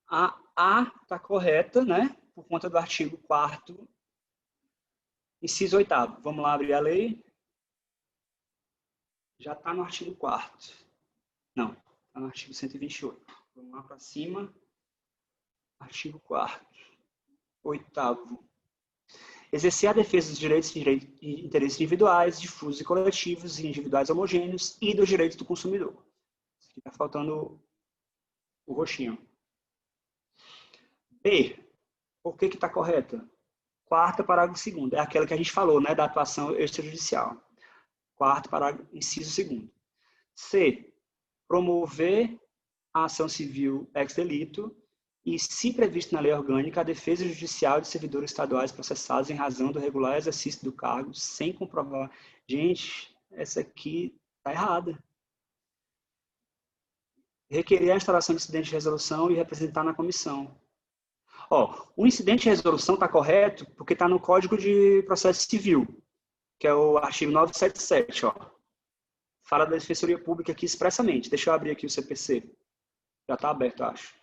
A A está correta, né? Por conta do artigo 4º, inciso 8º. Vamos lá abrir a lei. Já está no artigo 4º. Não, está no artigo 128. Vamos lá para cima. Artigo 4º. 8º. Exercer a defesa dos direitos e interesses individuais, difusos e coletivos e individuais homogêneos e dos direitos do consumidor. Aqui está faltando o roxinho. B. Por que está correta? 4º, parágrafo 2º. É aquela que a gente falou, né, da atuação extrajudicial. 4º, parágrafo, inciso 2º. C. Promover a ação civil ex delito e, se previsto na lei orgânica, a defesa judicial de servidores estaduais processados em razão do regular exercício do cargo sem comprovar. Gente, essa aqui está errada. Requerer a instalação de incidente de resolução e representar na comissão. Ó, o incidente de resolução está correto porque está no Código de Processo Civil, que é o artigo 977, ó. Fala da Defensoria Pública aqui expressamente. Deixa eu abrir aqui o CPC. Já está aberto, acho.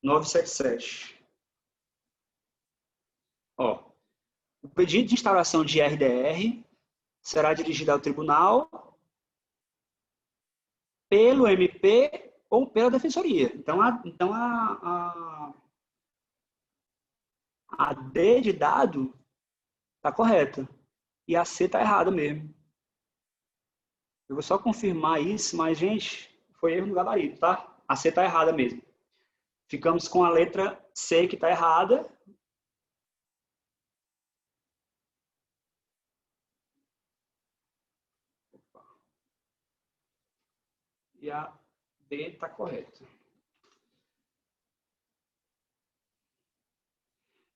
977. Ó, o pedido de instauração de RDR será dirigido ao tribunal pelo MP ou pela Defensoria. Então, a D de dado está correta. E a C está errada mesmo. Eu vou só confirmar isso, mas, gente, foi erro no gabarito, tá? A C está errada mesmo. Ficamos com a letra C que está errada. E a B está correta.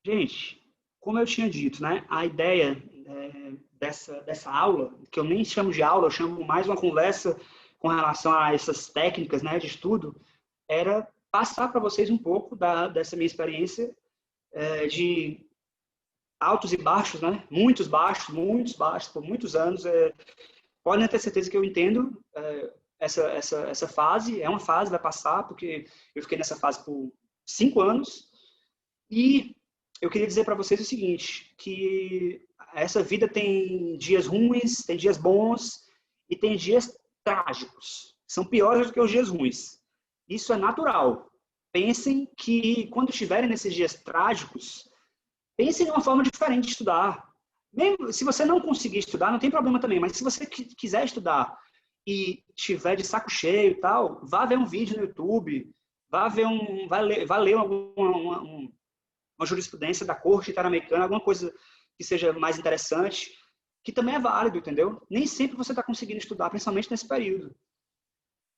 Gente, como eu tinha dito, né, a ideia dessa aula, que eu nem chamo de aula, eu chamo mais uma conversa com relação a essas técnicas, né, de estudo, era passar para vocês um pouco dessa minha experiência de altos e baixos, né, muitos baixos, por muitos anos. Podem ter certeza que eu entendo essa fase, é uma fase, vai passar, porque eu fiquei nessa fase por 5 anos, e eu queria dizer para vocês o seguinte, que essa vida tem dias ruins, tem dias bons e tem dias trágicos. São piores do que os dias ruins. Isso é natural. Pensem que quando estiverem nesses dias trágicos, pensem em uma forma diferente de estudar. Mesmo se você não conseguir estudar, não tem problema também, mas se você quiser estudar e tiver de saco cheio e tal, vá ver um vídeo no YouTube, vá ler uma jurisprudência da Corte Interamericana, alguma coisa que seja mais interessante, que também é válido, entendeu? Nem sempre você está conseguindo estudar, principalmente nesse período.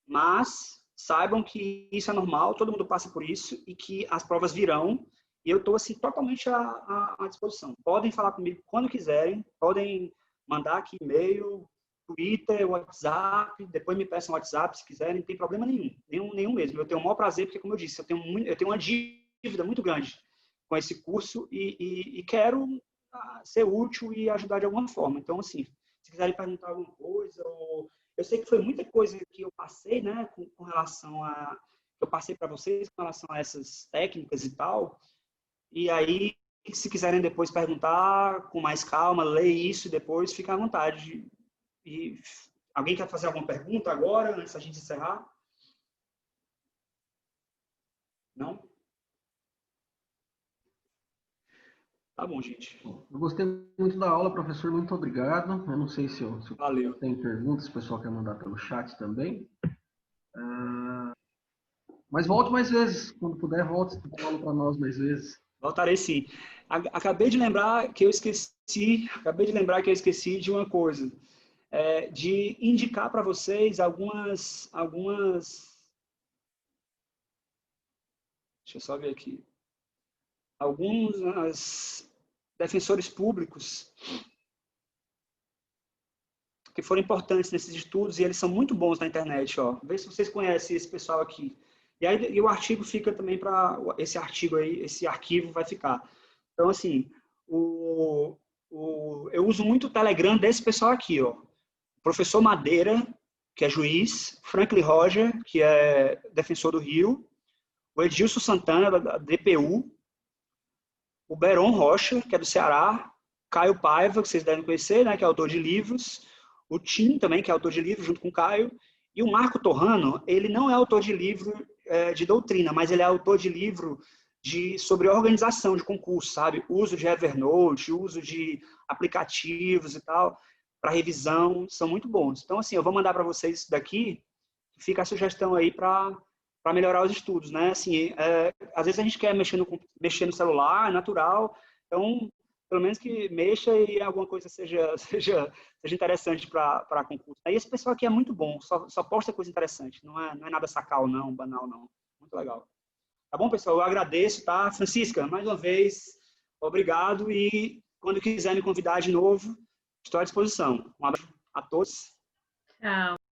Mas saibam que isso é normal, todo mundo passa por isso e que as provas virão e eu estou assim, totalmente à disposição. Podem falar comigo quando quiserem, podem mandar aqui e-mail, Twitter, WhatsApp, depois me peçam WhatsApp se quiserem, não tem problema nenhum mesmo. Eu tenho o maior prazer, porque como eu disse, eu tenho uma dívida muito grande com esse curso e quero ser útil e ajudar de alguma forma. Então, assim, se quiserem perguntar alguma coisa, eu sei que foi muita coisa que eu passei, né, com relação a... Eu passei para vocês com relação a essas técnicas e tal, e aí, se quiserem depois perguntar com mais calma, ler isso e depois, fica à vontade. E alguém quer fazer alguma pergunta agora, antes da gente encerrar? Não? Tá bom, gente. Eu gostei muito da aula, professor. Muito obrigado. Eu não sei se Valeu. tem perguntas, se o pessoal quer mandar pelo chat também. Mas volte mais vezes. Quando puder, volte a dar aula para nós mais vezes. Voltarei sim. Acabei de lembrar que eu esqueci de uma coisa, de indicar para vocês deixa eu só ver aqui, alguns defensores públicos que foram importantes nesses estudos e eles são muito bons na internet, ó. Vê se vocês conhecem esse pessoal aqui. E o artigo fica também para esse artigo aí, esse arquivo vai ficar. Então, assim, eu uso muito o Telegram desse pessoal aqui, ó. O professor Madeira, que é juiz, Franklin Roger, que é defensor do Rio, o Edilson Santana, da DPU, o Beron Rocha, que é do Ceará, Caio Paiva, que vocês devem conhecer, né, que é autor de livros, o Tim também, que é autor de livro, junto com o Caio, e o Marco Torrano, ele não é autor de livro de doutrina, mas ele é autor de livro sobre organização de concurso, sabe? Uso de Evernote, uso de aplicativos e tal, para revisão, são muito bons. Então, assim, eu vou mandar para vocês isso daqui, fica a sugestão aí para melhorar os estudos, né? Assim, às vezes a gente quer mexer no celular, é natural, então pelo menos que mexa e alguma coisa seja interessante para concurso. E esse pessoal aqui é muito bom, só posta coisa interessante, não é nada sacal não, banal não. Muito legal. Tá bom, pessoal? Eu agradeço, tá? Francisca, mais uma vez, obrigado e quando quiser me convidar de novo, estou à disposição. Um abraço a todos. Tchau.